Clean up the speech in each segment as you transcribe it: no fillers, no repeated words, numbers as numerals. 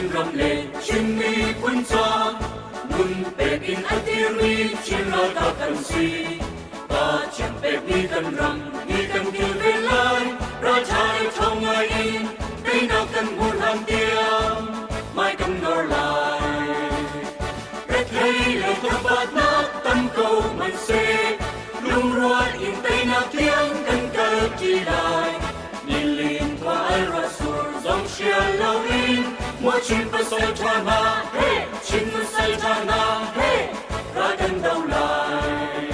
chân rầm lệ chim mi quân cha nun bề in atiri chim lo ta cần si ta chẳng bề mi cần rầm mi cần kêu về lại ra trái trong ngày in đây nào cần buồn hàng tiếng mai cần nở lại red hay lời thơ bát nát tâm cầu mình sẽ lung ruột in tay nào tiếng cần cờ chỉ lại nhìn liền qua ai ra sur dòng chia lâu in mua chim phải say cha na hey chim phải say cha na hey ra cần đâu lại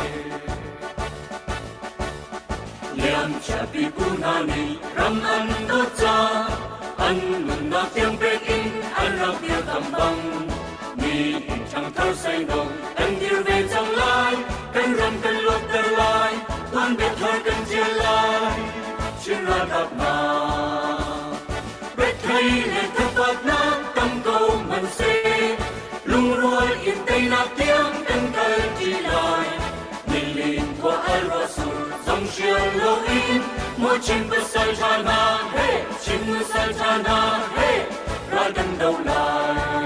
liam cha pi punani ram an đốt cha anh ngừng na tiếng bên in anh ra tiếng thầm băng mi chẳng thâu say nồng anh đi về chẳng lai cần rầm cần lột cần lai toàn biết thơ cần chia lai chuyên ra gặp mà biết thấy lên thấp bát nát tâm cầu mình sẽ lung ruồi in tay nát tiếng cần cây chỉ lại nhìn liền qua ai ra sur dòng chia lâu in mỗi chim phải say cha na hey chim phải say cha na hey ra gần đâu lại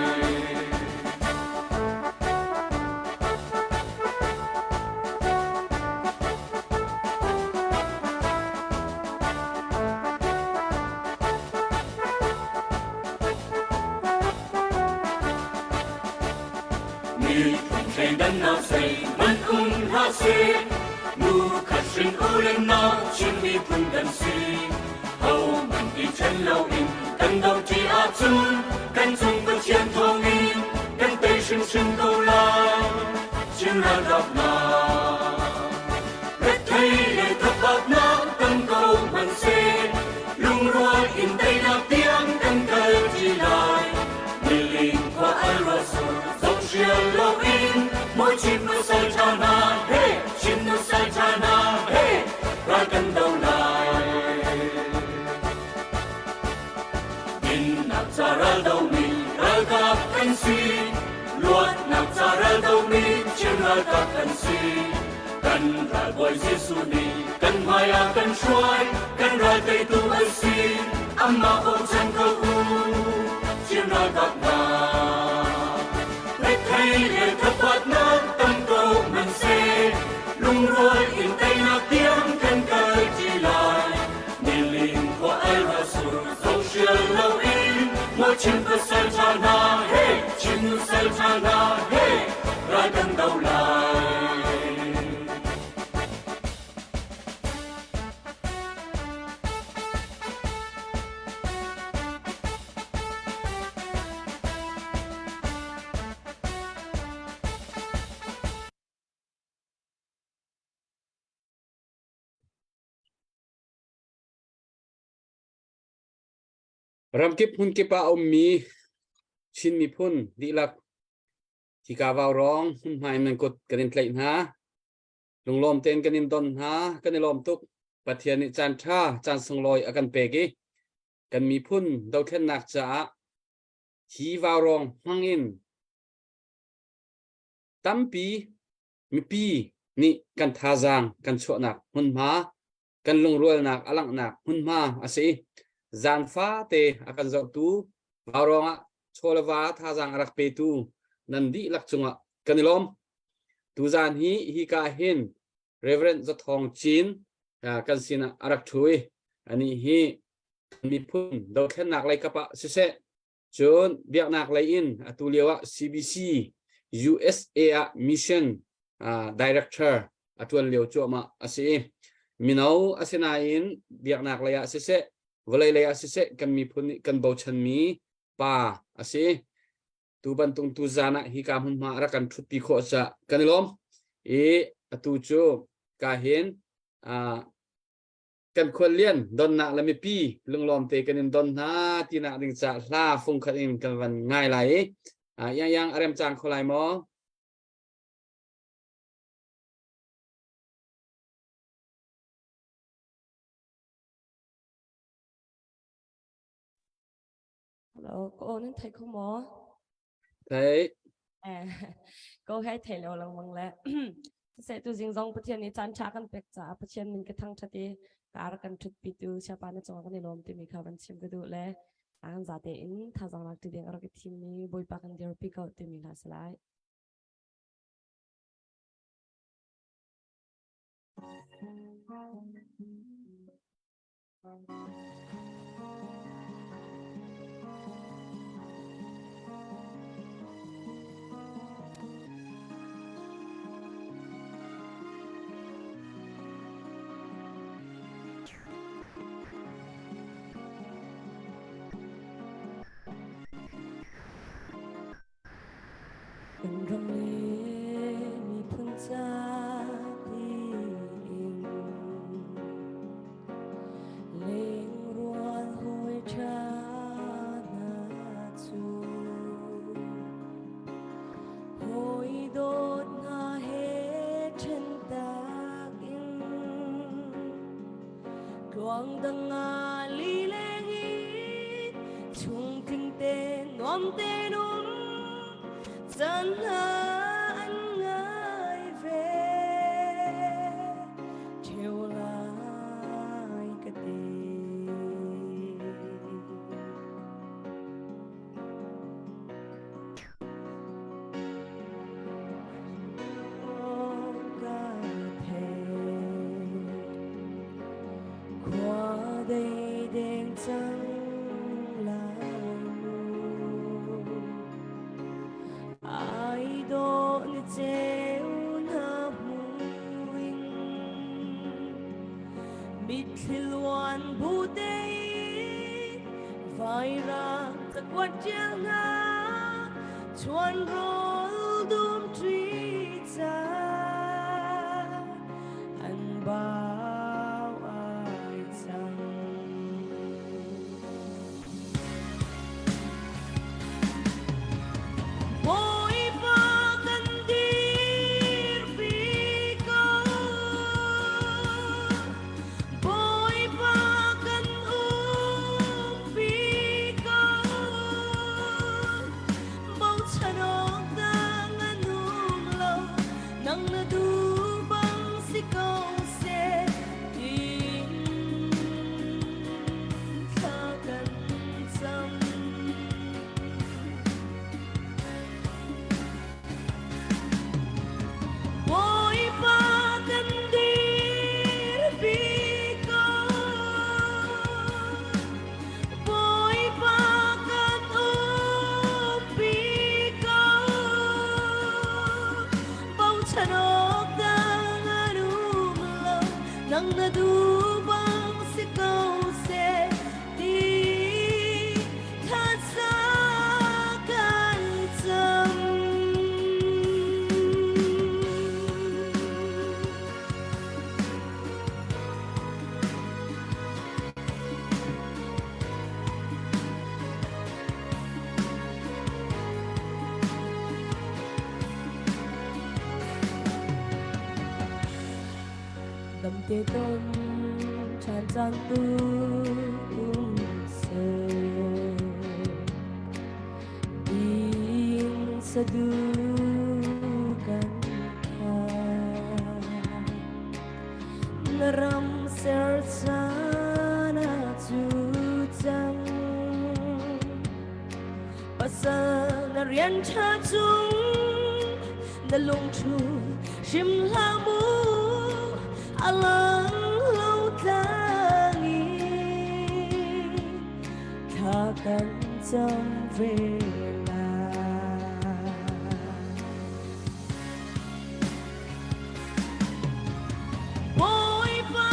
Hãy subscribe cho kênh Ghiền Mì Gõ để không bỏ lỡ những mỗi chim nó say cha na hey chim nó say cha na hey ra cần đâu lại nhìn nạp ra ra đâu mi ra gặp cần si luật nạp ra ra đâu mi chim ra gặp cần si cần ra gọi Giêsu đi cần mai à cần xoay cần ra tây tu ơi si âm mà không chân câu chim ra gặp na thấy lời thấp bát nát tâm cầu mình sẽ lung ruồi in tay nát tiếng cần cây chỉ lại nhìn liền qua ai ra sur dòng chia lâu in mỗi chim phải say cha na hey chim say cha na hey ra gần đâu lại ram kip hun kipa mi chin mi phun di lak thì cả vào rong hun hai mình cột cái tlei na lung lom ten cái don ha cái lom tuk pathian ni chan tha chan song loi akan pe ki kan mi phun Dohthlennak cha hi Vaurawng hangin tampi mi pi ni kan thazang kan chonak hun ma kan lung rual nak alang nak hun ma ase zan fa te akan zo tu Vaurawng cholwa thazang arak pe tu nandi lakchunga kanilom tu zan hi ka hin Reverend Thawng Cin kan sina arak thui ani hi mi phun Dohthlennak lai kapa se chon biak nak lai in atulewa CBC USA mission director atuan leo choma ase minau asena in biak nak lai se volai lai se kan mi phun kan bo chan mi pa ase tu bantung tu zana hi ka hun ma ra kan thut pi kho cha kanilom e atu chu ka hen kan khol lian don na lami pi lunglom te kanin don na tina ding cha la phung khain kan van ngai lai yang arem chang kholai mo Hello, cô nên thầy không mò thấy cô hay thầy lâu lòng mong lẽ sẽ tu dinh dong bữa này chan cha kan pek cha bữa mình cái thằng chati cả kan chut pi tu cha pa na chong kan lom ti mi kha ban sim cái du lẽ Ang zatein thazang nak tideng arak team ni boy pakan dir pick out team ni haslai. Rong le mi phun cha ting leng ruan hoi cha na chu hoi dot na he chen ta in quang dang a li leng in chung ting tên nom tên dân anh ngài về chiều lại cái tình cả thể qua đây đêm trắng Thilwan butei vai ra takwat janga chuan rol dum tri cha an bao ai chang boy pa kan dir pi ko nang nadubang si kau se di thật xa kan cham đầm tê tôn tràn gian tu sơ in sa du kan ha naram ser sana chu chang pasal narian cha chung na lung chu shim la mu alang lâu tangi takkan jam vela boy pa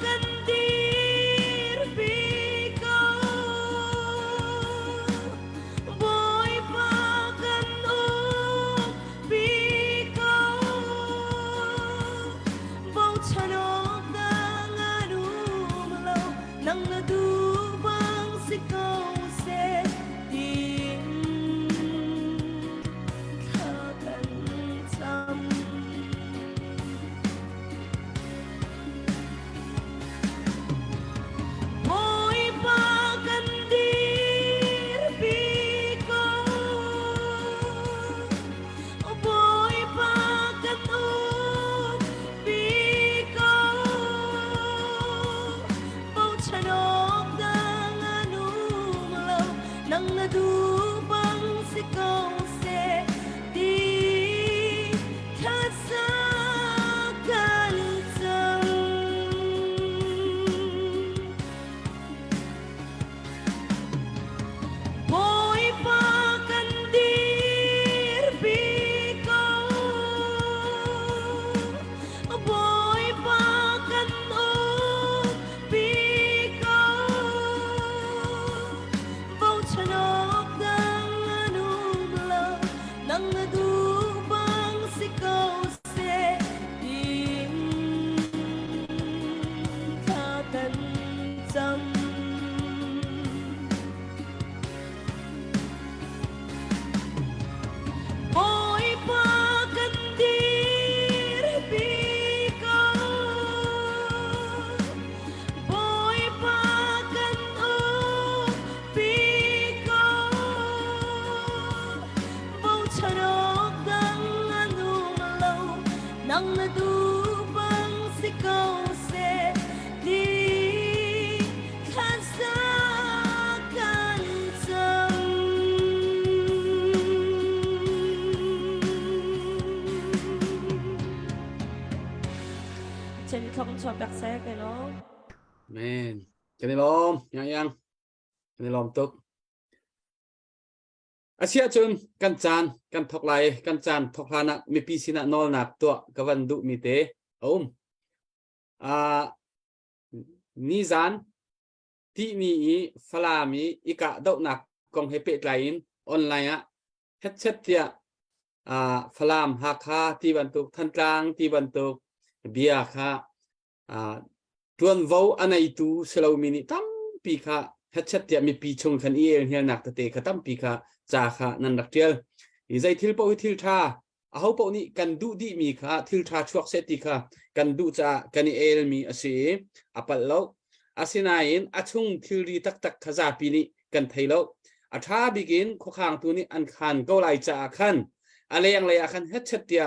kan dir pi ko boy pa kan pi ko bầu chanok dang anu malau nang nadu bang si kau se tim ชอบดักแซกเนาะ แม่นกันได้ลอมยังกันได้ลอมตุกอาเซียจนกันจานกันทอกไหลกันจานทอกพานะมีปีสินะนอลนักตัวกวันดุมีเตอ่านิจานที่มีฟลามีอีกะดอกนักกองให้เป็ดไหลน์ออนไลน์อะเฮ็ดเช็ดเทียฟลามหักค่าที่บรรทุกทันกลางที่บรรทุกเบียร์ค่าทวนเว้าอันไหนตูสลามินิตั้มปีค่าเฮ็ดเช็ดเทียมีปีชงคันเอียงเฮียนักตะเตะตั้มปีค่าจ่าค่านันดักเทียอีใจทิลปอทิลทาเอาปอนี้กันดูดีมีค่าทิลทาชวกเซติค่ากันดูจ่ากันเอลมีอาศัยอปัลโลอาศินัยน์อาชุงทิลรีตักขจาปีนี้กันไทยโลอาท้าบิกินข้อข้างตัวนี้อันคันก็ไล่จ่าคันอะไรอย่างไรอาคันเฮ็ดเช็ดเตีย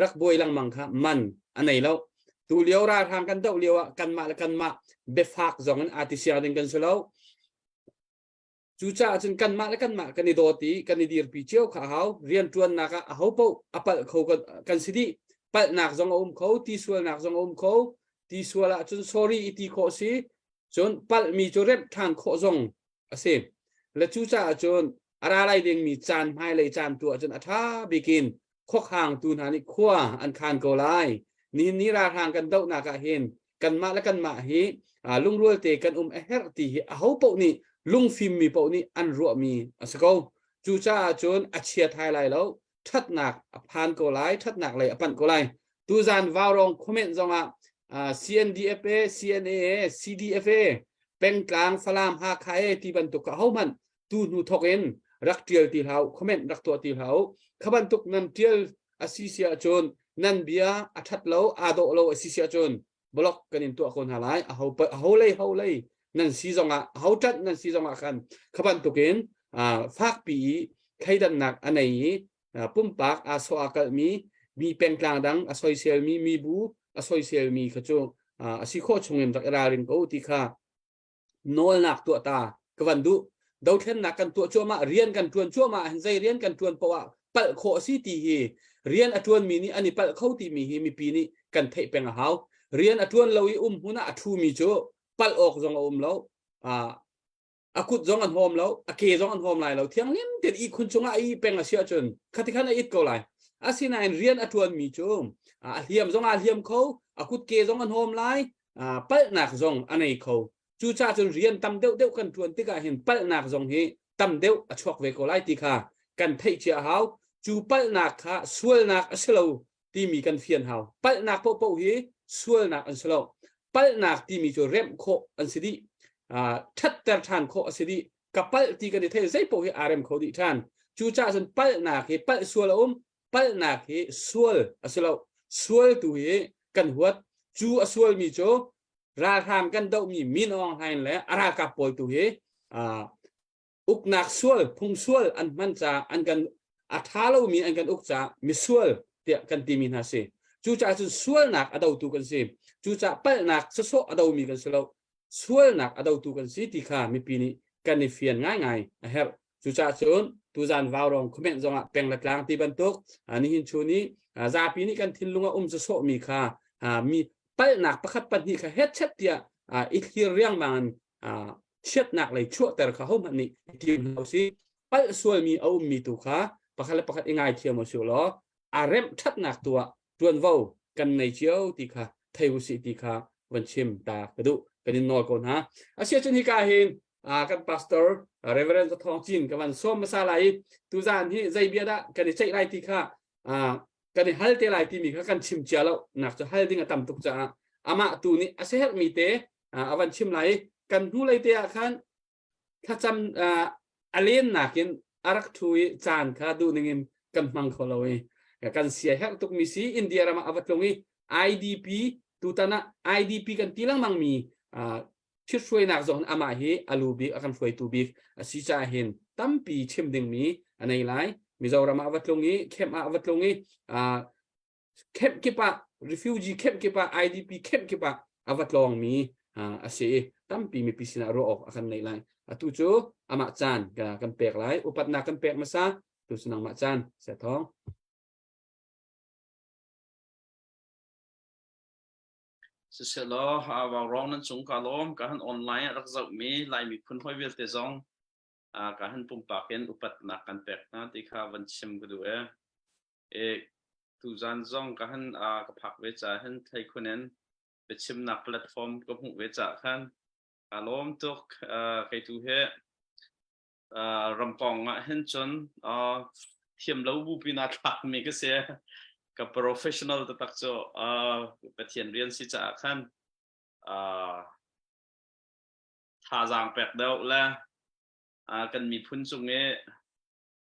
รักบวยลังมังค่ะมันอันไหนแล้วตัวเลี้ยวราทางกันเดาเลี้ยวกันมาเบฟักจงอันอาทิเซียดึงกันสุดแล้วจูจ่าจนกันมากันนิโดตีกันนิดีร์ปีเชียวข้าวเรียนจวนนักเขาเป้าอปัลเขากันสิดีปัลนักจงเขาตีส่วนนักจงเขาตีส่วนละจน sorry ตีโคสิจนปัลมีจเร็บทางโคจงอาเซและจูจ่าจนอะไรเด้งมีจานให้เลยจานตัวจนอัฐาบิกินข้อข้างตูนหานิขว้าอันคานโกไลนี่ราทางกันเดาหนักเห็นกันมาเฮลุงรัวเตกันเฮรตีเขาเป้านี่ลุงฟิมมีเป้านี่อันรัวมีสกอจูจ่าจนอัจฉริยะไทยไลแล้วทัดหนักผ่านโกไลทัดหนักเลยปั่นโกไลตูจานวาวรองคอมเมนต์จังCNDFA CNA CDFA เป็นกลางฟลามหาใครที่บรรทุกเขามันตูนูทอกเอ็นรักเทียลตีเขาคอมเมนต์รักตัวตีเขาขบันทุกนันเทียลอาศิเซียจนนันเบียอัฐเราอาโดเราอาศิเซียจนบล็อกกันตัวคนหาไลเขาเลยนั่นซีจงเขาจัดนั่นซีจงกันขบันทุกเอ็นฟากปีใครดันหนักอันไหนปุ่มปากอาสวากมีเป็นกลางดังอาศัยเซลมีบูอาศัยเซลมีขจงอาศิโคชงเงินจากรารินก็ติค่ะโนลนักตัวตากวันดูดาวเทนนักกันตัวชัวมาเรียนกันทวนชัวมาใจเรียนกันทวนเพราะว่าเปิดโคสิตีเรียนอทวนมีนี่อันนี้เปิดเข้าตีมีปีนี้กันเทเป็นหาวเรียนอทวนเราหุนะอทูมีโจเปิดออกจงแล้วอากุดจงอันโฮมแล้วอาเกจงอันโฮมไลแล้วเที่ยงเลี้ยงเด็ดอีคุณจงอีเป็นอาเซียจนขัดขันอีกก็ไลอาศินัยเรียนอทวนมีโจเฮียมจงอาเฮียมเขาอากุดเกจงอันโฮมไลเปิดหนักจงอันนี้เขาจูจ่าจนเรียนตำเดียวกันทวนที่ก็เห็นเปิลนักจงเฮตำเดียวชกเวกไลติค่ะกันไทยเจ้าเฮาจูเปิลนักค่ะสวลนักสโลที่มีกันเฟียนเฮาเปิลนักโปเฮสวลนักอันสโลเปิลนักที่มีจูเร็มโคอันสิดีทัดแต่ทานโคอันสิดีกับเปิลที่กันไทยใจโปเฮอาร์เอ็มเขาดิทานจูจ่าจนเปิลนักเฮเปิลสวลเปิลนักเฮสวลอันสโลสวลตัวเฮกันหัวจูสวลมีโจราทามกันเดามีมินอองไฮน์และอารากับปอยตุเฮอุกนักสวลพุงสวลอันมันจะอันกันอัฐาเรามีอันกันอุกจะมิสวลเดียกันตีมินฮาเซจูจ่าจุสวลนักอดาวตุกันเซจูจ่าเปิลนักสโซอดาวมีกันเซลสวลนักอดาวตุกันเซติขามีปีนี้กันในเฟียนง่ายนะฮะจูจ่าจนตูจานวาวรองคอมเมนต์จงอ่ะเป็นหลักลางที่บรรทุกอันนี้หินชูนี้ซาปีนี้กันทิ้งลุงสโซมีค่ามีเปิลนักประคับปัญญาเฮ็ดเช็ดเดียอีกที่เรื่องมันเช็ดนักเลยชั่วแต่เขามันนี่ทีมเราสิเปิลส่วนมีเอามีตุค่ะประคับง่ายเทียมมาสิล้อเริ่มชัดนักตัวจวนเว้ากันในเชียวติค่ะไทยวุสิติค่ะวันชิมตากระดูกันนอนก่อนฮะอาเซียนชนิกาเห็นกันพาสเตอร์เรเวอเรนซ์ทองจินกันวันส้มมาซาไลตุจานที่ใจเบียดะกันใจไรติค่ะกันฮัลเตไลที่มีกันชิมเจแล้วนักจะฮัลดิ้งตามตุกจ้าอามาตูนี้อาเซียนมีเตอวันชิมไลกันดูไลเตะคันถ้าจำเลียนนักกินอารักทุยจานค่ะดูนึงกันมังเขาเลยกันเสียแฮกตุกมิซีอินเดียรามาอวัตลงนี้ IDP ตุตานะ IDP กันทีหลังมังมีช่วยนักจงอามาเฮอลูบิกอากันช่วยตูบิกสิจ่าเห็นตั้มปีชิมดึงมีอันไหนไลมิจารามาอวัตลงนี้เข้มอวัตลงนี้เข้มกี่ปะ refugee เข้มกี่ปะ IDP เข้มกี่ปะอวัตลงมีอาเซียตั้มปีมีพิษณะโรคอากันไหนไลตุจูอามาจานกันเปกไลอุปัตนากันเปกมาซาตุสนังมาจานเสร็จท้อง เสร็จแล้ววางรองนั้นสงกาล้อมการออนไลน์รักษามีลายมีคนห้อยเวลเตจงการปุ่มปากเห็นอุปถนักกันแปลกนะที่ข้าวันชิมก็ดูตุจันจงการกับผักเวจาเห็นไทยคนนั้นไปชิมนักแพลตฟอร์มกับหูเวจาขันล้อมตุกใครดูรำปองเห็นจนเทียมแล้วบุปินาทักมีก็เสียกับ professional ตักโจไปเทียนเรียนสิจ่าขันท่าจางแปลกเดาแล้วกันมีพุ่นตรงนี้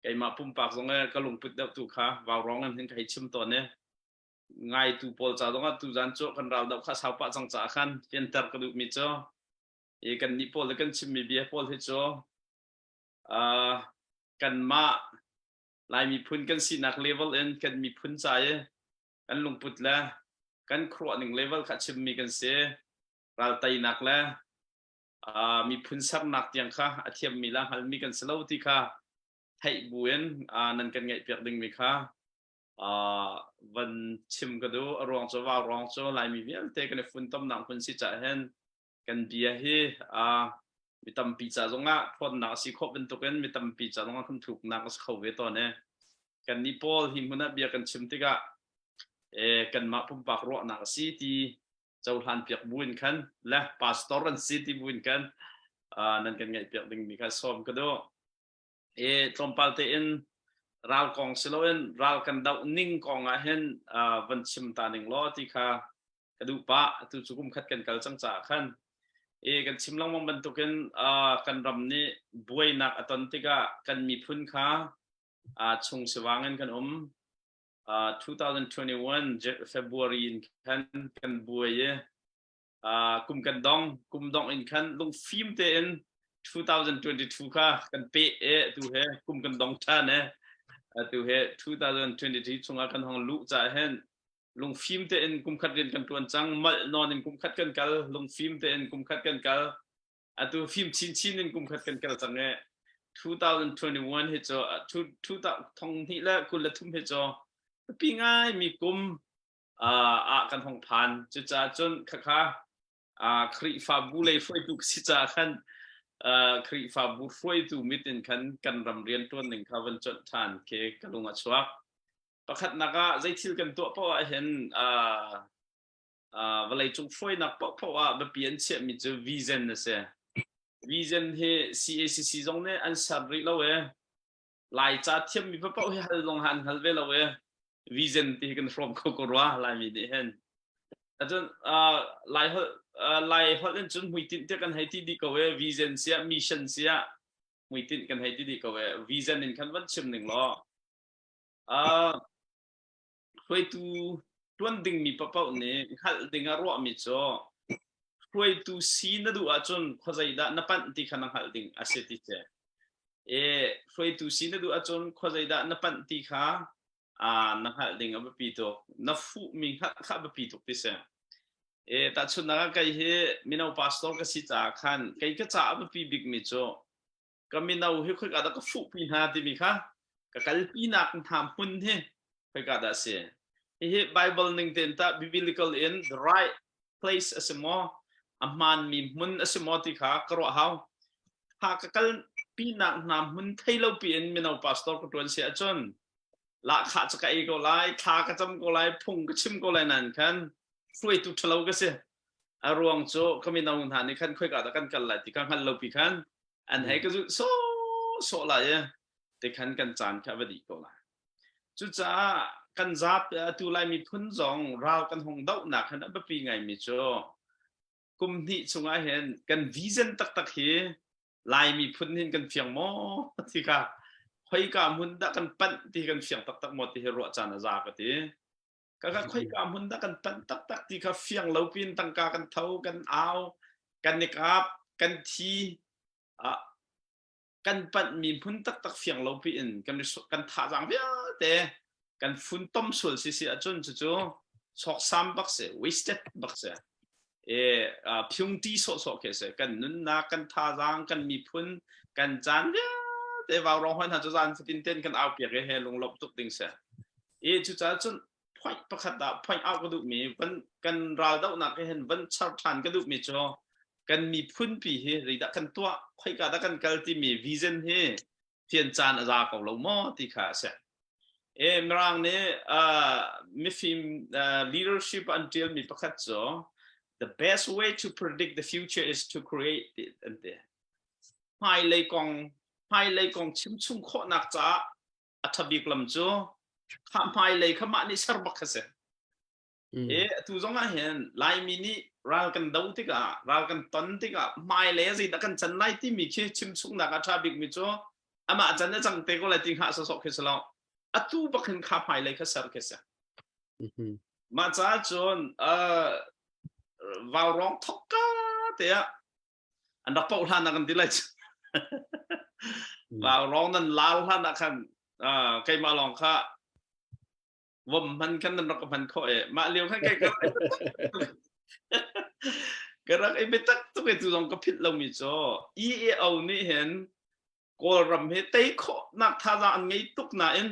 ไก่มาปุ่มปากตรงนี้ก็ลงปิดเดาตุค่ะวาวร้องกันถึงใครชิมตัวนี้ง่ายตูโพลจ่าตรงนั้นตูจันโจกันเราเดาข้าสาวปะจังจ่าขันเพียนตัดกระดูกมิโจกันนิโพลแล้วกันชิมมีเบียโพลที่โจกันมาลายมีพุ่นกันสินักเลเวลเอ็นกันมีพุ่นใจกันลงปุดแล้วกันครัวหนึ่งเลเวลขัดชิมมีกันเสียเราไตหนักแล้วมีพุ่นซับหนักอย่างค่ะอาเทียมมีละหันมีกันสโลว์ที่ค่ะไทยบุญนั่นกันไงเปียกดึงมีค่ะวันชิมก็ดูรองโจว่ารองโจลายมีเวียนเตกันฝุ่นต้มหนังพุ่นสิจะเห็นกันเบียร์มีตำปีจ่าตรงนั้นพอหนักสิคบเป็นตัวกันมีตำปีจ่าตรงนั้นคนถูกหนักเขาเวทตอนนี้กันนิโพลหิมคนนั้นเบียกันชิมติกะกันมาปุ่มปากรัวหนักสิที่เจ้าหันเปียกบุญกันและพาสตอรันสิที่บุญกันนั่นกันไงเปียกดึงมีการซ้อมก็ดูตรงปัลเตอินรัลกองสิโลเอ็นรัลกันดาวนิ่งกองเห็นวันชิมตาหนึ่งล้อที่ค่ะกระดูปะตุจุกุมขัดกันกันจังจ่าขันกันชิมลองมองบรรทุกันกันรำนี้บวยนักตอนที่กันมีพุ่นค้าชงสว่างกัน2021 February กันบวยกุมกันดองอินกันลงฟิล์มเต็น2022ค่ะกันเป๊ะดูกุมกันดองท่านะดู2023ชงกันห้องลุจ่าเห็นลงฟิล์มเตนกุมขัดกันตัวนจังmalนอนกุมขัดกันกัลลงฟิล์มเตนกุมขัดกันกัลตัวฟิล์มชินกุมขัดกันกัลจังเง2021เฮจทองนี่แหละคุณละทุ่มเฮจปีง่ายมีกุมกันห้องผ่านจุดจนค่ะครีฟาบูเลยฟวยตุกสิจ่าขันครีฟาบูฟวยตุมิตินขันกันรำเรียนตัวหนึ่งค่ะวันจดทานเคกันลงมาชวักประคัดนักใจทิลกันตัวเพราะว่าเห็นเวลาจุกฟวยนักเพราะว่าแบบเปลี่ยนเชื่อมีจะวิเซนนะเสียวิเซนเฮ CACC ตรงนี้อันสับริแล้วหลายจ่าเทียมมีเพราะว่าฮัลลงหันฮัลเวลแล้ววิเซนที่กัน from โคโกรัวหลายมีเห็นแต่จนหลายฮัลเล่นจนหุยตินเทียกันให้ที่ดีกว่าวิเซนเสียมิชชั่นเสียหุยตินกันให้ที่ดีกว่าวิเซนนี่กันวันชิมหนึ่งล้อคุยตูตวนดิ่งมีปะเป้าเนี่ยขัดดิ่งอารมณ์มิจ่อคุยตูซีนดูอาจนข้อใจได้นับปันที่ขันขัดดิ่งอาศัยที่เจคุยตูซีนดูอาจนข้อใจได้นับปันที่ข้านักขัดดิ่งอับปีโตนับฟูมิขัดขับปีโตที่เสียแต่ชนนักใครเฮมินาพาสตอร์ก็สิจ่าขันใครก็จ่าอับปีบิ๊กมิจ่อก็มินาเฮคุยกันก็ฟูปีนาที่มีข้าก็การปีนักทำหุ่นเฮคุยกันได้เสียBible หนึ่งเต็นต์ biblical in the right place เสมอมันมีมุนเสมอที่ข้ากระหัวหากกันปีนักนำมุนไทยเราเปลี่ยนมินาพาสตอร์ก็ตัวเสียจนละขาดจะกันก็ไล่ขากระจำก็ไล่พุ่งก็ชิมก็ไล่นั่นกันช่วยตุทะเลาก็เสียรวงโจก็มีนาหุ่นฐานนี่ขันคุยกันกันไล่ที่ขันหันเราปีขันอันให้ก็จะโซไล่ที่ขันกันจานแค่วันดีก็ไล่จุดจ้ากันจับตัวลายมีพุ่นจองราวกันหงดาวหนักขนาดแบบปีไงมิจ่อกุมที่ชงเห็นกันวิเซนตักเฮลายมีพุ่นเห็นกันเฟียงหมอที่กะค่อยกะมุนดักกันปั้นที่กันเฟียงตักหมดที่รัวจานจากที่ก็ค่อยกะมุนดักกันปั้นตักที่กะเฟียงเหลาปีนตั้งกากันเท้ากันเอากันนิกับกันทีกันปั้นมีพุ่นตักเฟียงเหลาปีนกันท่าจางเพี้ยแต่กันฝุ่นต้มส่วนสิอาจนจู่ๆชอกซ้ำบักเสีย wasted บักเสียพิงตีสดๆแค่เสียกันนุ่นนักกันท่าจางกันมีพุ่นกันจานเดียวแต่ว่าเราหันหาจานฟินเต้นกันเอาเปียกให้ลงลบตุกติงเสียจู่ๆจนพ point ประคัตตา point out กระดูกมีวันกันราวดาวนักเห็นวันชาร์ทานกระดูกมีจ่อกันมีพุ่นปีเฮรีดักกันตัวค่อยกาดักกันกัลที่มี vision เฮเพียนจานอาจารย์ของเราหมอที่ขาเสมรังเนี่ยมีฟิล์มleadership until มีประคัตจ่อ the best way to predict the future is to create it อันเดียภายเลยกองชิมชุ่มโคนักจ้าอัฐบิกลำจ่อข้ามภายเลยข้ามานี่สรบักเสตุจงอาเห็นลายมินิรัลกันดาวติกะรัลกันตันติกะไม่เลยสิดักกันจันไลที่มีแค่ชิมชุ่มนักอัฐบิกมิจ่ออามาจันเนี่ยจังเตก็เลยติงหาสสเคสแล้วอัตุบักเห็นข้าภายเลยข้าสรเคสมาจ้าจนVaurawngทอกกาเตียอันดับปุ่นท่านนักดีเลยVaurawngนั้นลาวท่านนักกันใครมาลองข้าว่ามันกันนั่นรักมันข้อมาเลี้ยวข้างใกล้กันก็รักไอ้เบตักตัวไอ้ตัวลองก็ผิดเรามีจ่อเอานี่เห็นกอลรำเฮตัยข้อนักท่าจะอันไงตุกน่ะเอง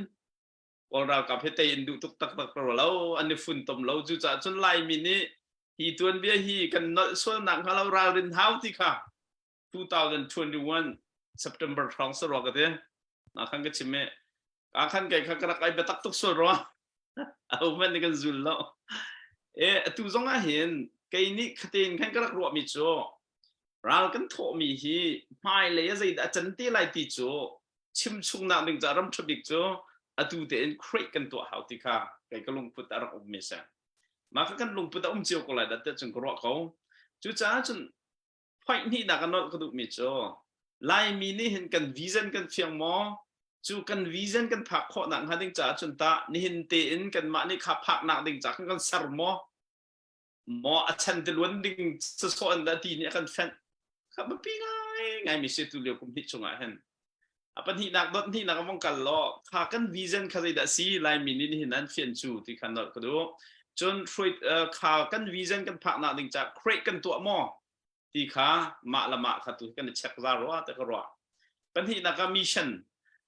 กอลเรากับเฮตัยดูตุกตักเราอันนี้ฝุ่นตมเราจู่ๆจนไล่มินิฮีตัวนเบียฮีกันนส่วนหนังของเราราวเดินเท้าที่ค่ะ2021 September ท้องสระกันเถอะนักขันก็ชิมเมอาขันไก่ขันกระไรไปตักตุกสระเอามันนี่กันจุลแล้วตุจงอาเห็นไก่นี่ขัดเองขันกระรัวมิจ่อเรากันโถมีฮีไม่เลยจะได้จันทีไล่ติจ่อชิมชุ่มนักดึงจารำชบิกจ่อตุเดินครีกันตัวเท้าที่ค่ะไก่ก็ลงพุทธารักอุเมษมากันลงพุทธอุ้มเจียวก็เลยดัดเตจนกรอกเขาจู่จ้าจนพอยนี่นักนอดกระดูกมิจ่อไล่มีนี่เห็นกันวิชั่นกันเฟียงมอจู่กันวิชั่นกันผักข้อหนังหันดิ้งจ่าจนตานี่เห็นเตอินกันมานี่ขับผักหนักดิ้งจ่ากันสารมออัชันเดลวันดิ้งสะสอนดัดทีนี่กันแฟนขับมาปีไงมีเสตุเลียวคุมพิจงอาเห็นปัญหานักดนที่นักมองกันล้อข้ากันวิชั่นข้าได้สิไล่มีนี่เห็นนั้นเฟียนจู่ที่ขันนอดกระดูกจนฟรีข่าวกันวิชั่นกันผักหนักดิ้งจ่าเครกันตัวมอที่ข้ามาละมาข้าตัวกันเช็คซารัวแต่ก็รัวปัญหานักมิชชั่น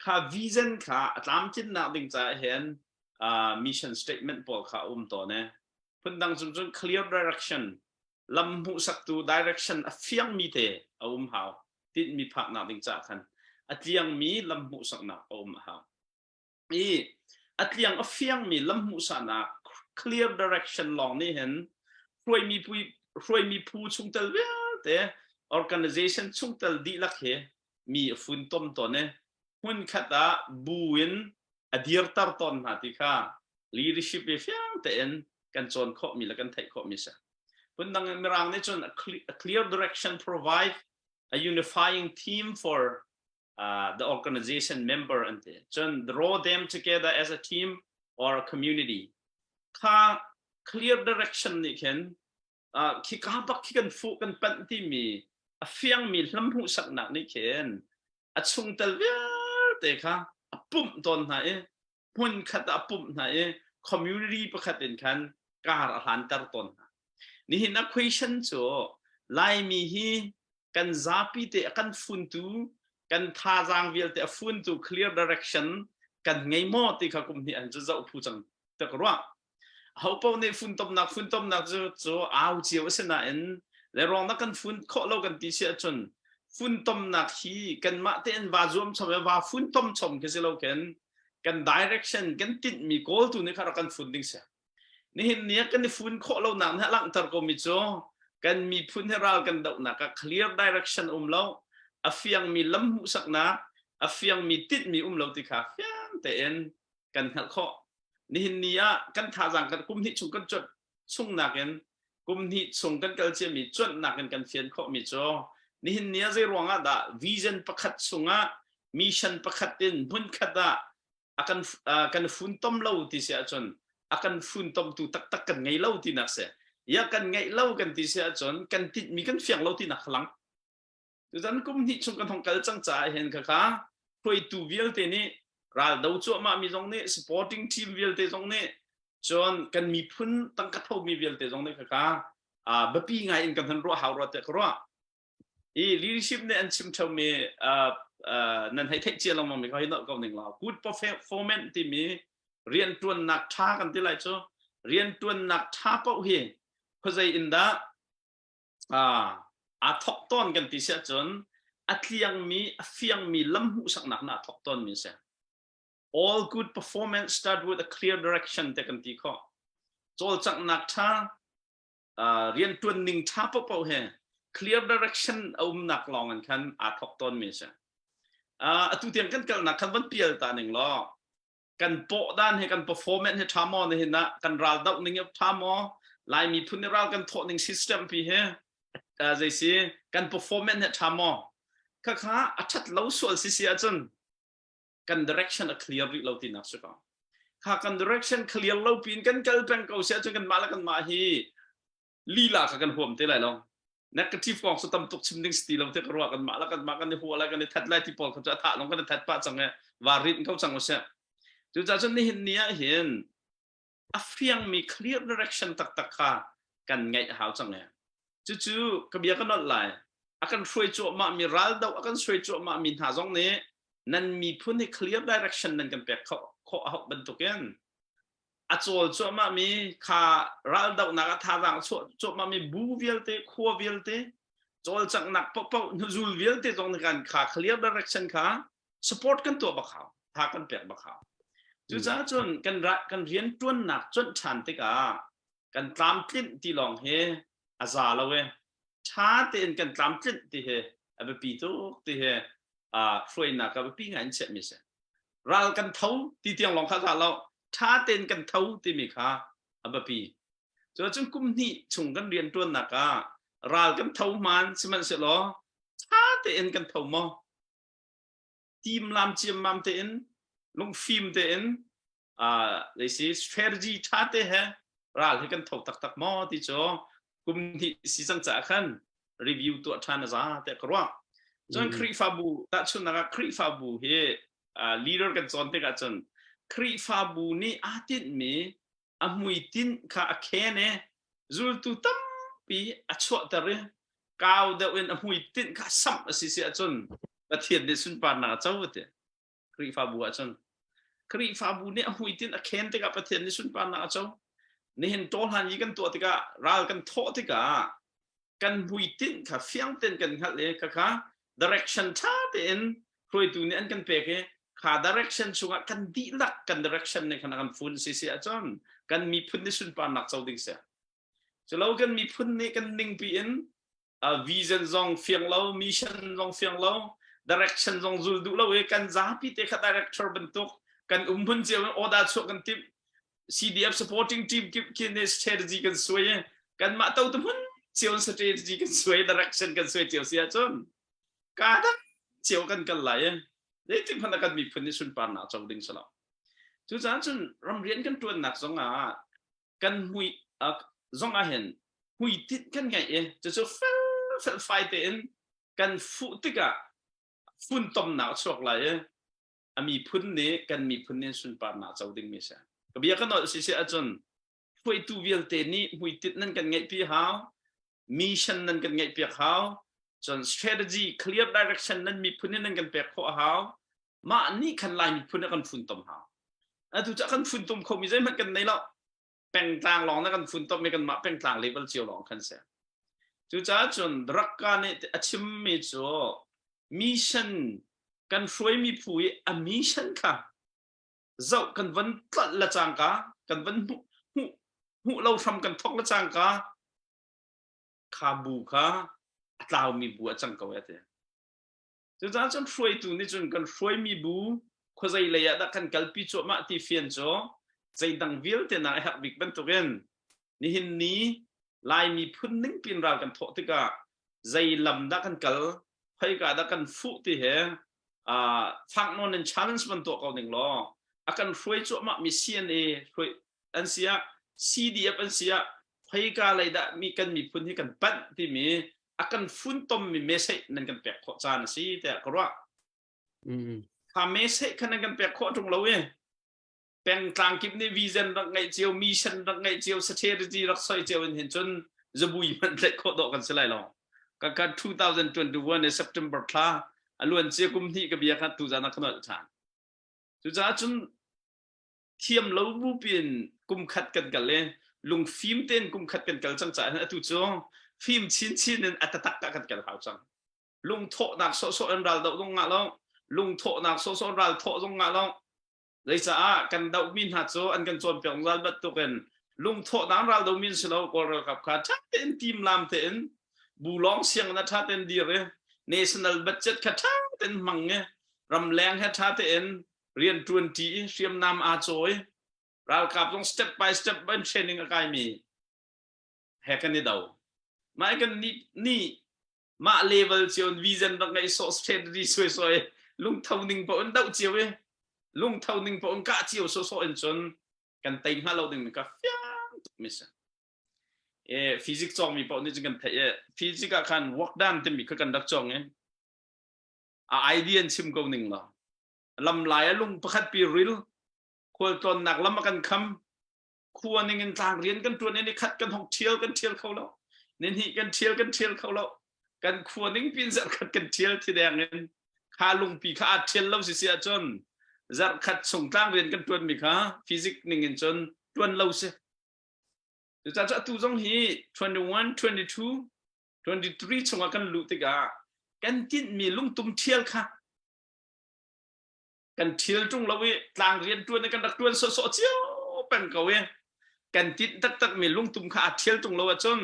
ข้าวิชั่นข้าตามจินนักดิ้งจ่าเห็นมิชชั่นสเตทเมนต์บอกข้าตัวเนี่ยเพิ่นดังจน clear direction ลำหูสักตัว direction เฟียงมีเตะหาวติดมีผักนักดิ้งจ่ากันอัตยังมีลำหูสักนักหาวอัตยังเฟียงมีลำหูสักนักclear direction ลองนี่เห็นรวยมีผู้ชุงเตลเวแต่ organization ชุงเตลดีลักเหมีฝุ่นต้มตัวเนี่ยหุ่นขัดบูอินอดีตตร์ตอนหาที่ข้า leadership เฟียงแต่เอ็นกันจนข้อมีและกันไทยข้อมีซะพุ่นดังมีรางนี่จน a clear direction provide a unifying team for the organization member อันเดียจน draw them together as a team or a communityข้า clear direction นี่เห็นขี้ข้าปักขี้กันฟูกันเป็นที่มีเฟียงมีลำหูสักหนักนี่เห็นชุงเตลเวเตะค่ะปุ่มตอนไหนหุ่นขัดปุ่มไหน community ประคัดเป็นกันการอาหารตัดต้นนี่เห็น equation จ่อไล่มีฮีกันซาปีเตะกันฝุ่นตูกันท่าจางวิลเตะฝุ่นตู clear direction กันไงหมดที่เขาคุมนี่อันจะจะอุปจังแต่ก็ว่าเขาเป่าในฝุ่นต้มหนักจ่อเอาเจียวเสนาเอ็นแล้วรองนักกันฝุ่นข้อเรากันตีเสียจนฝุ่นต้มหนักฮีกันมาเต้นวาจวมชมว่าฝุ่นต้มชมก็จะเรากัน direction กันติดมี goal ตัวนี้เขากันฝุ่นดิ้งเสียนี่เห็นเนี่ยกันฝุ่นข้อเราหนักนะหลังตระกูลมิจ่อกันมีฝุ่นให้เรากันดอกนัก clear directionเราเฟียงมีลำหูสักนักเฟียงมีติดมีเราที่ขาเฟียงแต่เอ็นกันหักข้อนี่เห็นเนี่ยกันท่าจางกันกุมที่ชงกันจดชงหนักเอ็นกุมที่ชงกันกันเชื่อมีจดหนักกันเฟียนข้อมิจ่อนี่เห็นเนี่ยจะรวงอ่ะด่า vision ประคัดชงอ่ะ mission ประคัดเอ็นบุญขัดอ่ะกันฝุ่นต้มเล่าที่เสียจนกันฝุ่นต้มตัวตักกันไงเล่าที่นักเสียยากันไงเล่ากันที่เสียจนกันติดมีกันเฟียงเล่าที่นักหลังดังนั้นกุมที่ชงกันทองกันจังใจเห็นค่ะคุยตัววิลเตนี่เราดูจ่อมามีตรงนี้ supporting team วิลเตตรงนี้จนกันมีพุ่นตั้งกระทบมีวิลเตตรงนี้ค่ะแบบปีไงอินกันทันรัวหาวรัวแต่ก็รัวleadership เนี่ยอันชิมเท่ามีนั่นให้เทคเจียลงมาไม่ค่อยนอกกับหนึ่งเรา good performance ที่มีเรียนตัวหนักท่ากันที่ไรจ่อ เรียนตัวหนักท้าเป้าเฮเข้าใจอินดาทอกต้นกันที่เสียจนอัตยังมีเฟียงมีลำหูสักหนักนะทอกต้นมีเสีย all good performance start with a clear direction แต่กันที่ข้อโจลจักหนักท้าเรียนตัวหนึ่งท้าเป้าเฮ clear direction เอาหนักลองกันคันทอกต้นมีเสียตัวเตียงกันกันหนักคันวันเปียตาหนึ่งล้อกันโปะด้านให้กัน performance ให้ท้ามอในเห็นนะกันราวดาวหนึ่งยับท้ามอลายมีพื้นราวกันโถหนึ่ง system พี่เฮใจสิกัน performance ให้ท้ามอข้าชัดเล่าส่วนสิเสียจนกัน direction clear เราที่นักสุดข้ากัน direction clear เราปีนกันเกิดเป็นเก่าเสียจนกันมาแล้วกันมาฮีลีลากันห่วงเท่าไรลองnegative ของสุดตำตุกชิมดิ้งสตีเราเท่ากันมาแล้วกันมากันในหัวอะไรกันในทัดไล่ที่ปอลเขาจะถ่าลงกันในทัดป้าจังไงวารินเขาจังว่าเสียจุดจนนี่เห็นเนี้ยเห็นเฟียงมี clear direction ตักข้ากันไงหาวจังไงจู่ๆกระเบียกันนั่นไหลอาการช่วยโจมามีรัลดาวอาการช่วยโจมามีหาจงนี้นั่นมีพื้นที่ clear direction นั่นกันแปลกเขาเอาบรรทุกกันโจมามีขารัลดาวนักท่าทางโจมามีบูวิลเตขัววิลเตโจจังนักเป่านูซูลวิลเตตรงนั้นขา clear direction ขา support กันตัวบักเขาทากันแปลกบักเขาจู่ๆจนกันเรียนจนหนักจนชันติกากันตามทิ้งที่ลองเฮอาซาเราเว้ช้าเต้นกันตามทิ้งที่เฮแบบปีโตที่เฮช่วยหนักกับปีงานเช่นมิเสเรากันเท่าที่เตียงลองข้าเราช้าเต้นกันเท่าที่มีค่าแบบปีจนกลุ่มนี้ชงกันเรียนจนหนักเรากันเท่ามันสิมันเสียหรอช้าเต้นกันเท่ามั้งทีมลำเชียมลำเต้นลงฟิล์มเต้นเลยสิ strategy ช้าเต้นเราให้กันเท่าตักมอที่จ่อกลุ่มที่สิสังจักกันรีวิวตัวทานจ้าแต่ก็ว่าจนครีฟาบูตัดชุนนักครีฟาบูเฮleader กันจนเตกันจนครีฟาบูนี่อาทิตย์มีมุยตินข้าแค่เนี่ยจูลตุตั้มปีชวดแต่เรื่องก้าวเดินมุยตินข้าซ้ำสิเสียจนประเทศเดชุนปานาเจ้าเตะครีฟาบูจนครีฟาบูนี่มุยตินแค่เตกับประเทศเดชุนปานาเจ้านี่เห็นโตหันยี่กันตัวติกะรากันโทติกะกันบุยตินข้าเฟียงเต้นกันขัดเลยข้า direction ช้าเต้นคุยตัวนี้อันกันเปกข้า direction ช่วงกันดีลักกัน direction ในขณะกันฟุ้นเสียจนกันมีพื้นที่สุนปานักเจ้าดิ่งเสียจะเรากันมีพื้นที่กันนิ่งปีนvision จงเฟียงเรา mission จงเฟียงเรา direction จงจุดดูเรากันจ้าพี่เตะข้า director บรรทุกกันพุ่นเจ้าโอดาช่วงกันทิปCDF supporting team กินใน strategy กันสวยกันมาเต้าตุ้มเจียว strategy กันสวย direction กันสวยเจียวเสียจนการเจียวกันกันไหลเด็กที่พนักงานมีพื้นที่สุนปานาจงดิ่งสลับจุดนั้นจนรำเรียนกันตัวหนักสงกันหุยสงเห็นหุยติดกันไงจะเฟลไฟเต้นกันฟุติกะฝุ่นต้มหนาวช่วงไหลมีพื้นนี้กันมีพื้นที่สุนปานาจงดิ่งไม่ใช่ก็เบียกันหน่อยสิเสียจนคุยตัวเวลเตนี่หุยติดนั่นกันไงพี่เขามิชชั่นนั่นกันไงพี่เขาจน strategy clear direction นั้นมีพื้นที่นั่นกันเปียกข้อเขามาอันนี้คันไลน์มีพื้นที่กันฝุ่นต้มเขาทุกจากกันฝุ่นต้มเขามีใจมันกันในแล้วแปลงกลางหลองนั่นกันฝุ่นต้มมีกันมาแปลงกลางเลเวลเจียวหลองคันเสียทุกจากจนรักกันเนี่ยอาชิมไม่จ่อมิชชั่นกันช่วยมีผู้มิชชั่นค่ะเจ้ากันวันตัดละจังกะกันวันหูเราทำกันทอกละจังกะขาบูค่ะเรามีบัวจังก็ว่าแต่จุดนั้นจนช่วยตัวนี้จนกันช่วยมีบัวเขาใจเลยอะดักกันกัลปิโจมาที่เฟียนโจใจดังวิลเตน่าฮักบิกเป็นตัวเองนี่เห็นนี้ลายมีพื้นนิ่งปีนราวกันทอติกะใจลำดักกันกัลให้กาดักกันฟุที่เหฟังโน่นเป็น challenge มันตัวเขาหนึ่งล้ออาการช่วยโจมามี CNA ช่วยอันเสีย CDF อันเสียให้กาอะไรได้มีกันมีพื้นที่กันปั้นที่มีอาการฝุ่นต้มมีเมสเซจนั่นกันแปลกข้อจานสิแต่ก็ว่าถ้าเมสเซจขนาดกันแปลกข้อตรงเราแปลงกลางคลิปนี้วิชั่นรักไงเจียวมิชชั่นรักไงเจียว strategy รักใส่เจียวเห็นจนจะบุยมันเล็กข้อต่อกันสิไรหรอกการ2021ใน September คลาล้วนเจียกุมที่กับเบียร์คัดตุจานักขนาดฐานตุจาจนเทียมเราบุปิน กุมขัดกันกันเลยลุงฟิล์มเต้นกุมขัดกันกันจังจ่ายนะทุกจ้องฟิล์มชิ้นนั้นอัตตักกันกันเขาจังลุงโถนักโซอันรัลดงงะแล้วลุงโถนักโซรัลโถงงะแล้วเลยจะกันดาวมินหัดโซอันกันจนเปียงรัลบัตตุกันลุงโถนักรัลดาวมินสโลก็รักับขาชัดเต็นทีมลำเต็นบูลองเสียงนะชัดเต็นดีเลย national budget ขาชัดเต็นมังเงรำแรงให้ชัดเต็นเรียนจวนจีเสียมนำอาโจยเรากับต้อง step by step เป็นเทรนนิ่งอะไรมีแหกกันนี่เดาไม่กันนี่มาเลเวลเชียววิชั่นต้องไงโซสเตดีสวยลุงเท่านึงพออันเดาเชียวลุงเท่านึงพออันกะเชียวโซอันจนกันเต็งฮัลโหลดึงมันก็ฟิางตุกมิสฟิสิกส์จองมีพอนี่จึงกันเทฟิสิกส์กัน work done เต็มมีก็กันดักจองไอเดียชิมก็นึงละลำลายลุงประคัดปีริลควรตอนหนักลำมากันคำควรในเงินต่างเรียนกันตัวนี้คัดกันหกเที่ยวกันเที่ยวเขาแล้วนี่นี่กันเที่ยวเขาแล้วกันควรนิ่งปีนจัดคัดกันเที่ยวที่แดงเงินข้าลุงปีข้าเที่ยวเราเสียจนจัดคัดส่งต่างเรียนกันตัวมีข้าฟิสิกส์หนึ่งเงินจนตัวเราเสียจะจัดตัวจงฮี21 22 23ส่งกันลุติกากันติดมีลุงตุ้มเที่ยวค่ะกันเที่ยวจงเราเวต่างเรียนตัวในกันดักตัวโซเชียลเป็นเขาเวกันติดตักมีลุงตุ้มข้าเที่ยวจงเราจน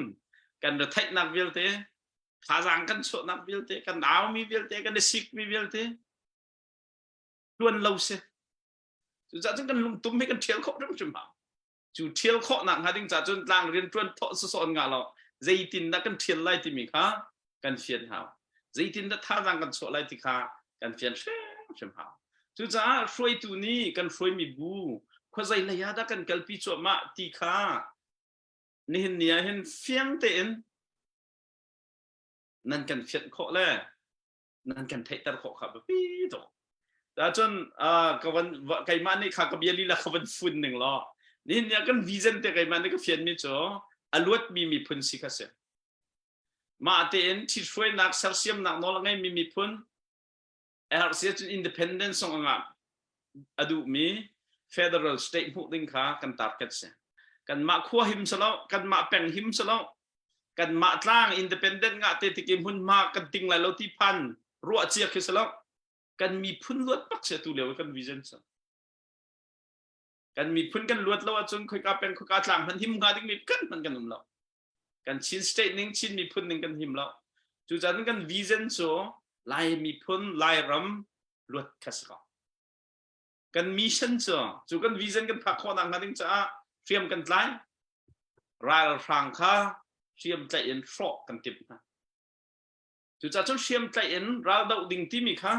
กันเดือดไทยนักวิลเตข้าจังกันโซนักวิลเตกันดาวมีวิลเตกันเดซิกมีวิลเตตัวเราเสียจุดจัดจงกันลุงตุ้มให้กันเที่ยวเขาเรื่องจุดมาจุดเที่ยวเขาหนักหาดิ้งจัดจนต่างเรียนตัวทศสอนงานเราใจตินนักกันเที่ยวไล่ที่มีข้ากันเฟียนหาวใจตินนักท่าจังกันโซไล่ที่ข้ากันเฟียนเชื่อมหาวจุดจ้าช่วยตัวนี้กันช่วยมีบูข้าใจระยะดักกันกัลปีจวบมาตีข้านี่เห็นเนี่ยเห็นเฟียงเต็นนั่นกันเฟียนข้อแรกนั่นกันเทตัดข้อขับปีโตแต่จนกวันไก่มันนี่ข้ากับยาลีละขวันฝุ่นหนึ่งล้อนี่เนี่ยกันวิชั่นแต่ไก่มันนี่ก็เฟียนมิจ่ออลวดมีพุ่นสิค่ะเสียมาเต็นที่ช่วยนักเซลเซียมนักนอลไงมีพุ่นRCS independence ส่งงานอดูมี federal state พวกดิ้งขากันตัดกันเสียกันมาขั้วหิมสลาวกันมาแป่งหิมสลาวกันมาตั้ง independent งาเตติกิมหุ่นมากันติงไหลเราที่พันรัวเจียคือสลาวกันมีพุ่นลวดปักเสียตัวเดียวกันวิชั่นกันมีพุ่นกันลวดแล้วจนคุยกับเป็นคุยกับต่างพันหิมงาดิ้งมีกันมันกันนุ่มแล้วกันชิน state นิ่งชินมีพุ่นหนึ่งกันหิมแล้วจู่จากนั้นกันวิชั่นโซลายมีพุ่นลายรำลวดคัสกกันมิชชั่นจ้ะจู่กันวิชั่นกันพักข้อต่างกันจ้าเตรียมกันไล่รายร่างข้าเตรียมใจเอ็นฟอกกันติดนะจู่จ้าจนเตรียมใจเอ็นเราดาวดิ่งที่มีข้า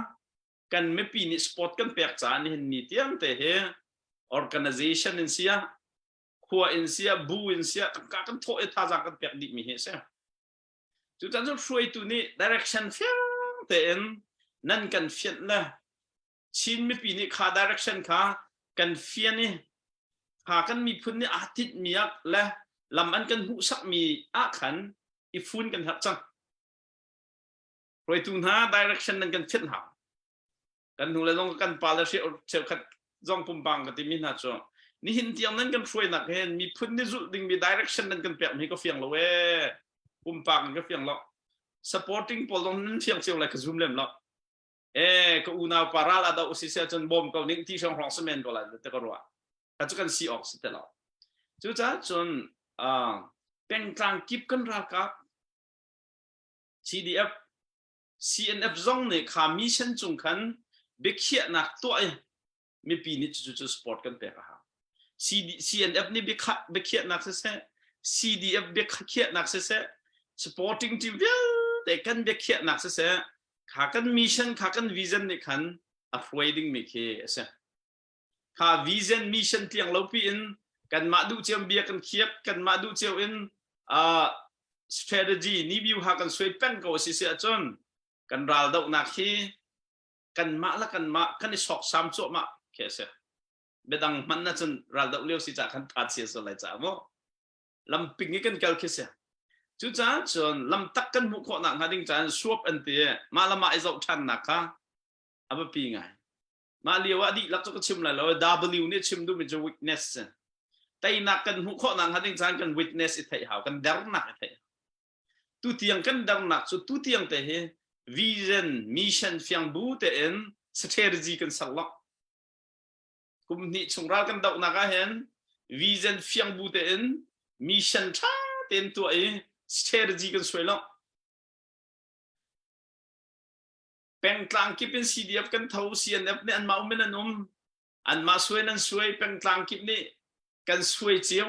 กันไม่ปีนี้สปอร์ตกันเปียกจ้านี่เห็นมีเตียงแต่เฮ organization อินเซียขัวอินเซียบูอินเซียตั้งกันโถเอท่าจังกันเปียกดิมีเฮเสียจู่จ้าจนช่วยตัวนี้ direction เฟี้ยแต่เอ็นนั่นกันเฟียนละชินไม่ปีนี้ขา direction ขากันเฟียนนี่ขากันมีพุ่นนี่อาทิตย์มีอักและลำอันกันหูสักมีอาขันอีฟุ้นกันหักจังโดยตุนหา direction นั่นกันเฟียนหากันหูเลยต้องกันปาแล้วเชี่ยวขัดจ้องปุ่มปังกันที่มีหน้าจอนี่เห็นเตียงนั้นกันช่วยหนักเห็นมีพุ่นนี่สุดดิ่งมี direction นั่นกันเปียกมีก็เฟียงละเว้ปุ่มปังกันก็เฟียงละsupporting พอลงนั้นเฟียงเชียวอะไรก็ซูมเล่มแล้วก็อุณาปาราลาดาอุสิเซจนบอมก็นิ่งที่ช่องของซีเมนต์ก็แล้วแต่ก็รู้ว่าถ้าจุกันซีออกสิแต่ละจุดจ้าจนเป็นกลางกิบกันรักกับ CDF CNF จงเนี่ยขามิชันจงกันเบกเขียนักตัวมีปีนี้จุดสปอร์ตกันเปล่าครับ CNF นี่เบกเขียนักเสีย CDF เบกเขียนักเสีย supporting team แต่กันเบกเขียนักเสียขากันมิชชั่นขากันวิชั่นนี่ขัน avoiding ไม่เคเสียขาวิชั่นมิชชั่นที่ยังเราปีนกันมาดูเจียมเบียกันเขียบกันมาดูเจียมstrategy นี่วิวหากันสวยเป็นก็สิเสียจนกันรัลดอกนักฮีกันมาละกันมากันนี่สอกสามโจมาเคเสียเบดังมันน่าจะรัลดอกเลี้ยวสิจากกันตัดเสียสลายจ้าโมลำปิงกันเกลเคเสียจุดจ้าจนลำตักกันมุขหนักหาดิ้งจานสวบอันเตียมาละมาไอเจ้าชันนักค่ะอับปีไงมาเลียวอดีลักษณะชิมอะไรแล้ว W เนี่ยชิมดูมันจะ weakness tay nak kan hu kho nang hading chan kan witness it thai hau kan dar nak thai tu tiang kan dar nak so tu tiang te he vision mission fiang bu te en strategy kan salak kum ni chungra kan dau na ka hen vision fiang bu te en mission tha ten tu ai strategy kan swelo peng tlang kip in CDF kan thau CNF ne an mau men anum an ma sway nan sway peng tlang kip ni kan sway chiu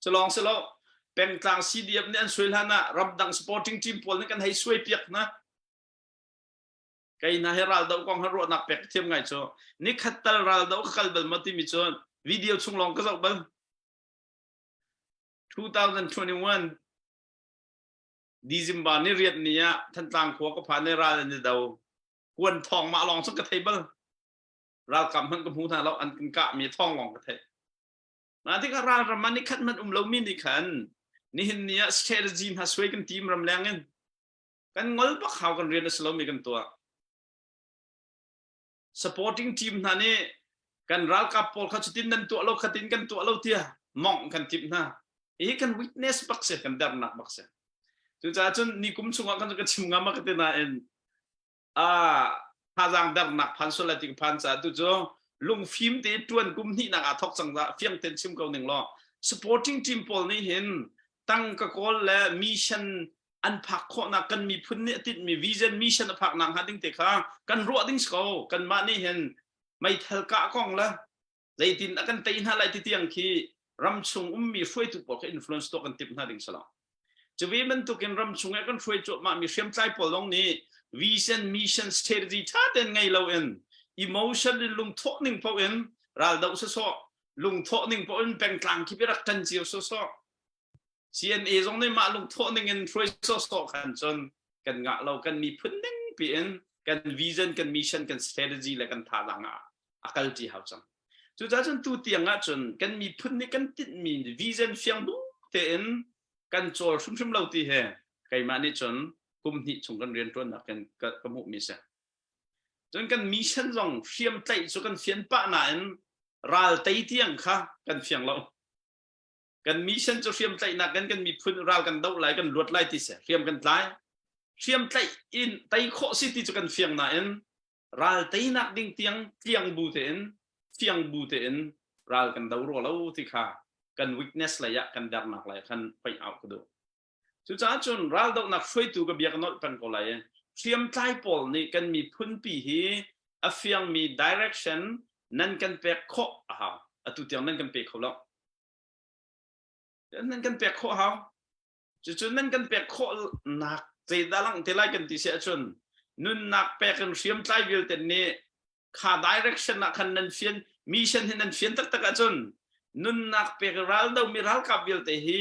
chalong selo peng tlang CDF ne an sway hana rab dang supporting team pol ne kan hai sway piak na kai na heral dau kong haro nak pek thiam ngai cho ni khatal ral dau khal bal mati mi chon video chunglong ka zau bal 2021 December ni riat nia than tlang kho ko pha ne ral ni dau kwan thong ma long sang ka thai bal ral kam han ka hu tha lo an kan ka mi thong long ka thai na ti ka ral ram ni khat man lo mi ni khan ni hin nia strategy ha sway kan team ram langin kan ngol pa khaw kan rian slo mi kan to supporting team na ni kan ral ka pol kha chutin nan to lo khatin kan to lo tia mong kan tip na e kan witness bakse kan dar nak bakse tu cha chun ni kum chunga kan ka chim ngama ka te na en ha jang dar nak phan so la ti phan cha tu jo lung phim te tuan kum ni na thok sang da fiang ten chim ko ning lo supporting team pol ni hin tang ka kol la mission an phak kho na kan mi phun ni tit mi vision mission phak nang ha ding te kha kan ro ding sko kan ma ni hin mai thal ka kong la leitin akan te na lai ti tiang khi ram chung mi foi tu po ka influence to kan tip na ding sala chwe man tu ken ram chung kan foi cho ma mi shem tlai pol long ni vision mission strategy tha den ngai lo en emotion lung tho ning po en ral dau so lung tho ning po en peng tlang ki rak tan chiu so CNA zong nei ma lung tho ning en foi so kan chon kan nga lo kan mi phun ning pi en kan vision kan mission kan strategy la kan tha langa akal ti hau chang chu cha chon tu tiang a chon kan mi phun ni kan tit mi vision fiang bu te en kan chol sum lo ti he kai ma ni chon kum ni chung kan rian ton na kan ka mu mi sa chon kan mission zong fiam tai so kan fian pa na en ral tai tiang kha kan fiang lo kan mission cho fiam tai na kan mi phun ral kan dau lai kan luat lai ti se fiam kan tlai fiam tai in tai kho city cho kan fiang na en ral tai nak ding tiang bu te en fiang bu te en ral kan dau ro lo ti kha kan weakness la ya kan dar nak lai kan pai out ko do chu cha chon ral dau nak foi tu ka biak not pan ko lai fiam tai pol ni kan mi phun pi hi a fiang mi direction nan kan pe kho ha atu tiang nan kan pe kho lo nan kan pe kho ha chu nan kan pe kho nak zai dalang te lai kan ti se chon nun nak pe kan fiam tai vil ten ni kha direction na kan nan fian mission hin nan fian tak a chon nun nak pe ral dau mi ral kap vil te hi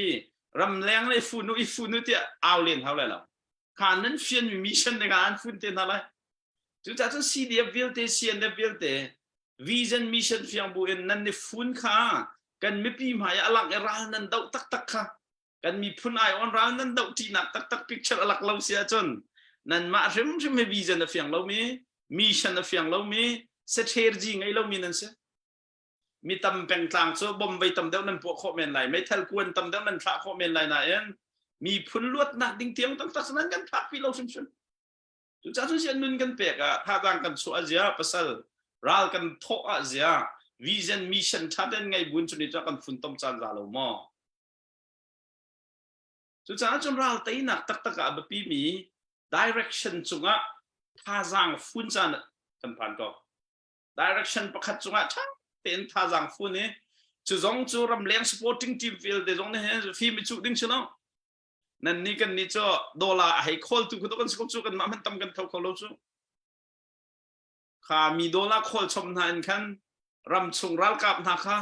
ram leng le fu nu ti aw len hau lai lo kha nan fian mi mission ne kan fun te na lai chu cha chon CDF vil te CNF vil te vision mission fiang bu en nan ni fun kha kan mi pi ma ya alak ral nan dau tak kha kan mi phun ai on ral nan dau ti nak tak picture alak lo sia chon nan ma rim mi vision na fiang lo mi mission na fiang lo mi strategy ngai lo mi nan se mi tam peng tlang cho bom vai tam deu nan po kho men lai mai thal kuen tam deu nan thra kho men lai na en mi phun luat nak ding tiang tak nan kan phak pi lo sim sim chu cha chu sian nun kan pe ka tha dang kan so azia pasal ral kan tho azia vision mission tha den ngai bun chu ni cha kan phun tom chan za lo mo chu cha chom ral tai nak tak a ba pi mi direction chunga tha jang phun chan kan phan ko direction pakhat chunga thang ten tha jang phun ni chu zong chu ram leng supporting team field de zong ne fi mi chu ding chino nan ni kan ni cho dola hai khol tu ko kan chu kan ma man tam kan thau kholo chu kha mi dola khol chom na an kan ram chung ral kap na kha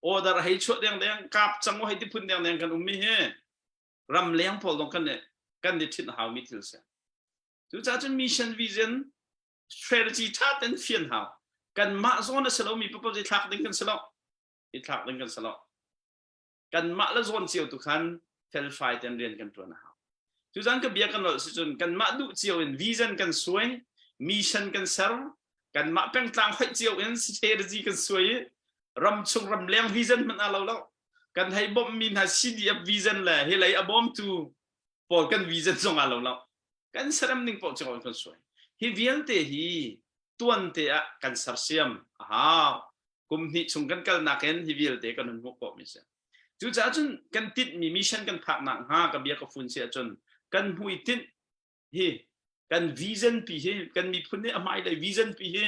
order hai chu deng kap chang hai ti phun deng kan ummi he ram leng pol dong kan ne kan ni thin how mi til se chu cha chun mission vision strategy tha ten fian how kan ma zone selo mi pa ji thak ding kan selo i thak ding kan selo kan ma la zone chiu tu khan fel fai ten rian kan tu na how chu jang ka bia kan lo si chun kan ma du chiu in vision kan suai mission kan ser kan ma peng tlang hoi chiu in strategy kan suai รำชงรำเลี้ยงวิชั่นมันอะไรแล้วกันให้บอมมินหาซีดีฟวิชั่นแหละให้ไหลอบอมตูพอกันวิชั่นส่งอะไรแล้วกันสรำนิ่งพอจะคนสวยฮิวิลเตฮีตัวเตะกันสารเสียมกุมนิชงกันนักเห็นฮิวิลเตกันหุ่นพวกมิเสียจู่จ้าจนกันติดมีมิชชั่นกันพักหนักกับเบียกับฝุ่นเสียจนกันหุยติดฮีกันวิชั่นปีฮีกันมีพุ่นเนี่ยไม่เลยวิชั่นปีฮี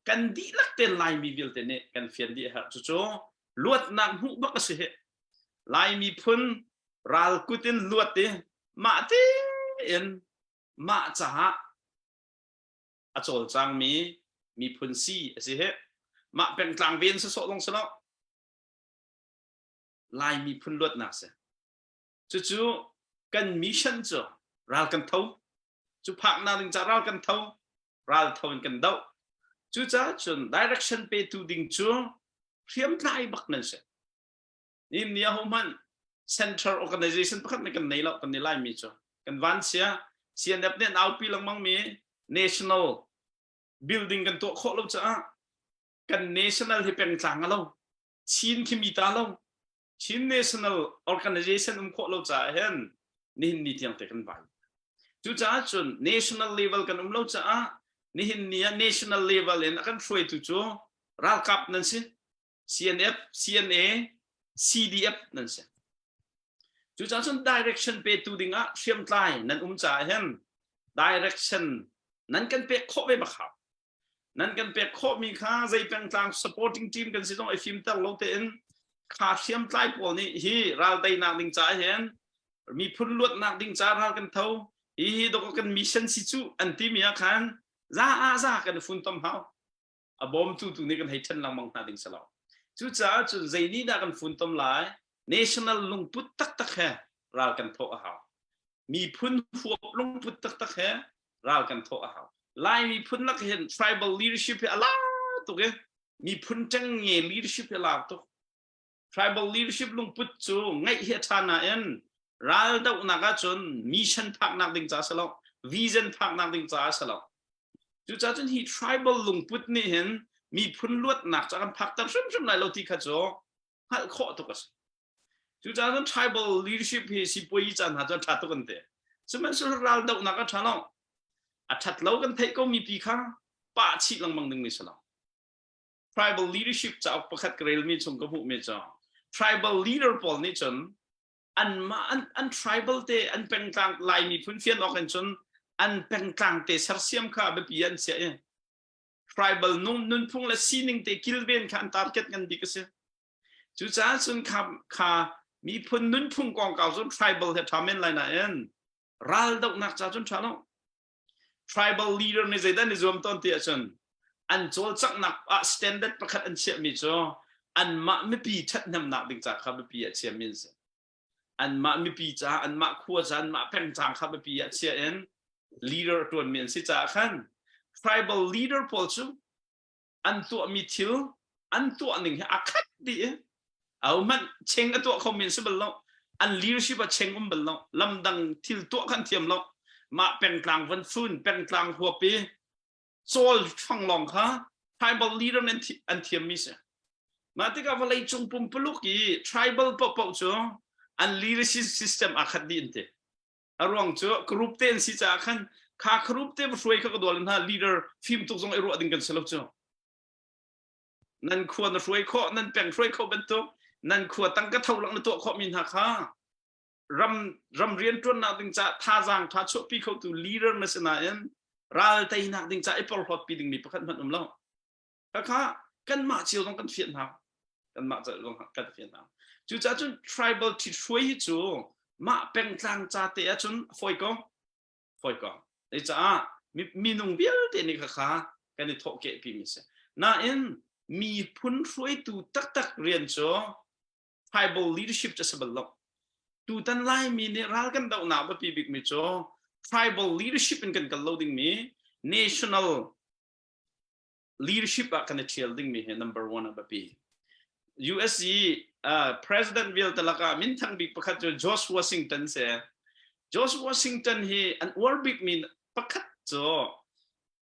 กันดีลักเตนไลมีวิลเตเนี่ยกันเฟียนดีฮะจู่ลวดนักหุบบักเสียไลมีพุ่นรัลกุตินลวดเตมาเตนมาจ้าอาจารย์จังมีพุ่นซีสิเหมาเป็นกลางเวียนสดลงสนอลายมีพุ่นลวดนักเสียจู่กันมิชชั่นจ่อรัลกันเท่าจู่พักนาดึงจะรัลกันเท่ารัลเท่ากันเดาจู่จ้าจน direction ไปตูดิ่งจู่เพียมไล่บักนั่นเสียนี่เนี่ยหัวมัน Central Organization พักในกันไหนแล้วกันในไล่มีจ่อกันวันเสียเนี่ยเอาปีหลังมั่งมี National Building กันตัวโคตรเราจะกัน National ที่เป็นกลางเราชินที่มีตาเราชิน National Organization โคตรเราจะเห็นนี่ที่ยังเตะกันไปจู่จ้าจน National Level กันเราจะนี่เนี่ย National Level เนี่ยกันช่วยจู่รัลกับนั่นสิ CNF CNA CDF นั่นสิจู่จ้าจน Direction ไปตูดิ่งเชื่อมไกลนั่นจะเห็น Direction นั่นกันเปะโคไปบักเขานั่นกันเปะโคมีค่าใจเป็นกลาง supporting team กันสิต้องไอฟิล์มตั้งโลเตนขาเชื่อมไกลพวกนี้ฮีรัลได้นักดิ่งจ่าเห็นมีพุ่นลวดนักดิ่งจ่ารัลกันเท่าฮีดอกกันมิชชั่นสิจูอันที่มีอาการจ้ากันฝุ่นต้มเฮาบอมตูนี่กันให้ฉันลังมังนักดิ่งสลาวจู่จ้าจู่ใจนี้นักกันฝุ่นต้มหลาย national ลงพุทตักแค่รัลกันเท่าเฮามีพุ่นหัวลงพุทตักแค่รัลกันเท่าเฮาไล่มีพุ่นนักเห็น tribal leadership อะไรตัวเองมีพุ่นจังเงี้ย leadership อะไรตัว tribal leadership ลงพุทจูไงเหตุการณ์นั้นรัลดาวนักจน mission พักนักดิ่งจ้าสลาว vision พักนักดิ่งจ้าสลาวจู่จ้าจนที่ tribal ลงพุทนี่เห็นมีพุ่นลวดนักจากการพักตั้งชุ่มๆในเราที่ขจรหัดข้อตัวกันจู่จ้าจน tribal leadership ที่สิบปีจันหาจะชัดตัวกันเตะสมัยสุดรัลดาวนักชนะชัดแล้วกันเทก็มีปีข้าป้าชิลังมังดึงมิสลา tribal leadership จะเอาประคัดกระเรลมีชงกับพวกเมจ่า tribal leader พอนี่จนอัน tribal เตอันเป็นกลางลายมีพื้นเฟียนออกกันจนอันเป็นกลางเตะสัรเสียมข้าแบบยันเสีย tribal นุ่นพุ่งและซีนิงเตะกิลเบนข้าอัน target กันดีก็เสียจู่จ้าจนข้ามีพุ่นนุ่นพุ่งกองเก่าจน tribal เหตุทำเป็นไรนะเอ็นรัลดอกนักจ้าจนชนะtribal leader ในใจด้านในรวมต้นเตียจนอันโจลจักนักstandard ประคัดอันเชื่อมิจ่ออันมาไม่ปีชัดนำนักดึงจากข้าไม่ปีเชื่อมินส์อันมาไม่ปีจ้าอันมาขั้วจ้าอันมาแพงจางข้าไม่ปีเชื่อเอ็น leader ตัวมินสิจ้าขัน tribal leader พอจูอันตัวมีทิลอันตัวหนึ่งอาคัดดีเอามันเชงตัวเขามินสิบล้ออัน leadership เชงบล้อลำดังทิลตัวขันเทียมล้อมาเป็นกลางวันฟื้นเป็นกลางหัวปีโซลฟังลองค่ะ tribal leader นั้นอันเทียมมิเสมาที่กับอะไรจงปุ่มปลุกอี tribal ปะจ้ะอัน leadership system อาคัดดีนเตอรวงจ้ะกรุ๊ปเต้นสิจ้าขันข้ากรุ๊ปเต้ช่วยข้าก็ดูแลนะ leader ฟิล์มตุกส่งไอรัวดึงกันสลับจ้ะนั่นควรช่วยข้อนั่นแบ่งช่วยข้อเป็นตัวนั่นควรตั้งกระเท่าหลังในตัวข้อมินหักค่ะรำเรียนตัวนักดึงจะท่าจางท่าช่วยพี่เขาตัว leader นั่นสินะเอ็นรัลแต่นักดึงจะไอ้พอลฮอตปีดึงมีประคันมันแล้วค่ะกันมาเชียวต้องกันเฟียนหากันมาจะลงกันเฟียนหาจู่จ้าจน tribal ที่ช่วยจู่มาเป็นกลางจ่าเตะจนฝอยก็ไอ้จ้ามีนุ่งเบี้ยเตนี่ค่ะกันในทอกเกะพี่มิเสน่าเอ็นมีพุ่นช่วยตัวตักเรียนจู่ tribal leadership จะสบายตูตันไล่มีเนี่ยรัลกันดาวนาบปีบิกมิจ่อ tribal leadership เป็นกันโลดิ้งมี national leadership กันเชียร์ดิ้งมีเห็น number one บปี USC president วิลตละกามินทั้งบิกประคัดจ่อ George Washington เสีย George Washingtonเฮอันวอร์บิกมีประคัดจ่อ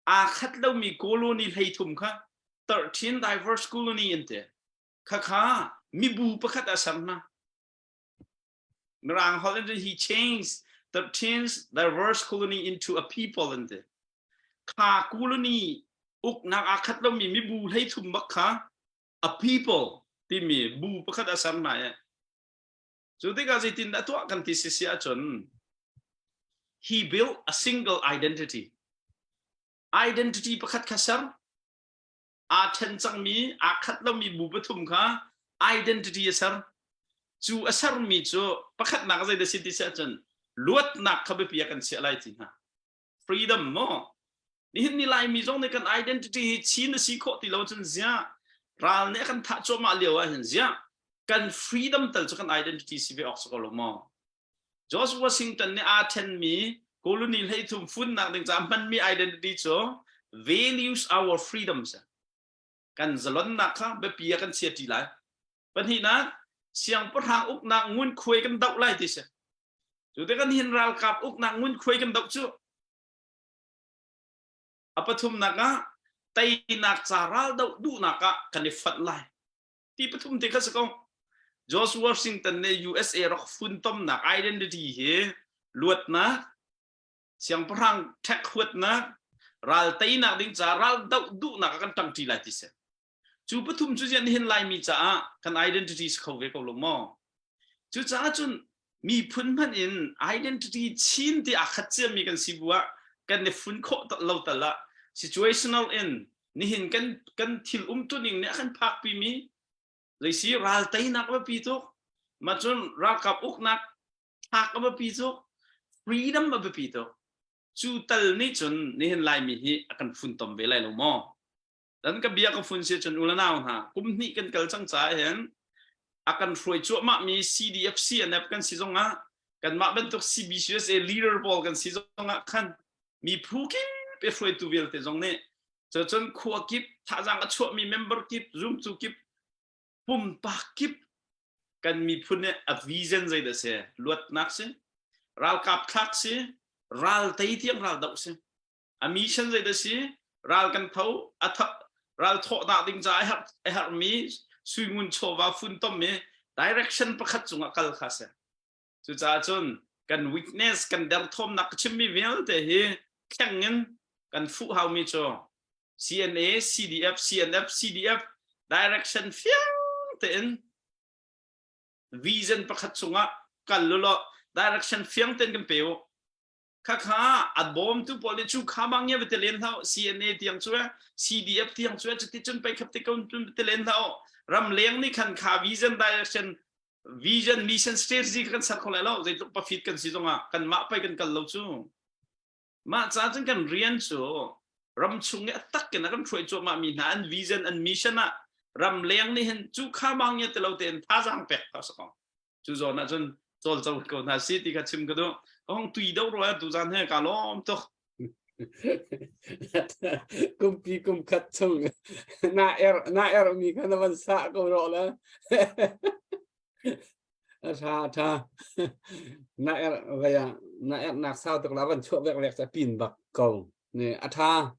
อาคัดเรามี colony ให้ทุ่มค่ะ13 diverse colony อินเต ข้ามีบูประคัดอาสัมนะรางฮอลแลนด์ he changed the teens diverse colony into a people นั่นเองข้ากุลนีอุกนักอาคัดเรามีบูให้ทุ่มบักข้า a people ที่มีบูประคัดอาสัมมาสุดที่การจินดัตัวกันที่เสียจน he built a single identity ประคัดข้าสัมอาเทนจังมีอาคัดเรามีบูปทุมค่ะ identity สัมจูอาสัมมีจูประคัดนักใจเดสิติเสียจนลวดนักเขาไปเปียกันเสียอะไรจริงฮะ freedom มั้งนี่เห็นนี่ลายมีตรงในกัน identity ชี้นสีโคติเราจนเสียเราเนี่ยกันทัดจมาเลียวเห็นเสียกัน freedom แต่จะกัน identity สิไปออกสกอลมั้งจอร์จวอชิงตันเนี่ยอาเทนมีโคโลนีให้ทุ่มฟุ้นนักดึงจำมันมี identity จู values our freedom ซะกันจะล้นนักค่ะไปเปียกันเสียทีไรปัญหานั้นเสียงพระทางอุกนักงุนคุยกันดอกไล่ที่เสียจุดที่กันเห็นเรากับอุกนักงุนคุยกันดอกจูอปทุมนักะไตนักจาราดดูนักะกันในฝัดไล่ที่ปทุมที่เขาสกองจอร์จวอชิงตันใน USA รักฟุ้นต้มนัก identity เฮลวดนะเสียงพระทางแท็กขวดนะเราไตนักดิ้งจาราดูนักกันตั้งที่ไล่ที่เสียจูปทุมจูเจนเห็นลายมีจ้ากัน identity เขาเวกลงมอจูจ้าจนมีพื้นพันอิน identity ชิ้นที่อาคัดเจมีกันสิบัวกันในฝุ่นโคตรเราแต่ละ situational in นี่เห็นกันทิลตัวนึงเนี่ยกันพักปีมีเลยสิเราไตนักว่าปีทุกมาจนเรากับอุกนักพักว่าปีทุก freedom ว่าปีทุกจูตัลนี่จนนี่เห็นลายมีฮีกันฝุ่นตอมเวลัยลงมอdan ka biya ka fun se chon ulanaw ha kumni kan kal chang cha hen akan froi chu ma mi CDFC anap kan sizonga kan ma ben tok CBCS a leader ball kan sizonga khan mi phukin pe froi tu vel te jong ne chon khwa kip tha jang a chu mi member kip zoom chu kip pum pa kip kan mi phun ne a vision zai da se luat nak se ral kap khak se ral tai tiang ral dau se a mission zai da se ral kan thau aเราทอดดิ้งใจให้มีสุยมุนโชว์ว่าฝุ่นต้มมี direction ประคัดจุงกัลข้าศึกสุดท้ายจนกัน weakness กันเดร์ทอมนักชิมมีเวลแต่เฮแข่งเงินกันฟูเฮามีโช CNA CDF CNF CDF direction เฟี้ยงเต็น vision ประคัดจุงกันลุล direction เฟี้ยงเต็นกันเปียวข้าอัดบอมทุกคนเลยชูข้าบางอย่างไปเตลินเท่า CNA ที่ยังช่วย CDF ที่ยังช่วยจะติดจนไปขับติดกันไปเตลินเท่ารำเลี้ยงนี่ขันข้า vision direction vision mission strategy กันสักคนแล้วจะต้องประฟิตกันสิตรงกันมาไปกันเราชูมาจ้าจนกันเรียนชูรำชุงเนี่ยตักกันนะกันช่วยจูมามีนาน vision and mission อะรำเลี้ยงนี่เห็นชูข้าบางอย่างแต่เราเต็นท่าจางเป็ดเขาสักคนชูจอนะจนโจลจะก็น่าสิที่กันชิมกันดูông tùy đâu rồi tụi gian hay cả lom thôi cùng pi cùng khát chung na er mi cái nó vẫn xa câu rõ là tha na er vậy à na er nạc sao tức là vẫn chuột việc lẹt sẽ pin bạc cầu nè tha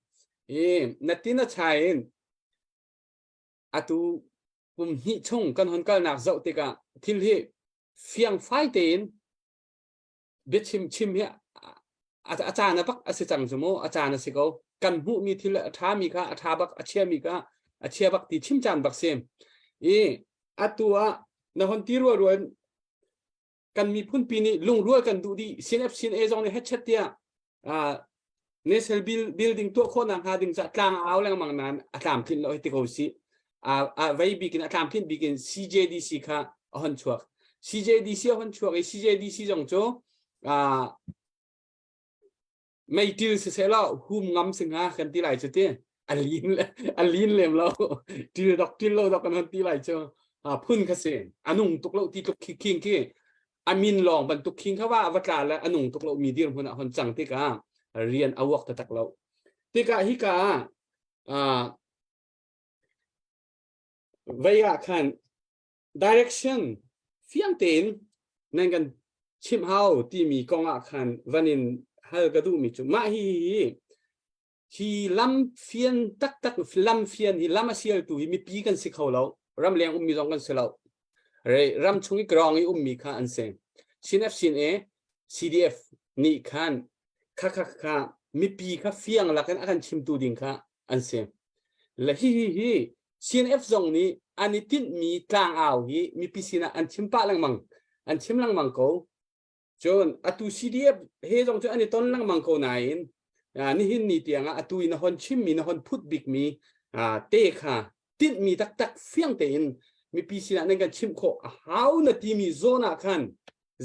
nè tin nó chạy tu cùng hị chung cần hơn cái nạc dậu thì cả thiên hi phiang phai tiền biết chim hiệnอาจารย์นะปักอาศัยจังสมมติอาจารย์นะสิเขากันหูมีทีละท่ามีค่ะท่าบักอาเชียมีค่ะอาเชียบักที่ชิมจานบักเซมตัวนะคนที่รัวกันมีพุ่นปีนี้ลุงรัวกันดูดี CNF CNA จงในเฮดเชตเตียNational Building ตัวคนหาดึงจะกลางเอาแรงมังนั้นอาจารย์พินเราให้ติโกสิไว้บิกินอาจารย์พินบิกิน CJDC ค่ะหันชัว CJDC หันชัวCJDC จงโจไม่ติลเสียแล้วหุ่มงำสิงหากันที่ไหนจุดที่อันลีนเลยเราติลเราดอกกันที่ไหนจ้าพุ่นกเกษตรอันนุ่งตุกเราที่ตุกคิงที่อามินลองบรรทุกคิงเขาว่าอวกาศแล้วอันนุ่งตุกเรามีดีคนคนจังที่กาเรียนอวกาศตักเราที่กาฮิกาวิยาคัน direction เฟียงเต็นนั่นกันชิมเฮาที่มีกองอาคารวันนี้เฮากระดูมีจุมาฮีลำเฟียนตักลำเฟียนฮีลำมาเชียร์ตัวมีปีกันสิเขาเรา รำเลียงมีจงกันเสลาเรรำชงอีกรองอีมีข้าอันเซชินเอฟชินเอ CDF นี่ขันข้ามีปีข้าเฟียงละกันอากันชิมตูดิงข้าอันเซและฮีCNF จงนี้อันนี้ติดมีกลางอ่าวฮีมีปีสินะอันชิมปะลังมังอันชิมลังมังโกจนอตุ CDF เฮจงจนอันนี้ต้นลังมังโกนายนี่หินนี่เตียงอตุยนหอนชิมมีนหอนพุดบิกมีเตะค่ะติดมีตักเฟียงเต็นมีปีสินะนั่นกันชิมโคหาวนาทีมีโซนาคัน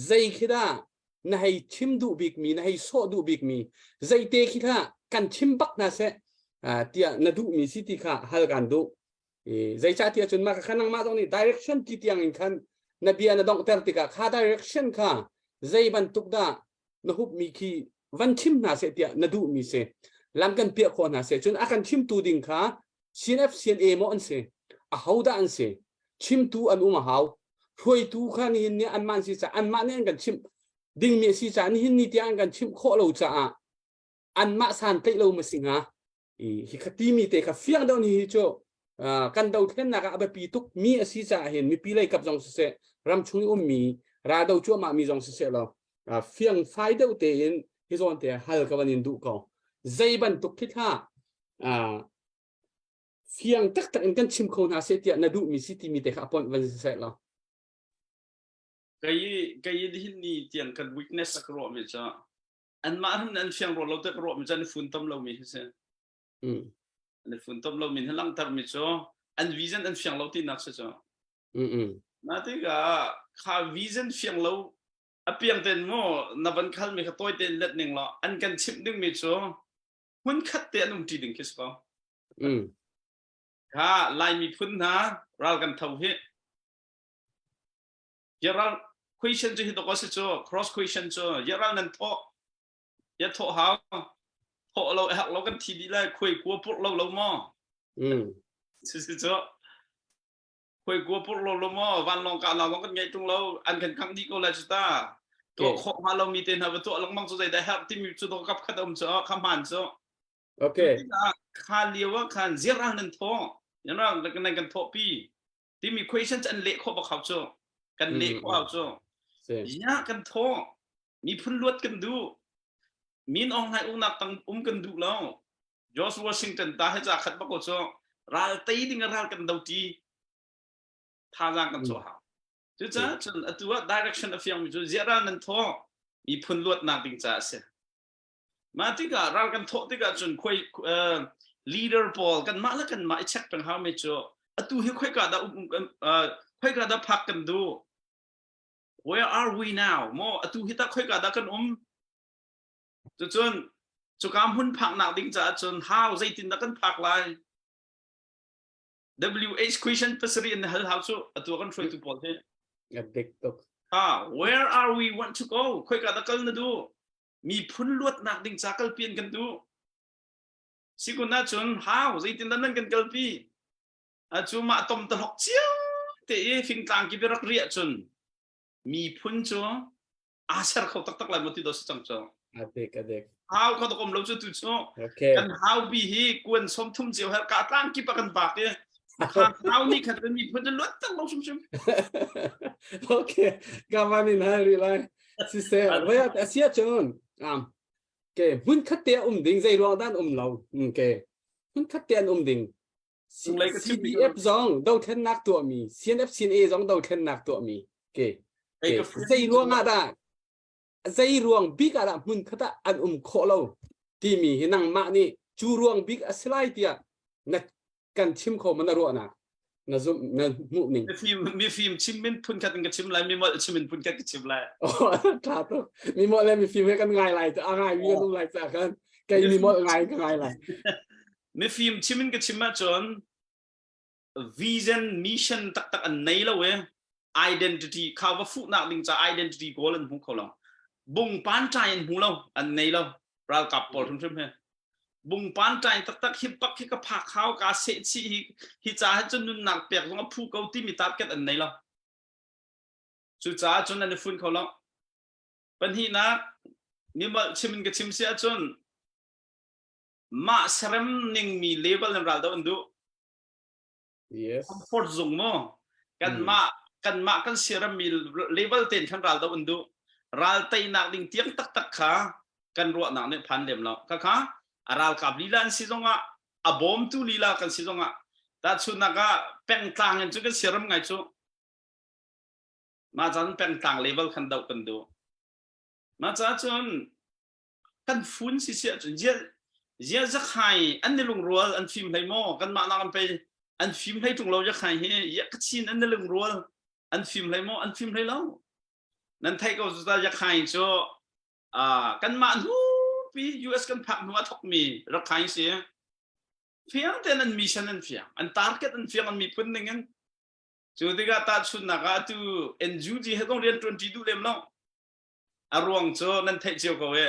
ใจคิดานะให้ชิมดูบิกมีนะให้โซดูบิกมีใจเตะคิดากันชิมบักนะเสเตียนาดูมีสิติค่ะฮัลกันดูใจชาติจนมาขันนังมาตรงนี้ direction ที่เตียงอินขันนบีอันดองเตอร์ติกาข้า direction ค่ะใจบันทุกดานหุบมีคีวันชิมนาเสเตียนาดูมีเสลำกันเปียคนนาเสจนอากันชิมตูดิงค่ะ CNF CNA มอันเสฮาวดาอันเสชิมตูอันฮาวช่วยตูค่ะนี่เนี่ยอันมันสิจ้าอันมันเนี่ยกันชิมดิ่งมีสิจ้านี่นี่เตียงกันชิมโคเราจ้าอันมาสันเตเราไม่สิงะฮิคตีมีเตะค่ะเฟียงดาวนี่โจกันดาวเทนนักอาเบปีตุกมีอาศิจ่าเห็นมีปีเลยกับจงเสรำชุยมีราดาวจั่วมามีจงเสเราเฟียงไฟเดาวเตนฮิโซนเตฮัลกับวันนินดูเขาใจบันตุกทิศเฟียงตักกันชิมคนหาเสตียนาดูมีสิติมีเตะขับปนวันเสเรากายดินนี่เตียนกัน weakness สักรอบมิจ้าอันมาทำนั้นเฟียงรอเราตะกรอบมิจ้าในฝุ่นต้มเรามีเสในฝุ่นต้มเรามีให้ลังตารมิจ้าอันวิจันอันเฟียงเราที่นักเจ้านาทีก็ข้าวิจันเฟียงเราเพียงแต่โม่นับวันคัลมีข้าตัวเต็นเล็ดหนึ่งละอันกันชิมดึงมิจ้าหุ่นขัดเตียนตีดึงคิสก็ข้าลายมีพุ่นนะเรากันเท่าเหตุยาเรา question จะเห็นตัวก็สิจ้า cross question จ้ายาเรานั่นโถยาโถหาโถเรากันทีดีเลยคุยกลัวพวกเราหม้อสิจ้าคุยกลัวพวกเราหม้อวันลองการเรากันไงตรงเราอันกันครั้งที่ก็เลยจ้าตัวข้อมาเรามีเต็นหาตัวลังมังสุดใจได้ครับที่มีจุดกับขนมจ้าคำหันจ้าโอเคข้าเลี้ยวว่าข้าเจรานั่นโถยาเรากันโถปีที่มี question อันเละข้อบอกเขาจ้ากันเละข้อเขาจ้ายากันโถมีพุ่นลวดกันดูมีนองให้นักตั้งกันดูแล้วจอร์จวอชิงตันตาให้จากขัดบักโจ้ราลตีดิ่งราลกันดาวตีท่าจางกันโจ้หาจุดจ้าจนตัว direction อฟิยังมีจุดเจรานั่นโถมีพุ่นลวดนักดิ่งจ้าเสียมาที่ก็ราลกันโถที่ก็จนคุยleader ball กันมาแล้วกันมาเช็คเป็นhowไม่โจ้ตัวที่คุยกันได้คุยกันได้พักกันดู where are we now โมตัวที่ตาคุยกันได้กันจนจุกามหุ่นผักหนักดิ่งจ้าจน how ใจตินนักกันผักลาย WH question ภาษาอังกฤษฮัลโหลจู่ตัวกันช่วยทุกคนเฮ้เด็กตกwhere are we want to go คุยกันได้กันนะดูมีพุ่นลวดหนักดิ่งจ้ากันเปลี่ยนกันดูสิคุณน่าจน how ใจตินนั่นกันกันปีจู่มาต้มตลกเจียวแต่ฟิงกลางกิบรักเรียจนมีพุ่นจู่อาเซอร์เขาตักลายมาที่ดอสจังจ้าเด็ก how เขาตกลงเราจะตุ่จ้ากัน how บีฮีกวนสมทุ่มเจียวให้การตั้งกิบกันปากเนี่ย how นี่ขัดเป็นมีพุ่นจะลวดตั้งเราชุ่มโอเคกำมันนี่นะรีไลสิเซ่เว้ยแต่เสียจนโอเคหุ่นขัดเตียดิ่งใจรองด้านเราโอเคหุ่นขัดเตียดิ่งCDF จงดาวเทนนักตัวมี CNF CNA จงดาวเทนนักตัวมีโอเคใจรวงอะไรใจรวงบิ๊กอะไรหุ่นขัดอันโคเราที่มีนั่งมานี่จูรวงบิ๊กสไลด์เดียนักกันชิมเขามันรัวนะซุ่มมุกนิ่งมีฟิล์มชิมเป็นพุ่นขัดกันชิมไรมีหมดชิมเป็นพุ่นขัดกันชิมไรอ๋อครับมีหมดเลยมีฟิล์มให้กันง่ายไรจะง่ายมีกันตรงไรจากกันแกมีหมดง่ายก็ง่ายไรมีฟิล์มชิมกันชิมมาจน vision mission ตักอันไหนแล้วเว้ย identity เขาว่าฟูนักดิ่งจะ identity goal ของเขาเราบุงปานใจของเราอันไหนเราเรากลับปอดทุ่มๆให้บุงปานใจตักฮิปปักฮิกผักเขากาเสชีฮิจ่าให้จนนุ่นหนักเปียกตรงผู้เขาที่มีตาเก็ตอันไหนเราจุดจ่าจนอันนี้ฟุ้นเขาเราปัญหานักมีมาชิมกันชิมเสียจนมาเสริมหนึ่งมีเลเวลในเราตัวอันดู yes comfort zone mo kan ma kan serum mi level 10 kan ral da undu ral tai nak ding tiang tak tak kha kan ro nak ne phan lem lo kha aral kap lilan si zonga abom tu lila kan si zonga ta chunaga peng tlang en chu kan serum ngai chu ma chan peng tlang level kan dau kan du ma cha chun kan fun si sia chun je za khai an ni lung rual an phim lai mo kan ma na kan pe an phim lai tung lo ja khai he ya ka chin an ni lung rual an phim lai mo an phim lai lo nan thai ko za ja khai cho kan ma hu pi US kan phak nuwa thok mi ra khai sia fiang ten an mission an fiang an target an fiang an mi pun ningen chu tiga ta chun na ga tu NGO he dong rian 22 lem lo arwang cho nan thai chiu ko we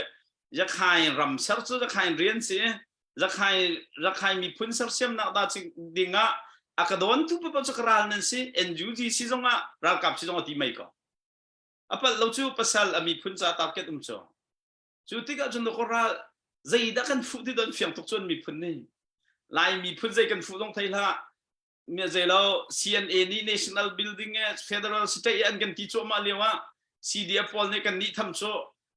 ya khai ram sar chu ya khai rian si ya khai mi phun sar sem na da chi dinga akadon tu pa chu kral nan si NGO si zonga ra kap si zonga ti mai ko apa lo chu pasal ami phun cha target cho chu tiga chun ko ra zai da kan fu ti don fiang tok chun mi phun ni lai mi phun zai kan fu dong thai la mi zai lo CNA ni national building federal state an kan ti cho ma lewa CDF pol ni kan ni tham cho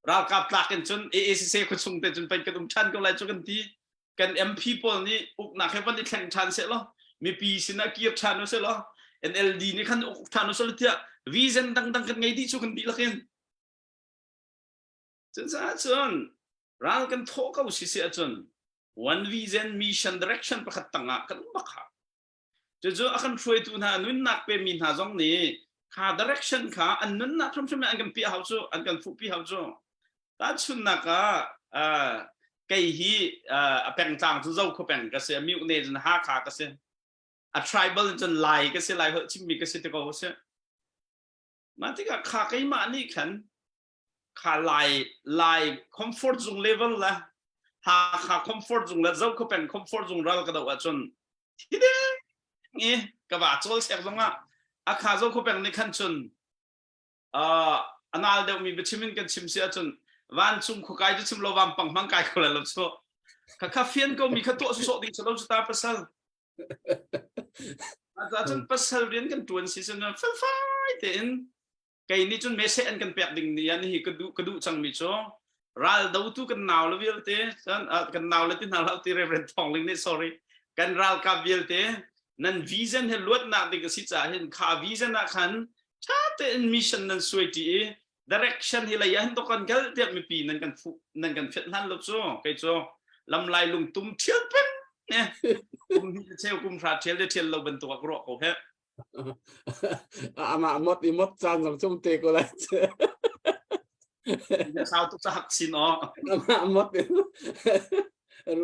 ra kap tak kan chun AACC ko chung te chun pen ka dum chan ko lai cho kan ti kan MP pol ni uk na khe pan ni thang chan se lo mi pi sina kiep chan no se lo NLD ni kan uk chan no se lo tia vision dang dang kan ngai di chu kan bi la ken chun sa chun ral kan tho ka si se chun one vision mission direction pa khat tanga kan bakha jo akan throi tu na nun nak pe min ha jong ni kha direction kha an nun na thum thum an kan pi hau chu an kan fu pi hau chu ta chun na ka kai hi a peng tang chu zo ko peng ka se mi ne jin ha kha ka se a tribal jin lai ka se lai ho chim mi ka se te ko se ma ti ka kha kai ma ni khan kha lai comfort zone level la ha comfort zone la zo ko peng comfort zone ral ka da wa chun ti de nge ka ba chol sek zonga a kha zo ko peng ni khan chun anal de mi bichimin kan chim sia chun van chung khu kai chim lo wam pang mang kai ko la lo so ka fian ko mi kha to so ding so lo ta pasal a chun pasal rian kan tuan si chun fa ten kai ni chun mese an kan pek ding ni an hi ka du chang mi cho ral do tu kan naw lo vil te kan naw le tin naw ti reverend Thawng ling ni sorry kan ral ka vil te nan vision he luat na de ka si cha hin kha vision na khan cha te mission nan suai ti direction hi la yan to kan gal te mi pi nan kan fet han lo cho kai cho lam lai lung tum thiel pen ne kum hi cheu kum fra thiel de thiel lo ben to ko ro ko he ama mot chan jong chum te ko la sao tu sa hak sin o ama mot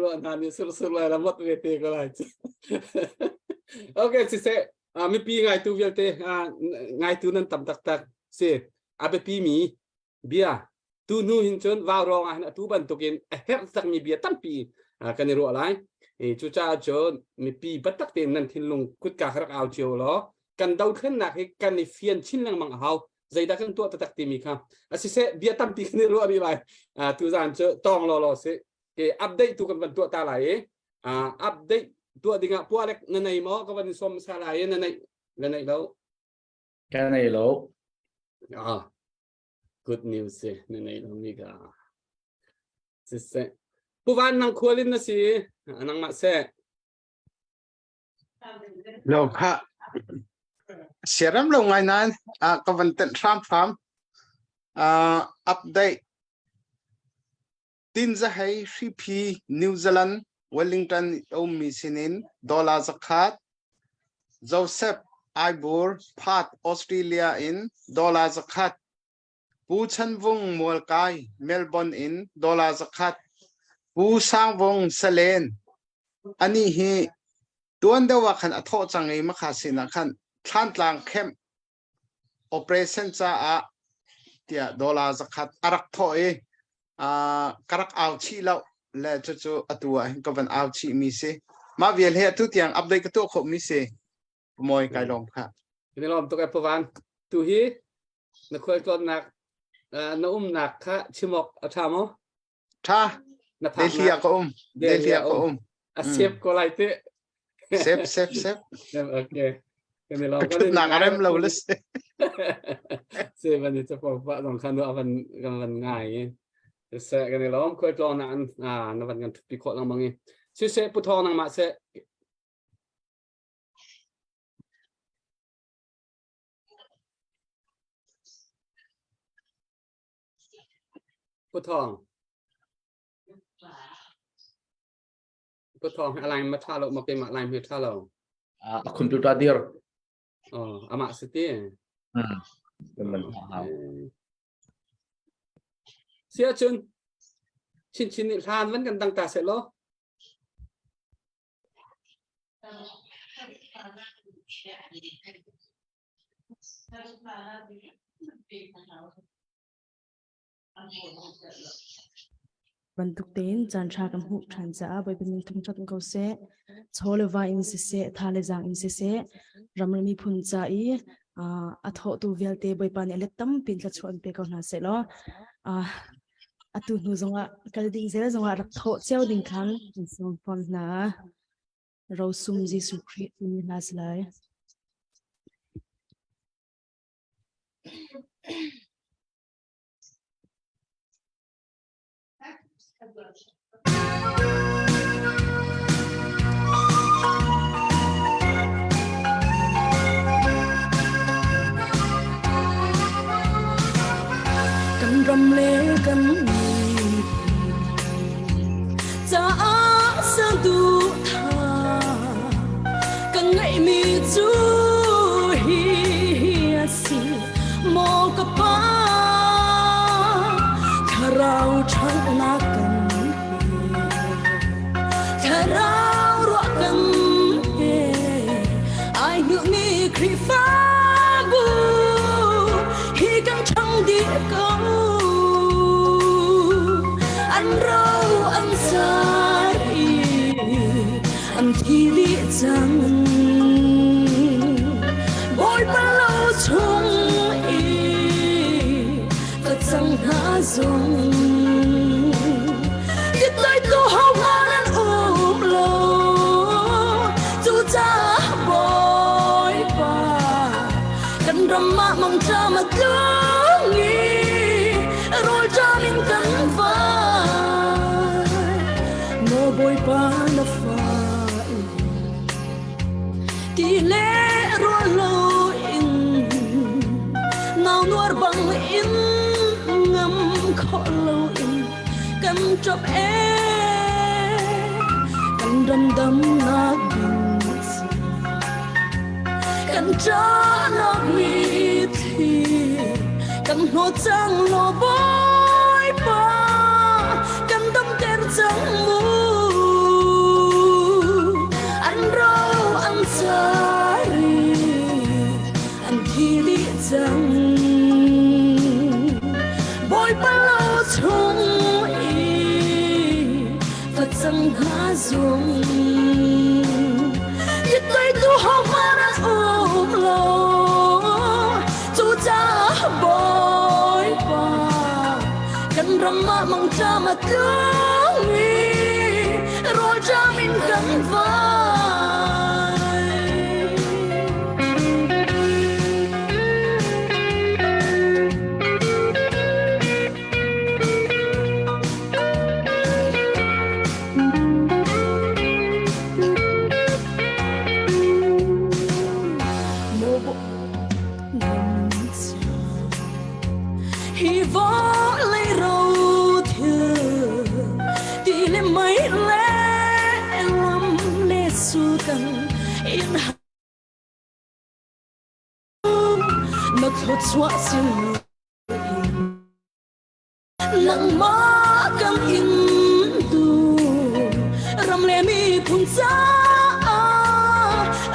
ro na ni sur la mot ve te ko la okay si se mi pi ngai tu vel te ngai tu nan tam tak se abe pi mi bia tu nu hin chon Vaurawng a tu ban tokin her sak mi bia tam pi kan ro lai chu cha chon mi pi batak te nan thin lung kut ka khrak au chio lo kan Dohthlennak he kan ni fian chin lang mang hau zai da kan to tak ti mi kha asi se bia tam pi kan ro mi lai tu zan cho tong lo se ke update tu kan ban to ta lai update tu dinga pualek nanai mo ka ban som sa lai nanai lo cái này lỗ good news se nanai lo mi ga se pu van nang khualin na si anang ma se lo kha seram lo ngai nan ka van ten tham update tin za hai cp New Zealand Wellington mi sinin dollar zakat Joseph Ibor Pat Australia in dollar zakat Pu Chan Vung Molkai Melbourne in dollar zakat Pu Sang Vung Salen ani hi tuan da wa khan atho changai ma kha sina khan than tlang khem operation cha a tia dollar zakat arak tho karak au chi lo le chu atua ko van au chi mi se ma vial he tu tiang update ka to kho mi se moi kai long kha ni lom to ka pu van tu hi na khoi ton nak na nak kha chimok athamo tha na Delhi ko a sep ko lai te Sep, sep, sep. Okay. Cái này Cái chút nàng em lâu lắm. Sẽ vẫn sẽ phải vợ đồng khăn nữa vẫn ngại sẽ cái này là ông khơi cho nạn nó vẫn còn bị khó lắm bằng sẽ bút thong năng mà sẽ bút thongอะไรมาท่าเรามาเป็นอะไรมาท่าเรา Computer dir. Amak seti Teman. Sia chun chin ni than vẫn còn tăng ta sẽ lo Bantuk ten chan tra kam hu than cha bai bin thum chat ko se chole wa in se thale jang in se ramrami phun cha I a tho tu velte bai pan ele tam pin la chuan pe ko na se lo atu nu zonga kal ding zela zonga rak tho cheu ding khan sum pon na ro sum ji su khri ni nas lai Cần rầm lê cần cha sang tu tha cần ngày mi chu hi si mo ka pa kharau thang na cần kharau ro cần ai ngưỡng mi khri pha bu hi cần trong đi câu anh thi lý rằng bôi bao lâu chung thật rằng há dùng cái tay tôi hông ăn ôm lo chú cha bôi bà cần râm mạ mong cha mà cứ nghĩ rồi cha mình cần vai ngô bôi bà nó phải đi lẽ rồi lâu in nào nuốt bằng in ngâm khó lâu in cầm chọc cầm đâm đâm nát bình cầm cha nó bị thì cầm nốt trăng nó bói ba cầm đâm tên trắng mù anh rau anh sari anh thi lý rằng bói ba lâu chung thật rằng há dùng nhất tay tu học mà đã ôm lo chú cha bói ba cần râm mạ mong cha mà cứ nghĩ rồi cha mình cần vai hy vọng lấy râu thừa đi lên mấy lẽ lắm lẽ su cần in mà thốt xóa xin nặng má cần in tu ram lẽ mi phun xa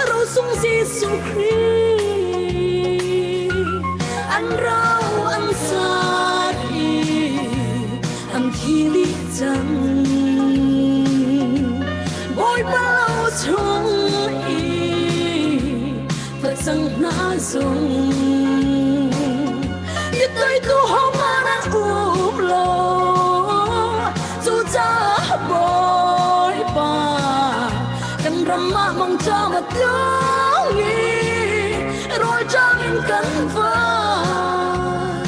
râu sung di su kri anh rau anh sari anh thi lý rằng bôi bao chung thật rằng na dùng nhất tay tu hông mà đã ôm lo dù cha bôi ba cần râm mạ mong cho một lối nghĩ rồi cho mình cân vai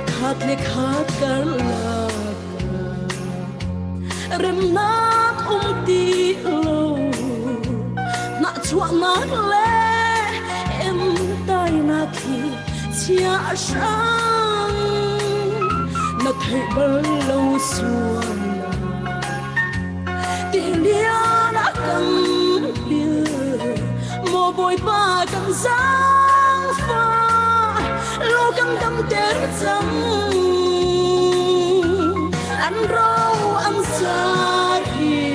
khát liệt khát cơn lạc rem nát ti lâu nạ chua nát lệ em tay na khi chia sáng nó thấy bao lâu xuân tình yêu đã cầm bia mồ bồi ba cầm giang pha lâu cầm đâm tên răng ăn rau ăn xa đi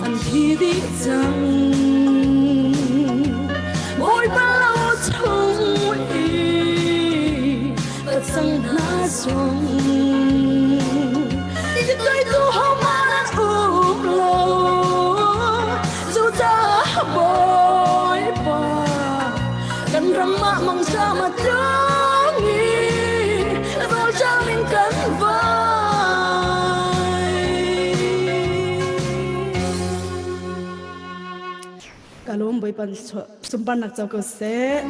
ăn thi đi răng bồi ba lâu thông đi và răng lá xuống tôi tu không bồi bà cần rắm mạ mong cha mà nhớ nghĩ rồi cha mình cân vai cả lũ bồi bàn sum bàn nặc cháu cơ sẽ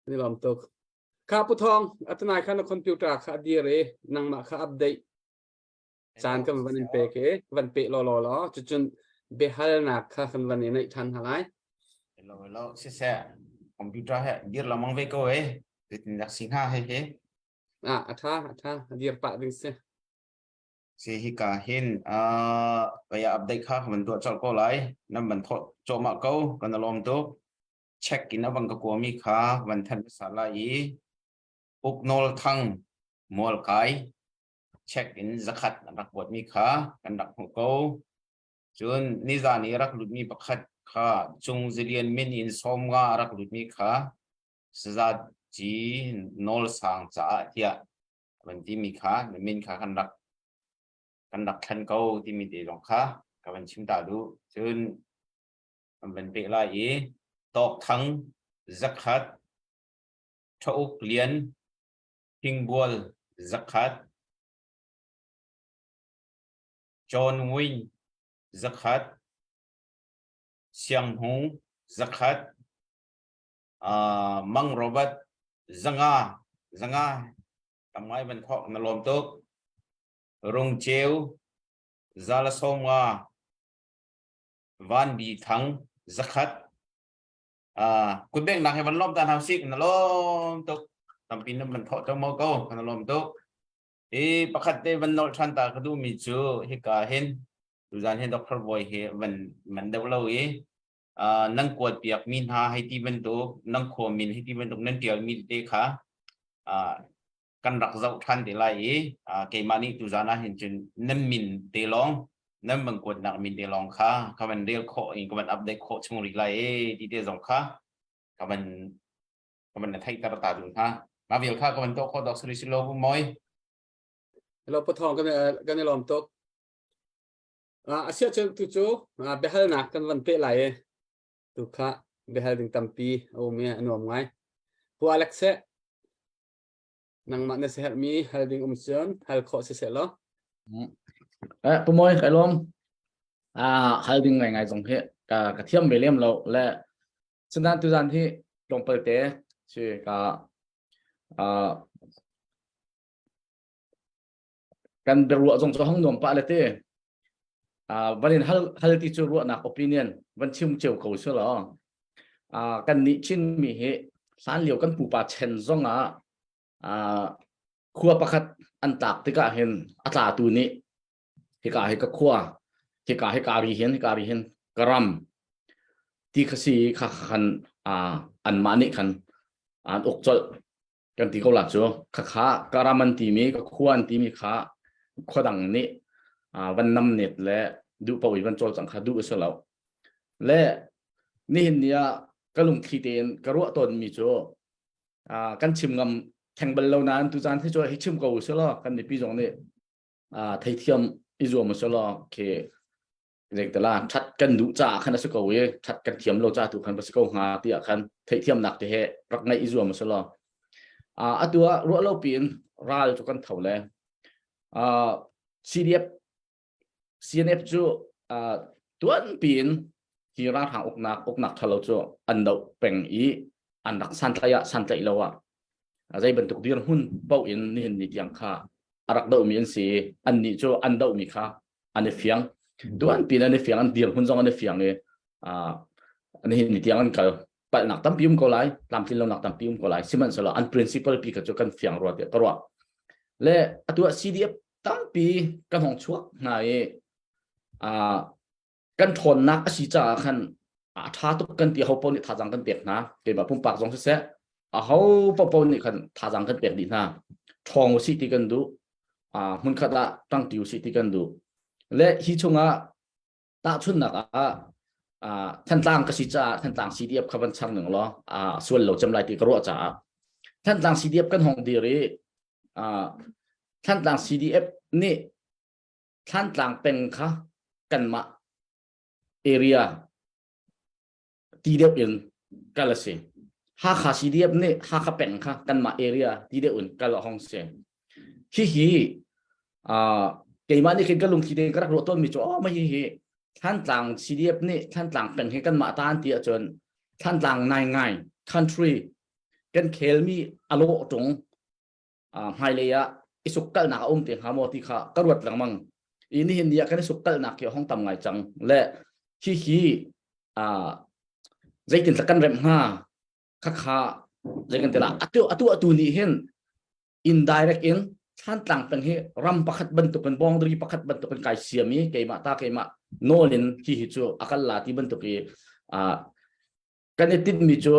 นี่ลอมตกข้าพุทองอัตนายข้าในคอมพิวเตอร์ข้าดีเรนังมาข้าอัปเดตจานก็วันนี้เปกวันเปกรอจนเบฮัลนักข้าคันวันนี้ในทันหลาย lo sẽ computer hệ dir là mong về cô ấy thì đặc sinh ha hay thế อัฐาเดียร์ปะดึงเสีย สิฮิกาเห็นไปอัปเดตค่ะมันตัวจอดก็ไหลนั่นมันทดโจมาเก้ากันลมตัวเช็คกินเอาบังกะกัวมีค่ะวันทันภาษาลายอุกโนลทังมัวลไกเช็คอินสักขัดรักบทมีค่ะกันดักของเก้าจนนิจานีรักหลุดมีประคัดค่ะจงเรียนมินอินสมงารักหลุดมีค่ะสจัดจีโนลสังจ่าเทียวันที่มีค่ะมินค่ะกันดักทันเก้าที่มีเดียงค่ะกับวันชิมตาดูจนมันเป็นเปลายตอกทั้งสักขัดทุกเลียนพิงบัวสักขัดจอห์นวินสักขัดเซียงหงสักขัดมังโรบัตจังอาทำไมมันทอกนลมตุกรงเจวซาลสงาวันบีทังสักขัดคุณเบ่งหนักให้มันล้มตาทำซิกนลมตุกทำปีนั้นมันทอกเจ้าโมโก้นลมตุกประคัดเดวันนอลชันตากระดูมีจูฮิกาเห็นดูจานเห็นด็อกเตอร์บอยเฮมันเดาเล่านั่งกวดเปียกมินหาให้ที่บรรทุกนั่งขวมินให้ที่บรรทุกนั่นเดียวมีเด็กค่ะกันรักเจ้าทันเดลัยเกมานี่ดูจานเห็นจนนั่นมินเดลองนั่นบังกวดนักมินเดลองค่ะเขามันเรียกโคเองก็มันอัปเดตโคชั่วโมงอีกเลยที่เดียวสองค่ะเขามันไทยตาตาดูค่ะมาเวลค่ะเขามันโตโคดอกสุริสิโลบุมอยเราปะทองกันในลมตกอาเซียนตุจูเบฮัลนักกันวันเปไหลตุกะเบฮัลดึงตัมปีโอเมียนวมไงพวกอเล็กซ์นังมันเสียมีฮัลดึงเซียนฮัลโคเสียแล้วปุ่มมวยไข่ลมฮัลดึงไงสงเหตุกระเทียมเบลเลียมเราและฉะนั้นทุกท่านที่ลงเปิดเตะชื่อกันเดือดส่งห้องนวมปะเลยเต้วันนี้ฮัลที่จะรู้นัก opinion วันชิมเจียวเขาเชื่อหรอกันนิชินมีเหตุสารเหลียวกันปูปาเชนซงขัวประคัดอันตักที่กะเห็นอัตราตัวนี้ที่กะให้กับขัวที่กะให้การีเห็นกรัมที่ขสีขันอันมานิขันอกจดกันที่เขาหลักจ้ะข้ากรามันที่มีกับขัวอันที่มีข้าขดังนี้วันนำเน็ตและดูปวิวันโจสังคดูเสลาและนี่เนี่ยก็ลงขีดเองก็รู้ตนมีโจกันชิมงำแข่งบอลเรานั้นทุกท่านที่โจให้ชิมกูเสลากันในปีจงนี้ไทยเทียมอิจวมเสลาเคเด็กแต่ละชัดกันดูจ่าขันสกุลชัดกันเทียมเราจ่าถูกขันสกุลหาที่ขันไทยเทียมหนักที่เหตุรักในอิจวมเสลาตัวรู้เราเปลี่ยนรายจุกันเท่าเลยCDF CNF จูตัวปีนที่ร่างทางอกหนักทะเลจูอันเดาเป็นอันดักสันทยแล้วว่าใจบรรทุกดีหุ่นเป้าอินนี่เห็นนิยังค่ะอารักเดามีอันสีอันนี้จูอันเดามีค่ะอันนี้เฟียงตัวปีนอันนี้เฟียงอันเดียวหุ่นจงอันนี้เฟียงเลยอันนี้เห็นนิยังอันก็ไปหนักตั้มพิมก็ไล่ลำที่เราหนักตั้มพิมก็ไล่สิมันสละอัน principle ปีก็จะกันเฟียงรัวเดียวก็รัวและตัว CDF ตั้มปีกันของชัวไหนกันทนนักสิจ้าขันท้าตุกกันที่เขาปนท้าจังกันเปียกนะเกี่ยวกับพุ่มปากสองเสียเขาปนนี่ขันท้าจังกันเปียกดีนะทองสิที่กันดูมันขัดตั้งติวสิที่กันดูและฮิชงตาชุนนักท่านต่างกสิจ้าท่านต่าง CDF ขบันช่างหนึ่งล้อส่วนเราจำไรที่กระโดดจ้าท่านต่าง CDF กันห้องดีรีท่านต่าง CDF นี่ท่านต่างเป็นค่ะกันมาarea ที่เดียวกันกันละสิหากขาสีเดียบเนี่ยหากเป็นค่ะกันมา area ที่เดียวกันกันละห้องเสียที่เกี่ยมันนี่คือกันลงที่เดียวกันรักรถต้นมีจ้ไม่ฮีท่านต่างสีเดียบนี่ท่านต่างเป็นให้กันมาตานที่จนท่านต่างง่าย country กันเคลมีอโลตรงไฮเลียอิสุกกันหนักเตียงหาโมติค่ะกระโดดหลังมังอินนี่เห็นเดียกันสุกกันหนักเกี่ยวห้องตำไงจังและที่ใจกินสักกันเริ่มห้าข้าใจกันแต่ละตัวนี้เห็น indirect in ท่านต่างเป็นให้รำประคัดบรรทุกเป็นบองดรีประคัดบรรทุกเป็นไก่เสียมีไก่มาตาไก่มาโนลินที่หิจูอาการลาที่บรรทุกกันติดมีจู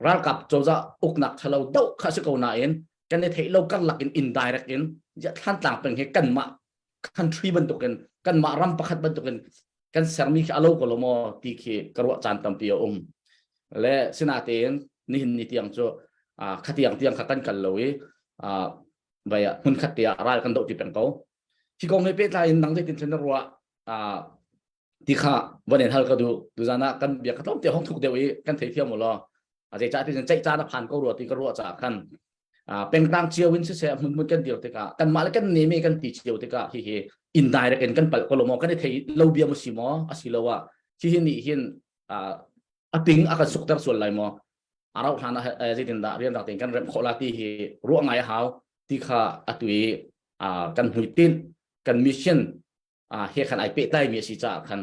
รักกับโจจะอุกหนักทะเลาเดาข้าศึกเอาหน้าเองกันในเทเรากันหลัก in indirect in ท่านต่างเป็นให้กันมา country บรรทุกกันมารำประคัดบรรทุกกันเสริมอารมณ์ก็ลมที่คือกระวจันตัมปีอมและสินาเตนนี่ที่ยังโจขัดยังขัดกันเลยใบหุ่นขัดที่อะไรกันโดดที่เป็นเขาที่กองให้เป็นใจนังได้ติดเสนอว่าที่ข้าวันนี้ท่านก็ดูจานะกันเบียร์ก็ต้องเที่ยวห้องถูกเดียวกันเที่ยวหมดเลยใจจ้าที่ใจจ้าผ่านก็รัวที่ก็รัวจากกันเป็นกลางเชียววินเสียมันกันเดียวติกากันมาแล้วกันนี่ไม่กันตีเชียวติกาที่indirect กันเปิดก็ลมกันได้ที่เราเบียมุสิมอสิลว่าที่นี่เห็นปิงอาการสุขแต่ส่วนไรมอเราทานที่ดินดาเรียนต่างๆกันเริ่มขอลาที่รู้ไงหาวที่ข้าตุยกันหุยตินกันมิชชั่นเฮขันไอเปตได้มีสิจ้าขัน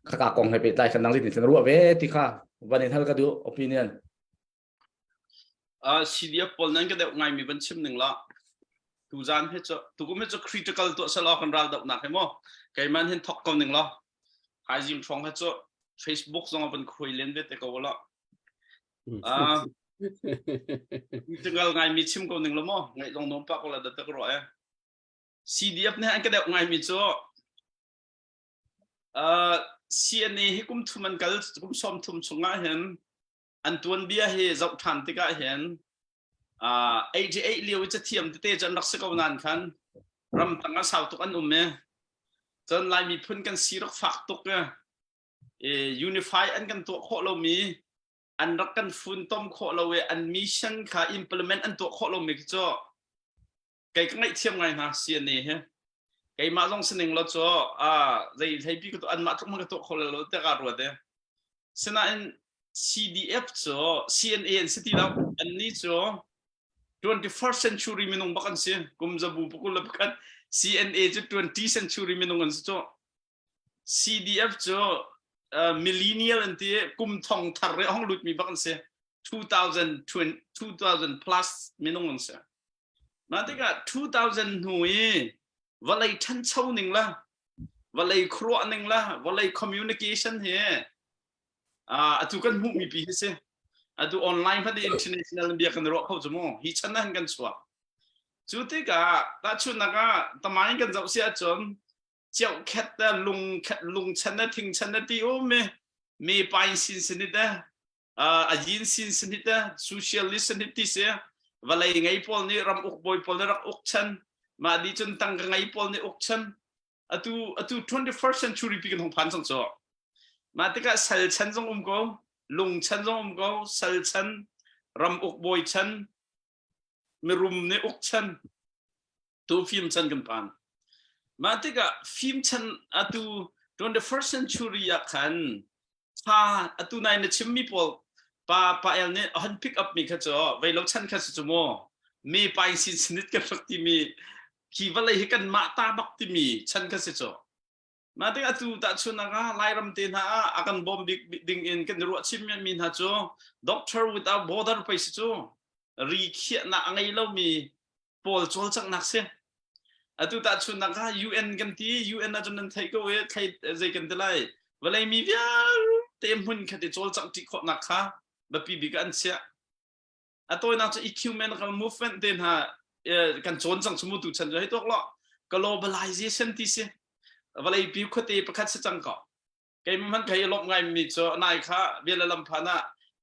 ข้ากองให้เปตได้ขันนั่งที่ดินรู้ว่าเวที่ข้าวันนี้ท่านก็ดู opinion CDF ปนนั้นก็เดี๋ยวไงมีบัญชีหนึ่งละทุกจานให้จะทุกคนไม่จะ critical ตัวสลอกันเราดับหนักให้มั้งไก่มันเห็นท็อกกันหนึ่งละหายจิมช่องให้จะ Facebook ส่งมาเป็นคุยเล่นเวทก็ว่าละcritical ไงมีชิมกันหนึ่งละมั้งไงลองน้องปักก็ละเด็ดก็รอCDF เนี่ยอันก็เดี๋ยวไงมีจะCNA ให้กุ้มทุ่มมันกันกุ้มซ้อมทุ่มส่งมาเห็นอันตัวเบียให้จับทันที่ก็เห็น88เลี้ยวจะเทียมที่เตจะนักสกาวนันคันรำตั้งสาวตุกันจนลายมีพื้นกันสีรักฝักตุกunify อันกันตัวโคเรามีอันรักกันฝุ่นต้มโคเราอันมิชชั่นค่ะ implement อันตัวโคเรามีก็ไก่ก็ไงเทียมไงนะเสียนี่ฮะไก่มาลองเสนอเราใจไทยพี่ก็ตัวอันมาทุกมันก็ตัวโคเราแต่การรัวเด้ฉะนั้น CDF CNA สิที่เราอันนี้21st century minung bakan siya kum zabu pukul labakan CNA 20th century minung an so CDF millennial anti kum thong thar hong lut mi bakan siya 2000 plus minung an siya matika 2000 hui walay chan chau ning la walay khro ning la walay communication he atukan hu mi pi siya adu online pada international biar kan rok kau semua hicanan kan suap cuti ka tak cuna ka tamai kan jauh sia con jauh kata lung chana ting chana ti me pain sin senita ajin sin senita socialist seniti sia walai ngai pol ni ram uk boy pol rak uk chan ma di chun tang ngai pol ni uk chan atu 21st century pikan hong pan sang so ma tika sal chan jong koลุงฉันจงก็สัลฉันรำอกบอยฉันมีรุมในอกฉันตัวฟิล์มฉันกันปาน มาที่กับฟิล์มชันอตูตอน the first century อะคันถ้าอตูนายเนี่ยชิมมีพอปาเอลเนี่ยหัน pick up มีข้าจ้าไว้แล้วชันข้าสุดโมมีไปสิสนิทกันสักที่มีขี่วันเลยให้กันมาตาบักที่มีชันข้าสุดจ้ามาที่อตูตัดชุนนะคะไล่รำเตียนหาอากันบอมดิ่งอินกันรัวชิมยังมีนะจ้า doctor without border ไปสิจ้ารีเขียนอะไรแล้วมีปอลโจลจักนักเสียatu tak chun nak UN kan ti UN na chun thai ko e thai zai kan telai walai mi bia tem hun khati chol chang ti kho nak kha ba pi bi kan sia atoi na chu ecumenical movement den ha kan chon chang chumu tu chan jai tok lo globalization ti se walai pi kho te pakhat se chang ko kai man kai lop ngai mi cho nai kha bia la lam phana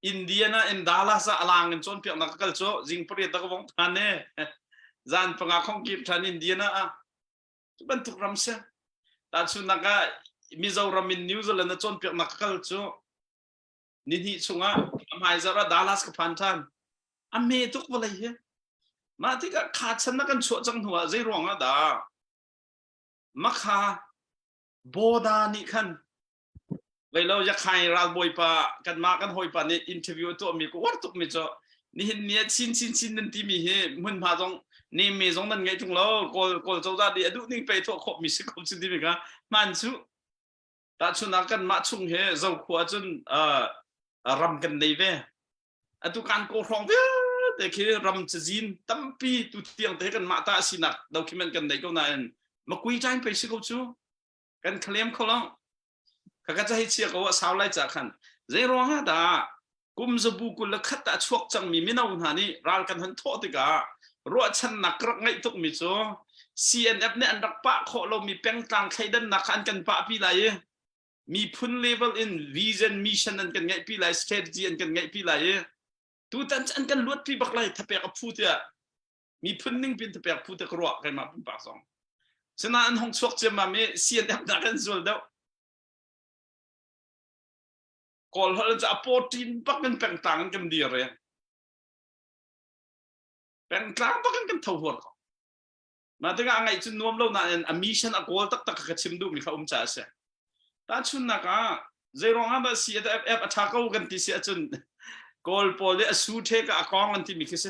India na indala sa alang chon pi nak kal cho jing pri ta ko bong thane zan panga khong kip than India na ban tuk ram se ta chu naka Mizoram in New Zealand na chon pek nakal chu ni hi chunga amai zara Dallas ka phantan ame tuk walai he ma ti ka kha chan na kan chu chang huwa zai rong a da makha boda ni khan vai lo ya khai ral boy pa kan ma kan hoi pa ni interview to mi ko war tuk mi cho ni hin nia chin nan ti mi he mun ma jongนี่มีสองนั่นไงจุงเราโกลเจ้าดีดูนี่ไปทั่วขบมีสิคบสิดีไหมครับมันชุแต่ชุนักกันมาชุงเฮเจ้าขวาจนรำกันในเวทุกการโกรองเวแต่คือรำจะจีนตั้มปีตุเตียงแต่กันมาตาสินักเราคิดมันกันในก็นั่นมาคุยใจไปสิคบชูกันเคลมเขาแล้วข้าก็จะให้เชียร์เขาว่าสาวไล่จากขันเจร้องฮะด่ากุมจะบุกุลขัดแต่ชวกจังมีไม่น่าหุ่นหานี่รักกันทันโทษติการัวชันนักรักไงทุกมิโซ CNF เนี่ยอันรักปะโคเรามีแปลงต่างใครดันนักอันกันปะพี่ไรมีพุน level in vision mission อันกันไงพี่ไร strategy อันกันไงพี่ไรตัวตันอันกันลวดพี่บักไรถ้าเปียกพูดเนี่ยมีพุนนิ่งเป็นถ้าเปียกพูดแต่กรัวใครมาเป็นปากสองฉะนั้นอันห้องชวกเจมามี CNF นักกันส่วนเดียวก่อนเราจะโปรตีนปักกันแปลงต่างกันดีเลยเป็นกลางต้องกันทั่วหัวมาถึงอะไรจุดนวมเรานั่นมิชชั่นอโกลตักกระชิมดูมีเขาจ่าเสียแต่ชุนนักเจร้องว่าเสียแต่อัฐากกันที่เสียจุนโกลโพลีสูเทกอากองกันที่มีคิด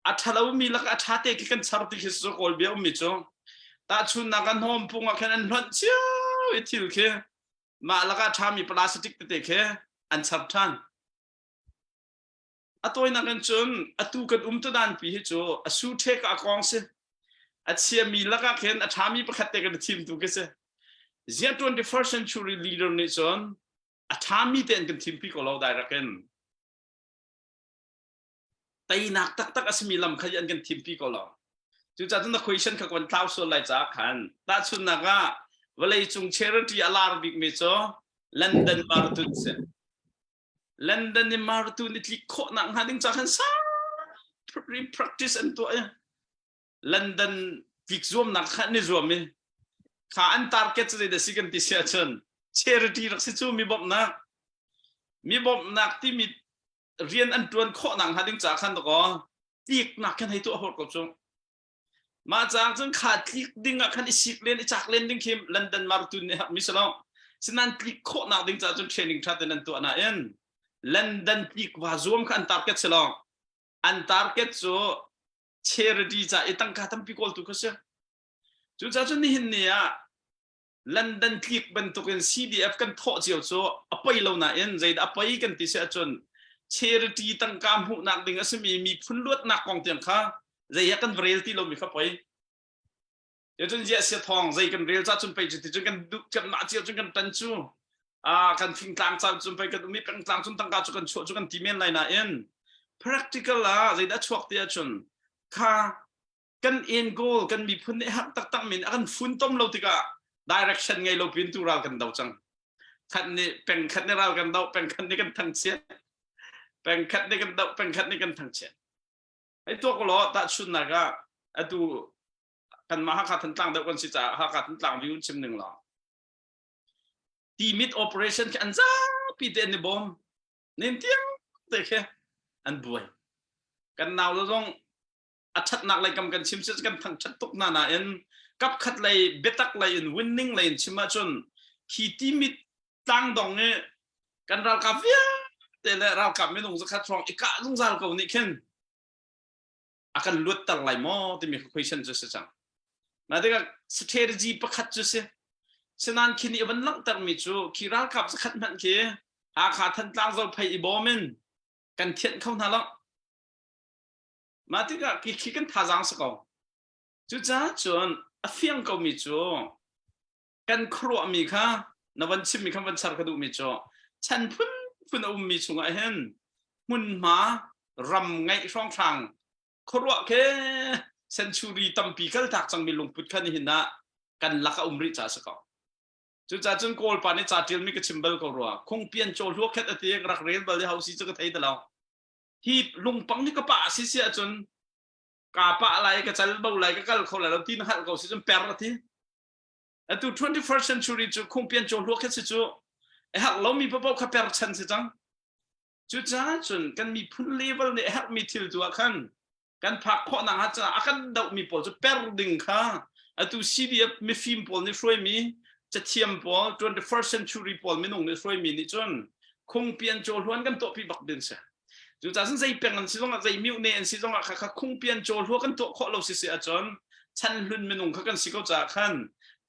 อัฐเรามีลักอัฐาเตกิกันชาร์ติคิดโกลเบียมีจ้องแต่ชุนนักน้อมพุงกันหล่นเชี่ยวไอ้ที่เคมาลักอัฐามีพลาสติกเตเคอันชาร์ทันตัวนักกันจนตัวกันตัวด้านปีเหรอสู้เทกอากองเสียเสียมีลักเห็นทามีประคัตเตกันทีมตัวกันเสียเจ้า 21st century leader นี่จนทามีเต็นกันทีมพี่ก็เราได้รักกันแต่นักตักมีลำขยันกันทีมพี่ก็เราจู่ๆจนนัก question ขับวันเท้าส่วนไหลจากขันแต่ชุนนักเวลาจุง charity อาลาร์บิกมิโซ London มาร์ตุนเสียLondon ni martu ni tliko na ang hading sakan sa practice and to London fix zoom na kha ni zoom mi kha an target sa de sigan ti sia chen charity rak si chu mi bob na ti mi rian an tuan kho na ang hading sakan to ko tik na kan hai to hot ko chu ma chang chung kha tik ding a kan isik len i chak len ding kim London martu ni mi salo sinan tliko na ding cha chung training that nan to na en London peakว่า zoom กัน target สลองอัน target โซ charity จะตั้งค่าทำปีกอลตุกเสียจุดจ้าจุดนี้เห็นเนี่ย London peak เป็นตุกัน CDF กันทอดเจียวโซอภัยเราหน่าเอ็นใจอภัยกันที่เสียจน charity ตั้งการหูนักดิ่งก็มีพุ่นลวดนักกองเตียงข้าใจกันเรียลที่เรามีเข้าไปเดี๋ยวจนเสียทองใจกันเรียลจ้าจนไปจุดจนกันดุจนหน้าเจียวจนกันตันจูกันทิ้งกลางจนไปกันมีเป็นกลางจนตั้งการจนกันช่วยจนกันทีเมนไรน่ะเอ็น practical ละใจได้ช่วยเดียจนข้ากันเอ็นโกลกันมีพื้นที่หักตักมินกันฟุ้นต้มเราติกะ direction ไงเราเป็นตัวเรากันดาวจังขัดนี่เป็นขัดนี่เรากันดาวเป็นขัดนี่กันทั้งเชียเป็นขัดนี่กันดาวเป็นขัดนี่กันทั้งเชียไอ้ตัวก็ล้อตัดชุดนักไอ้ตัวกันมาหักขัดทั้งต่างเดียวกันสิจ้าหักขัดทั้งต่างวิวชิมหนึ่งหรอทีมิด operation กันจ้าปีเตนในบอมเน้นเที่ยงแต่แค่อันบวยกันนาวเราต้อง อัดชัดหนักเลยกำกันชิมเสกันทั้งชัดตุกนานาเอ็นกับขัดเลยเบตักเลยเอ็นวินนิ่งเลยชิมมาจนขีตีมิดตั้งดองเนี่ยกันเรากับเวียแต่ละเรากับไม่ลงสักทรองอีกกะลงซาลกับนี่เข็นakan luat terlai mo tu mi question je sejang. Nah dia strategi pakat je se. Senan kini aban lang tar mi chu kiral kap sakat man ke akha than tlang zo phai ibomen kan thian khau na lang. Ma ti ga ki kan tha jang sa ko. Chu cha chon a fiang ko mi chu kan khro mi kha na wan chim mi kha wan sar ka du mi chu chan phun mi chu nga hen mun ma ram ngai song thangครัวแค่เซนชูรีตั้มปีกันถักจังมีลงพุทธคันหินนะกันลักอุ้มริจ่าสกอจุดจ่าจนโกลปานี่จ่าเทียนมีกระชิมเบลก็รัวคงเปลี่ยนโจลวกแค่ตีรักเรียนเบลที่เฮาซีจะก็ไทยตลอดฮีลงปังนี่ก็ป่าซิเสียจนกาป่าอะไรก็จะเบลอะไรก็เขาอะไรเราที่นั่นเขาซิจนแปรทีแต่ตัว 21st century จุคงเปลี่ยนโจลวกแค่สิจุไอ้หักเรามีพระเจ้าขับแปรชันสิจังจุดจ่าจนกันมีพุ่นเลเวลเนี่ยหักมีทิลตัวขันกันพักข้อหนังฮัจจะอาการดาวมีปอลจะเปิดดึงค่ะอะตัวซีดีเอฟมีฟิล์มปอลนี่ช่วยมีจะเทียมปอล 21st century ปอลไม่นุ่งนี่ช่วยมีนี่จนคงเปลี่ยนโจล้วนกันตัวพี่บักเดินเสียจู่ๆฉันใจเปลี่ยนกันสิจงใจมิวเนนสิจงค่ะคงเปลี่ยนโจล้วนกันตัวข้อเราเสียจนฉันลุ้นไม่นุ่งเขากันสิเขาจะขัน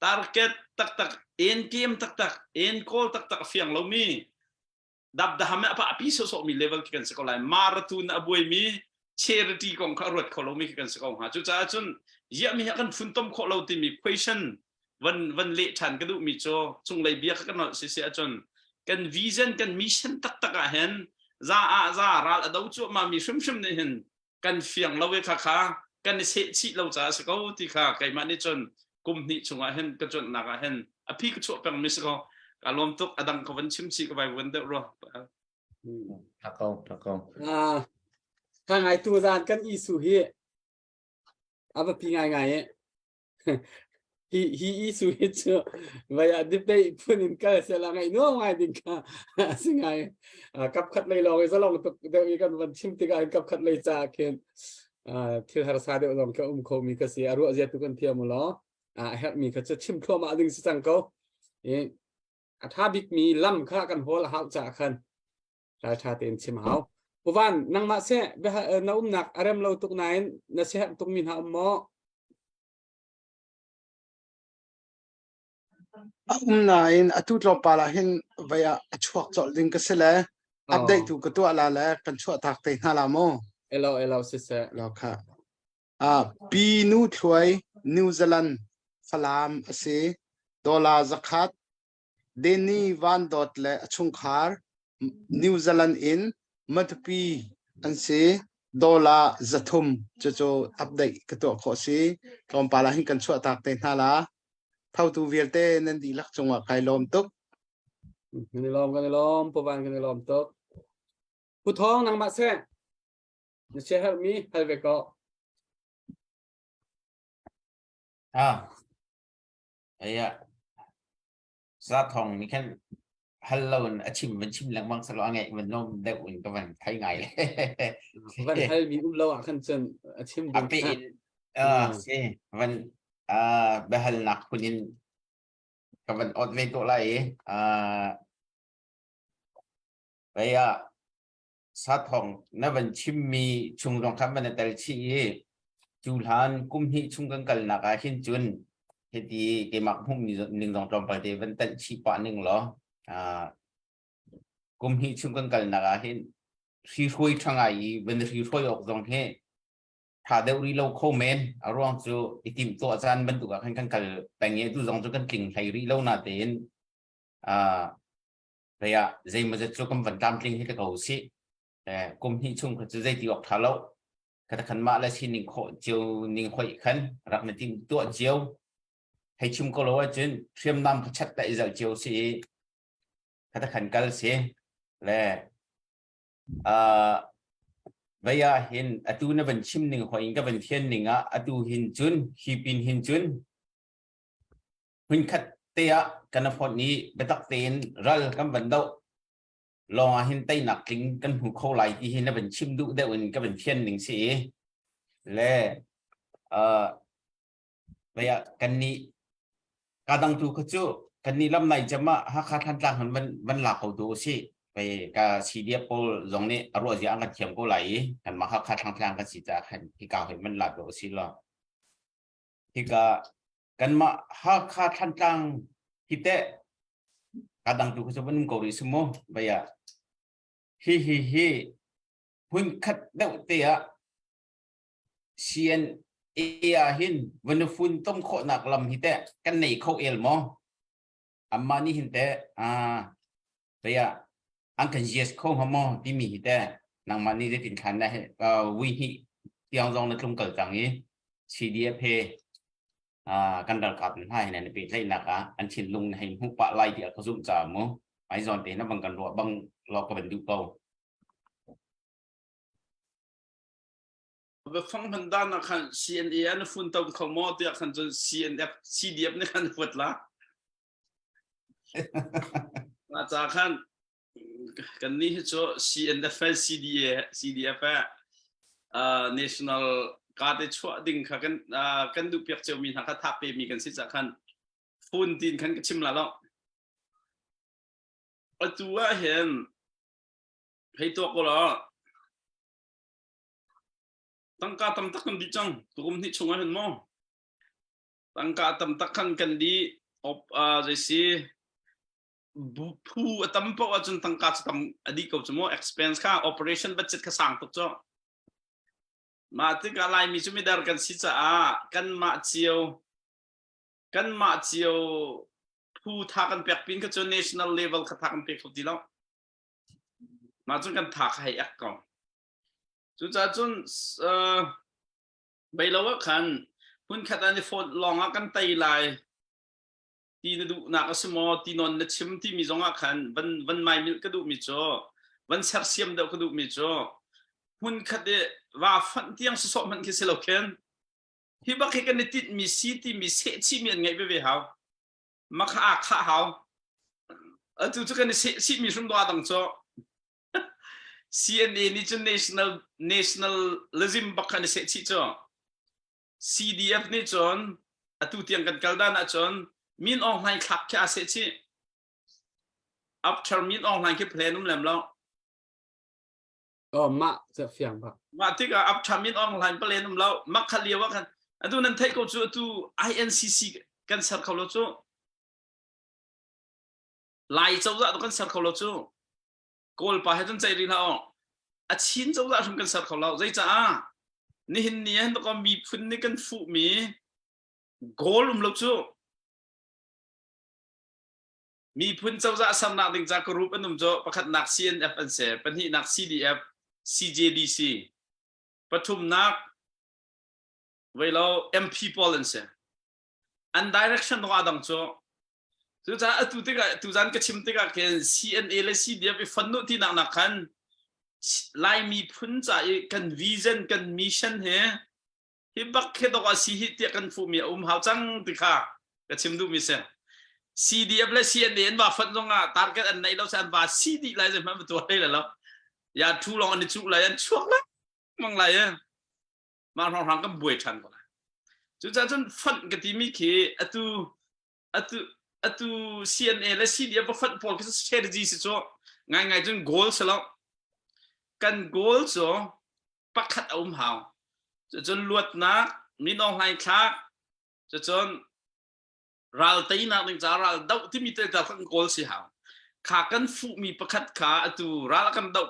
target ตักเอ็นเกมตักเอ็นโกลตักเฟียงเรามีดับดามapa api sosok mi level kan sekolah marathon abuai mi charity ของเขารวดเขาเรามีกันสักองหาจุดจ้าจนยังมีกันฝุ่นต้มเขาเราที่มี question วันเละฉันก็ดูมีโจจงเลยเบียกันหน่อยเสียจนกัน vision กัน mission ตักเห็นจ้าราดาวจุมามีชุ่มๆนี่เห็นกันเฟียงเราเวค่ะกันเสียชีเราจ้าสักเอาที่ค่ะไก่มานี่จนกลุ่มนี้จงเห็นก็จนนักเห็นอภิกษุเป็นมิสก็การรวมตุกอดังเขาวันชิมชีก็ไปวันเดียวรอทักเขาถ้าไงตัวจานกันอีสุฮีเอาไปปีไงฮีอีสุฮีเชื่อว่าอย่าดิบได้พูดอินเกอร์เสียละไงนู้ไงดิค่ะสิ่งไงกับขัดเลยลองจะลองตกเดี๋ยวอีกกันวันชิมติกากับขัดเลยจากเห็นที่หาสาเดี๋ยวลองแค่โคมีก็เสียรู้เสียทุกคนเทียมล้อเฮ็ดมีก็จะชิมทั่วมาดึงสังเขาถ้าบิ๊กมีล่ำค่ากันหัวละหักจากกันราชาเต็นชิมเขาผู้วันนังมาเสะเบะน้ำหนักอารมณ์เราตุกไหนน่าเสะตุกมินหาหมอนายอตุลปาลาเห็นไว้ช่วงจอดดึงก็เสร็จแล้วอัปเดตถูกกตัวอะไรแล้วกันช่วงทักเตะฮาลาโมเอลเสะแล้วค่ะปีนู้ถวยนิวซีแลนด์ฟลามเสดอลลาร์จักรเดนีวันดอทเลชุงคาร์นิวซีแลนด์อินมัดปีอันเสดอลลาร์จัตุมจะอัปเดตกตัวข้อสีลมปาลาหินกันชั่วตากเต็นฮาลาเท่าตัวเวลเต้นันดีลักจงว่าใครลมตุกกันลมผู้วันกันลมตุกผู้ท้องนังมาเสะน่าเสะมีให้ไปก็ไอ้ซาทองนี่แค่ฮัลโหลชิมมันชิมแรงบางสลอไงมันน้องเด็กอุ่นก็มันไทยไงเลยวันไทยมีเราขันจนชิมอัปเดตสิวันเบฮัลนักคุณยินกับวันอดเวตัวไรไปซาทองนั่นวันชิมมีชุงรองคำมันแต่ละชีจูหลานกุมหิชุงกันกันนักหินจุนเฮตีเกมักหุ่มหนึ่งสองจอมไปเดวันแต่ชีปะหนึ่งเหรอกุมหิชุงกันกันนักหินรีช่วยทางไอ้วันรีช่วยออกตรงเฮถ้าเดี๋ยวรีเราเข้าเมนอารมณ์จูไอติมตัวอาจารย์บรรทุกกันกันกันแต่เงี้ยตัวจงจูกันกิ่งไทยรีเราหน้าเต็นระยะใจมันจะจูกันวันตามกิ่งให้เขาสิแต่กุมหิชุงเขาจะใจตีออกทาเราก็ถ้าขันมาแล้วชิ้นหนึ่งโคเจียวหนึ่งหอยขันรักในทีมตัวเจียวให้ชุมก็รู้ว่าจนเตรียมนำชัดแต่จะเจียวสิก็ถ้าขันกันเสียและเวลาเห็นอตูนั้นเป็นชิมหนึ่งหอยก็เป็นเทียนหนึ่งอตูหินจุนฮีปินหินจุนหุ่นขัดเตะกันพอนี้ไปตักเตียนรัลกันบันโดลองเห็นไตหนักลิงกันหูเข้าไหลที่เห็นนั้นเป็นชิมดุเดวินก็เป็นเทียนหนึ่งสิ และไปกันนี้การดังทุกข์จู่กันนี้ลำไหนจะมาหาค่าทันต่างมันหลักเขาดูสิไปกับซีเดียโปลตรงนี้อารมณ์จะอังกฤษเทียมก็ไหลกันมาหาค่าทางต่างกันสิจะเห็นที่กล่าวเห็นมันหลักดูสิล่ะที่กันมาหาค่าทันต่างที่แต่การดังทุกข์จะมันก็ริสโมไปฮิหุ่นขัดเดาเตียเชียนเอียหินวันฝุ่นต้มโคหนักลำฮิตะกันในเขาเอลมออามานี่หินแต่ไปอังกันเจสเขาหมอที่มีฮิตะนางมานี่ได้ติดขันได้วิธีที่เอาลงในกลุ่มเกิดจากนี้ CDF กันดักกับให้ในปีไรนักอันชินลุงให้หุบปะไล่ที่เขาสุ่มจ่ามั้งไอ้จอนเตนะบังกันรัวบังรอกระเป็นดูเก่าไปฟังพันด้านนะครับ CNA นะฝุ่นต้มข้าวหม้อที่ขันจน CDF นี่ขันหมดละอาจารย์ขันกันนี้เหรอ CNF CDF National การได้ช่วยดึงขันกันดูเปียกเจ้ามีทางทับเปมีกันสิจากขันฝุ่นดินขันก็ชิมละแล้วตัวเห็นให้ตัวก็แล้วตั้งการทำตักกันดีจังตัวมันที่ชงให้เห็นมั้งตั้งการทำตักกันดีจะสิผู้ทำเพราะว่าจนตั้งการจะทำอดีตก็จะมั้ง expense ค่า operation budget ค่าสั่งตุกจ้ะมาที่การไล่มีจุดไม่ได้กันสิจ้ากันมาเจียวผู้ทักกันเปียกปิ้งก็จะ national level ก็ทักกันเปียกเขาดีแล้วมาจนกันทักให้อักก่อนจุดจ้าจนไปแล้วว่าคันพุ่นขัดอันนี้โฟนลองกันไตไลที่นดูนักสมอที่นอนนัดชิมที่มีสองคันวันไม่มีก็ดูมีจ่อวันเซอร์เซียมเดียวก็ดูมีจ่อพุ่นขัดว่าฟันที่ยังสอบมันคิดเสียแล้วเคนที่บักให้กันติดมีซีที่มีเศษที่มีอะไรไปเวหามาข้าหาจุดกันเศษที่มีสุ่มตัวต่างจ่อCNA นี่จะ nationalism บักกันเสร็จชิจ่อ CDF นี่จนตุเตียงกันกัลดานะจนมีนออนไลน์ขับแค่เสร็จชิ after มีนออนไลน์แค่เพลนุ่มแหลมแล้วมาจะเฟียงปะมาที่ก็ after มีนออนไลน์เพลนุ่มแล้วมักขลีว่ากันตุนั้นไทยก็จู่ตุ INCC กันสักเขาแล้วจู่ไล่เจ้าจะกันสักเขาแล้วจู่กอลไปให้จนใจรีแล้วอาชินเจ้าจะทำกันสักเขาแล้วใจจ้านี่เห็นเนี่ยแล้วก็มีพื้นนี่กันฟูมีกอลแล้วจู่มีพื้นเจ้าจะสำนักดึงจากกรุ๊ปอันนุ่มจ่อประคัดนัก CNF อันเสเป็นที่นัก CDF CJDC ปทุมนักเวลา MP พอลอันเสอัน direction ตรงอาดังจ่อสุดท้ายตุจันก็ชิมติกาเคน CNA และ CDF ไปฟันโนที่นักกันไล่มีพุ่นใจกันวิชั่นกันมิชชั่นเฮฮิบักเฮดอกสีฮิตยกันฟูมีหาวจังติกาก็ชิมดูมิเซ CDF และ CNA ว่าฟันตรงอ่ะ target อันไหนเราจะว่า CD ไล่จะมันเป็นตัวอะไรแล้วอย่าทูลองอันนี้ทูไล่อันช่วงละมังไล่มาทางก็บวยชันก่อนสุดท้ายจนฟันกันที่มีเคตุ CNA และ CDF ว่าฟันพอลก็ strategy สิจ้ะง่ายจน goals แล้วกัน goals จ้ะปักขัดหาวจนลวดนักมีน้องให้คักจนรัลตีนักหนึ่งจ้ารัลดาวที่มีแต่จากทั้ง goals สิหาวขากันฟูมีปักขัดขาตุรัลกันดาว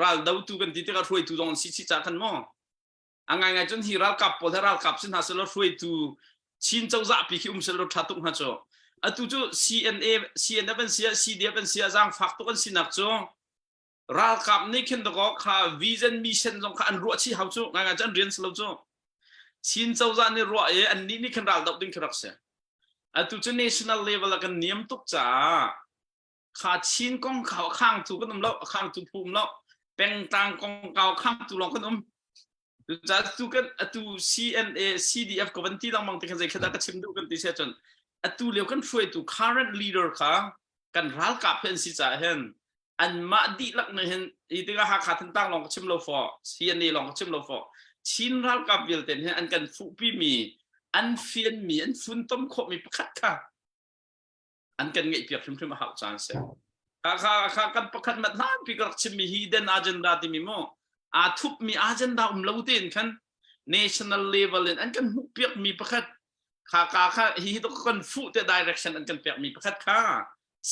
รัลดาวตุกันที่ก็ช่วยตุตอนสิจ้ากันมั้งง่ายจนที่รัลกับพอถ้ารัลกับสินหาสลช่วยตุชินเจ้าจะปีคิสลทัดตุกฮะจ้ะตุจู CNF เป็นเสีย CDF เป็นเสียจังฝักตุกันสินักจ้ะรัลกับนี่ขึ้นตะก็ข้า vision mission จงข้าอันรัวชีหาวจ้ะง่ายจนเรียนสลจ้ะชินเจ้าจะนี่รัวอันนี้ขึ้นรัลดาวดึงขึ้นรักเสียตุจู national level กันเนียมตุกจ้าข้าชินกองเขาข้างตุกันนุ่มแล้วข้างตุภูมิแล้วเป็นต่างกองเขาข้างตุลองกันนุ่มจ้าตุกันตุ CNA CDF ก็วันที่ต้องมองติกันใจขนาดก็ชิมดูกันที่เสียจนตุเลี้ยวกันช่วยตุ current leader ค่ะกันรัลกับเห็นสิจ่าเห็นอันมาดีลักเนี่ยเห็นอีที่ก็หาขาดตั้งลองชิมโลฟอ CNA ลองชิมโลฟอ ชินรัลกับวิลเต็นอันกันฟุปีมีอันเฟียนมีอันฟุนต้มโคมีประคัดค่ะอันกันเงียบเปียกชุ่มๆมาหาจานเสียข้ากันประคัดมาล้านปีกรักชิมมี hidden agenda ที่มีโมทุบมี agenda เล่าเต็นกัน national level อันกันหุบเปียกมีประคัดข้าฮีตุกันฟุต direction อันกันเปียกมีประคัดค่ะ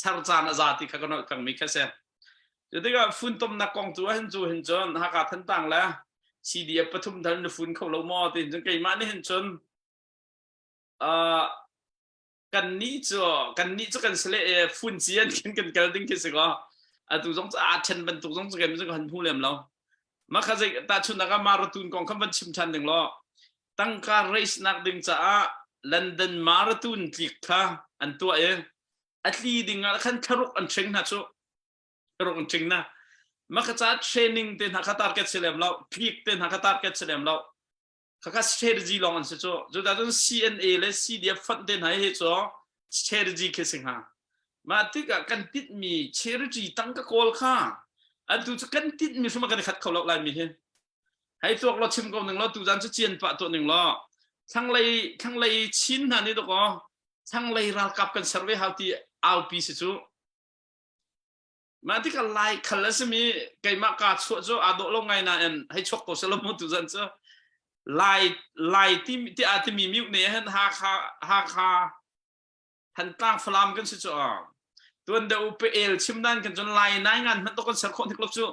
สารจานอาซาติข้ากันกันมีแค่เสียjadi kan fun tom nak kong tu hen jon haka than tang la CDF ปทุมธานีฟุนเขาเรามอติจังไกมานี่เห็นจนกันนี้จะกันเสลฟุนเจียนกันกันดิ้งคิดสิก็ตุจงจะอาเชนเป็นตุจงจะกันไม่ใช่กันผู้เลี้ยมเรามาขยันตาชุนนักมาราธอนกองคำวันชิมชันหนึ่งล้อตั้งการเรสนักดิ้งจะลอนดอนมาราธอนติดค่ะอันตัวอัตลีดิ้งขันคารุกอันเชิงนะชัวรองจริงนะมักจะเทรนนิ่งเต็นหักตาร์เก็ตเสลียมเราคลิกเต็นหักตาร์เก็ตเสลียมเราข้าก็ strategy ลองอันเสียจ้ะจน CNA และ CDF ฟันเต็นหายเหตุจ้ะ strategy เคสิงหามาที่กันติดมี strategy ตั้งก็ call ค่ะอันดูจะกันติดมีสมการขัดเขาเราลายมีเหตุให้ตัวเราชิมก่อนหนึ่งเราดูจานจะเจียนปะตัวหนึ่งเราทั้งเลยชิ้นอันนี้ตัวก็ทั้งเลยรักกับกัน survey how ที่เอาปีเสียจ้ะมาที่กันไล่คันแล้วสิมีไก่มากาดชัวจ้าอาโดลงไงนะให้ชกตัวเสลมุตุจันจ้าไล่ที่อาจจะมีมิวเนี่ยฮาคาทันตั้งฟลามกันสิจ้าตัวเดียวไปชิมด้านกันจนไล่นายงานมันต้องกันเสกคนที่กลบจ้า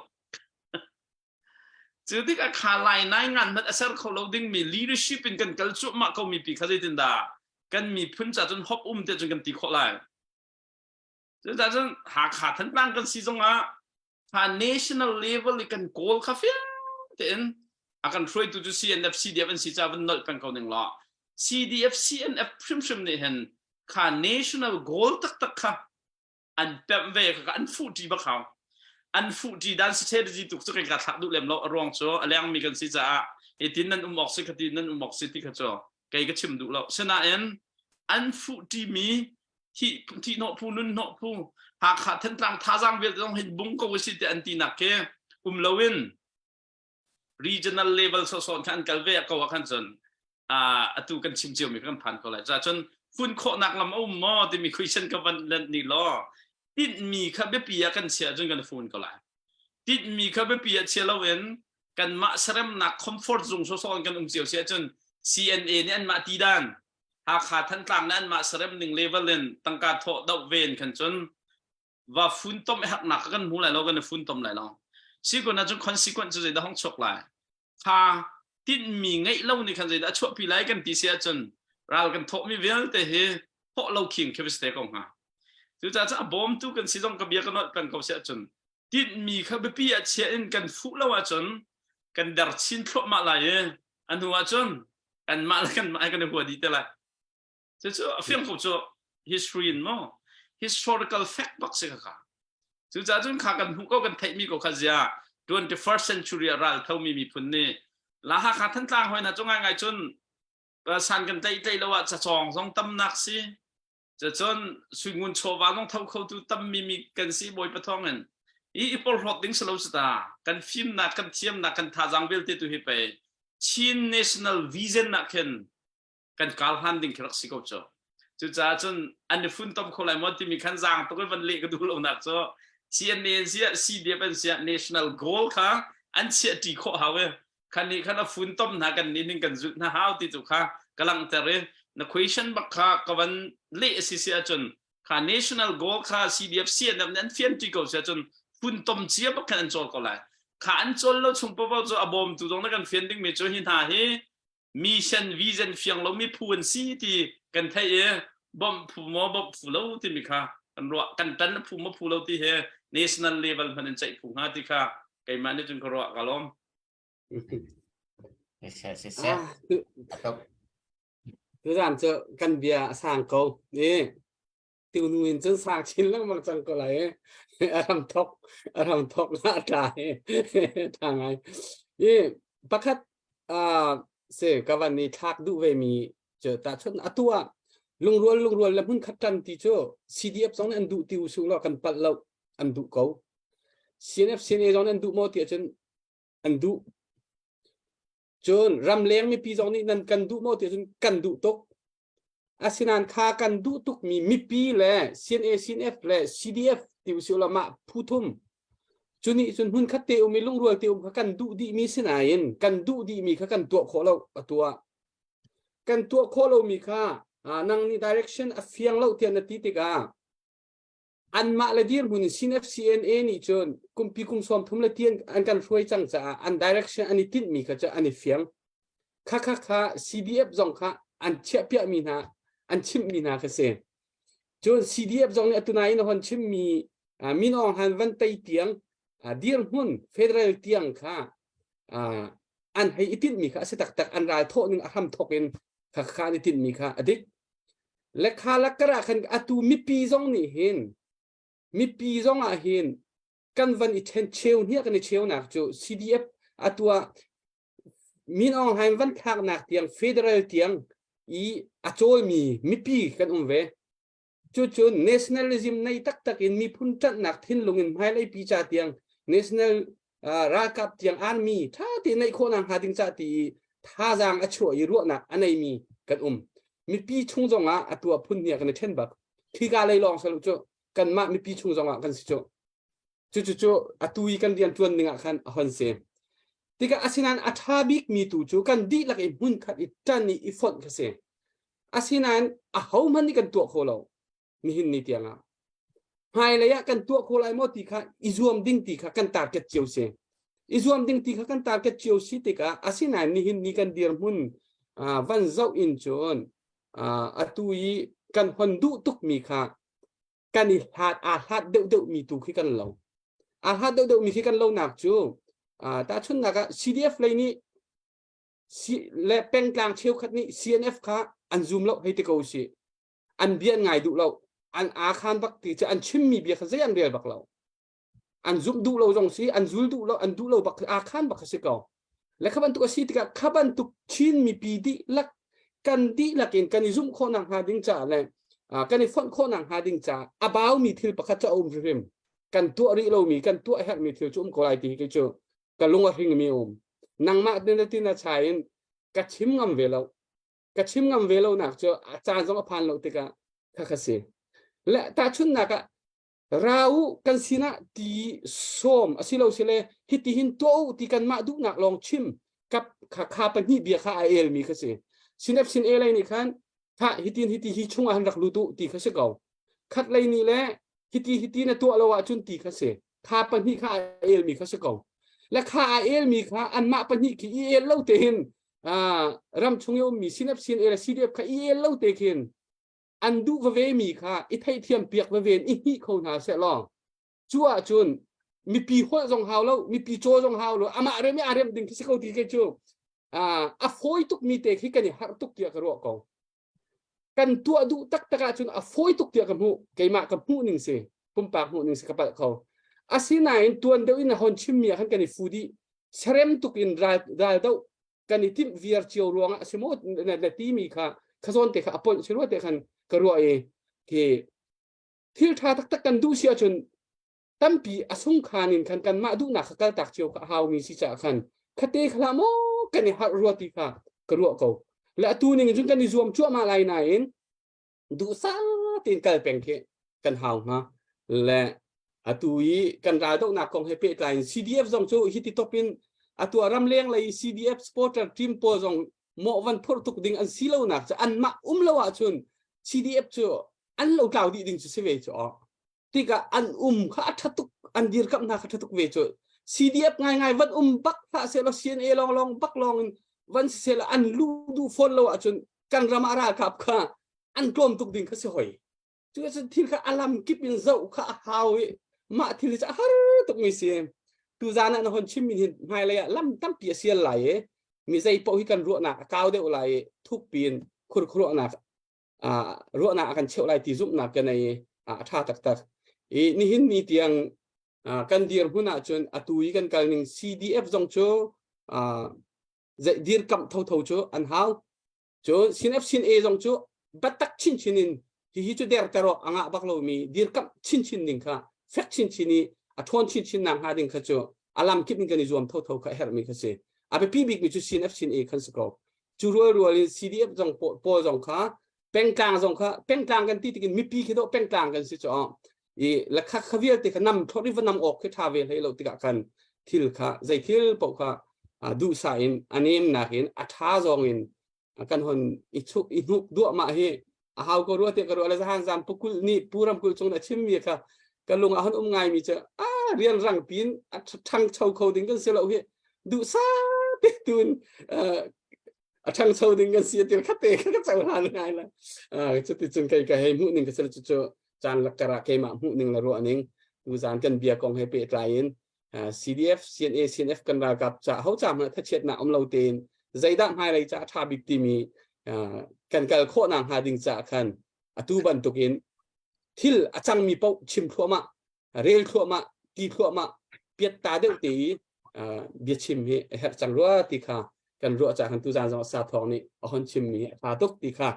จุดที่การขาไล่นายงานมันเสกคนเราดิ้งมี leadership เป็นกันกันจุดมากเขามีปีเขาได้ตินดากันมีพื้นจากจนฮอบเจนกันตีข้อไล่แต่จนหากขาดทั้งตั้งกันสิจงถ้า national level กัน goal คาเฟ่เต็นอาการช่วยตัว CNF CDF อันสิจะเป็นน้อยเป็นเขาหนึ่งละ CDF CNF ชิมเนี่ยเห็นค่า national goalตักค่ะอันแบบเวกอันฟูจีบักเขาอันฟูจีด้าน strategy ตุกจะกันกระทักดูเล่มเรารองโซ่อะไรยังมีกันสิจะตินนั้นบอกสิคตินั้นบอกสิที่เขาจะไกลก็ชิมดูเราฉะนั้นอันฟูจีมีที่โนผู้นุ่นโนผู้หากขาดทั้งทางท่าจังเวลต้องเห็นบุ้งก็วิสิตอันตีนักเกลวิน regional level ส่วนขันกัลเวก็ว่าขันจนตุกันชิมเจียวมีกันผ่านก็เลยจากจนฝุ่นโคนักลำมอที่มีคุยเช่นกับวันนี้ล้อติดมีข้าเบปียกันเชียจนกันฝุ่นก็เลยติดมีข้าเบปียเชียละเว้นกันมาเสริมนักคอมฟอร์ตส่วนกันเจียวเชียจน CNA เนี่ยอันมาตีด้านหากขาดทั้งต่างนั้นมาเสริมหนึ่งเลเวลเล่นตั้งการโถดาวเวนขันจนว่าฝุ่นต้มหักหนักกันหูไหลเรากันฝุ่นต้มไหลเราสิ่งคนนั้นจน consequence จะได้ห้องชกไหลถ้าที่มีไงเล่าในขันจะได้ช่วยปีไลกันตีเสียจนเรากันโถมีเวลแต่เฮเพราะเราเขียงแค่เป็นสเต็กของฮะจุดจะบอมตู้กันสิต้องกับเบียกันน้อยกันเขาเสียจนที่มีข้าไปปีเชียนกันฟุ้งแล้วว่าจนกันดัดชิ้นโถมาไหลอันหัวจนกันมาแล้วกันมากันในหัวดีแต่ละจะเฟียงเขาจะ history มั้ง historical fact บักสิค่ะจุดจนขากันหุกกันไทยมีก็ขยะ21st century เราเท่ามีพุ่นนี่แล้วหากท่านต่างหอยนะจงง่ายจนสันกันใจแล้วว่าจะสองตำหนักสิจะจนสุงุนโชวาต้องเท่าเขาดูตำมีกันสิบอยประท้วงนั้นอีพอลฮอตดิ้งสโลสตากันฟิล์มนักกันเทียมนักกันท่าจังเวลติตุฮิไปชิน national vision นักกันการฮันดิ้งครักสิเขาเจ้าจุดจนอันนี้ฝุ่นต้มคนไหลมดที่มีขันจางตัวก็วันเล็กดูเราหนักเจ้าCNA เสีย CDF เป็นเสีย national goal ค่ะอันเสียตีข้อหาเว้คันนี้ขณะฝุ่นต้มหนากันนิดนึงกันจุดนะฮาวที่จุกค่ะกำลังจะเรียน question บักค่ะกับวันเละเสียจนค่ะ national goal ค่ะ CDF เสียนั้นเฟียนตีก็เสียจนฝุ่นต้มเสียบักขันโจลก็เลยค่ะอันโจลเราชงปะว่าจะอบอมตัวตรงนั้นกันเฟียนดิ้งไม่โจหินหาเฮ mission vision เฟียงเราไม่พูนซีที่กันไทยบอมผู้หมอบอมผู้เราที่มีค่ะกันรัวกันตันผู้มาผู้เราที่เฮ national level มันใจผู้หาที่ค่ะไกมันได้จนกรัวกะล้อมคือการจะกันเบียสร้างเขานี่ติวนูนจนสร้างชิ้นแล้วมันจังก็ไหลอารมณ์ทกหน้าตายทางไงนี่ประคัดเสกวันนี้ทักดูเวมีเจอตาชนอตัวลุงรวนแล้วมึงขัดกันที่โจ CDF สองอันดูติวสูงแล้วกันปัดเราอันดูเขา CNF CNA สองอันดูมอที่จนอันดู จนรำเลี้ยงมีปีจงนี้นั่นกันดูโมเตจนกันดูตกอาศินันคากันดูตุกมีปีแหละ CNA CNF แหละ CDF ติวสิลมาผู้ทุ่มจุนี่จนหุ่นคัดเตียวมีลุงรวยเตียวกันดูดีมีสินายินกันดูดีมีกันตัวโคเราตัวกันตัวโคเรามีค่านั่งนี่ direction เฟียงเราเทียนนาทีติกาอันมาละเดียร์หุ่น CNF CNA นี่จนกุมปีกุมสอมทุ่มละเทียนอันกันช่วยจังจะอัน direction อันนี้ติดมีก็จะอันนี้เฟียงค่า CDF จงค่าอันเชี่ยเปียมีนะอันชิมมีนาเกษตรจน CDF จงเนี่ยตัวนายนะคนชิมมีน้องหันวันไตเตียงเดียร์หุ่นเฟเดอรัลเตียงค่ะอันให้อิตินมีค่ะสิตักอันรายโทษหนึ่งทำทกินค่าอิตินมีค่ะอดีตและค่าลักกระขันตูมีปีจงนี่เห็นมีปีจงเห็นกันวันอิเทนเชลเนี่ยกันเชลนักจู CDF ตัวมีน้องหันวันข้างนักเตียงเฟเดอรัลเตียงอาโจมีปีกันเวจู่ๆ nationalism ในตักอินมีพุ่นจัดนักทิ้งลงอินไม่เลยปีจ่าเตียง national รากับเตียงarmy ถ้าที่ในคนนั้นหาดิ้งจ่าตีท่าจางช่วยรัวนักอันไหนมีกันมีปีชุ่งจงตัวพุ่นเนี่ยกันเช่นแบบที่การเลยลองสรุปจู่กันมามีปีชุ่งจงกันสิจู่ตัวกันเรียนตัวหนึ่งกันหันเสียที่ก็อาศินันอัฐาบิกมีตัวจู่กันดีลักไอ้หุ่นขัดอิจันนี่อีฟอนกันเสียอาศินันเขามันนี่กันตัวโคเรามีหินนี่เตียงหายเลยกันตัวโคลายมอติค่ะอิจวมดิ้งติค่ะกันตาเก็ตเจียวเสียอิจวมดิ้งติค่ะกันตาเก็ตเจียวสิติค่ะอาศินันนี่หินนี่กันเดียร์หุ่นวันเจ้าอินจวนตุยกันฮันดูตุกมีค่ะกันอิหัดเดือดมีตุกกันเราหัดเดือดมีกันเราหนักจูแต่ชุนนักCDF เลยนี่และเป็นกลางเชียวคัดนี่ CNF ค่ะอันซูมเราให้ติโกสิอันเบียนไงดูเราอันอาคารบักตีจะอันชิมมีเบียร์เขาจะยันเรียลบักเราอันซูมดูเราจงสิอันซูลดูเราอันดูเราบักอาคารบักสิเกาและขบันตุกสิติกะขบันตุกชินมีปีดีลักกันดีลักเองกันซูมโคนังหาดิงจ่าเลยกันฟอนโคนังหาดิงจ่าอาบ่าวมีทิลปักจะอมริมกันตัวริเรามีกันตัวแฮกมีทิลจุ่มโคไลตีกิจกันลงว่าหิงมีนังมาเดินที่น่าใช้กัดชิมงำเวลกัดชิมงำเวลนักจะอาจารย์สมพันธ์เราติกะข้าเสียและตาชุนนักเรากันสินะที่ส้มสิเราเสลฮิติหินโตที่กันมาดูนักลองชิมกับข้าปัญญาเบียข้าเอลมีข้าเสียสินเอฟสินเออะไรนี่คันถ้าฮิติฮิชงอันรักลุตุที่ข้าเสียเก่าคัดเลยนี่แหละฮิตินะตัวเราว่าจุนที่ข้าเสียข้าปัญญาข้าเอลมีข้าเสียเก่าและข้าเอลมีข้าอันมาปัญญาขี้เอลเล่าเตหินรำชงยมมีสินเอฟสินเอลซีเดียบข้าเอลเล่าเตหินอันดูเวมีค่ะอิทัยเทียมเปียกเวนอีฮีเขาหนาเสลองจั่วจุนมีปีหัวจงหาวแล้วมีปีโจจงหาวแล้วอามาเรไม่อาเรมดึงที่เขาตีกันจูอาฟอยตุกมีเตะที่กันเนี่ยหาตุกเตียกระโดดกันตัวดูตักจุนอาฟอยตุกเตียกับหูเกี่ยมากับหูหนึ่งเสปุ่มปากหูหนึ่งเสกับเขาอาศินัยตัวเดียวอินหอนชิมเมียกันกันฟูดีเชรมตุกินรายเดากันทิมวิร์เชียวรวงสมมติในที่มีค่ะขจรเตะอปนเชื่อว่าเตะกันกระโดดที่ท่าตักกันดูเสียจนตั้มปีอสุงคานินกันมาดูหนักกันตักเชียวหาวมีสิจ่ากันคดีขลามกันเนี่ยหักรัวตีค่ะกระโดดเขาและตัวหนึ่งจุนกันดิรวมชั่วมาลายไหนดูซาตีนกันเป็นกันหาวนะและตัวกันรายต้องหนักของเฮเปตไลน์ CDF จงโจฮิติตปินตัวรำเลียงเลย CDF supporter team โปจงโมวันพอตุกดิ่งอันซีโลนักจะอันมาละว่าจุนCDF จูอันเรากล่าวดีดิ่งจะเสวยจูที่ก็อันข้าทัดตุกอันดีร์กับนักทัดตุกเวจู CDF ง่ายวันบักถ้าเสร็จแล้ว CNA ลองบักลองวันเสร็จแล้วอันลูดูฟอนเราจุนกันรามารากับข้าอันกลมตุกดิ่งเขาเสวยจูจะที่ข้าอารมณ์กิบเป็นเจ้าข้าหาวมาที่จะฮาร์ตุกมีเสียตัวจานันคนชิมมินไม่เลยลำตั้มเปียเสียไหลมีใจปอให้กันรัวหนักก้าวเดียวไหลทุกปีนคุรรัวหนักรัวหนักกันเชี่ยวไหลตีซุ่มหนักกันในท่าตักนี่หินนี่เตียงกันเดียร์หุ่นจนตุยกันกันหนึ่ง CDF จงโจจะเดียร์กับเท่าโจอันหาวโจซิน F ซิน A จงโจบัตตักชินนินที่จะเดียร์ตลอดอ่างบักเรามีเดียร์กับชินนินค่ะเฟกชินนี่ทวนชินนางหาดิ่งค่ะโจอารมณ์คิดกันในรวมเท่าค่ะเฮร์มีค่ะเส อาไปพี่บิ๊กมีจุดซีนเอฟซีนเอคันสกอจูรัวCDF จงโปจงขาเป็นกลางจงขาเป็นกลางกันที่กินมีปีคิดว่าเป็นกลางกันสิจ้าและข้าขวิลติขนำทอริวันนำออกคือทาเวลให้เราติกกันทิลขาใจทิลปกขาดูสายอันนี้นักเห็นอัฐาจงอินกันหนอินุกดัวมาเฮหาวก็รู้เตะก็รู้อะไรสักอย่างจำปุกุลนี่ปูรำกุลจงได้ชิมมีค่ะกันลงอาหารง่ายมีเจอเรียนรังปีนทั้งชาวเขาดิ้งกันเสียแล้วเฮดูซาติดตุนทั้งชาวดิ้งกันเสียติดขัดเตะก็จะหาง่ายละจะติดจนใครๆให้หมู่หนึ่งก็จะจุดจานลักกระเกมาหมู่หนึ่งละรัวนึงดูจานกันเบียกองให้เปิดไลน์CDF CNA CNF กันรากับจะเขาจำนะถ้าเช็ดหน้าเราเต้นใจดำให้เลยจะทาบิกตีมีกันกัลโคนางหาดิ่งจากกันตูบันตุกินทิลอาจังมีเป้าชิมทั่วมาเรลทั่วมาตีทั่วมาเปียตาเดือดตีเบียชิมเหตุจังรัวตีค่ะกันรัวจากกันตุจานจังสาทองนี่อ่อนชิมมีพาตุกตีค่ะ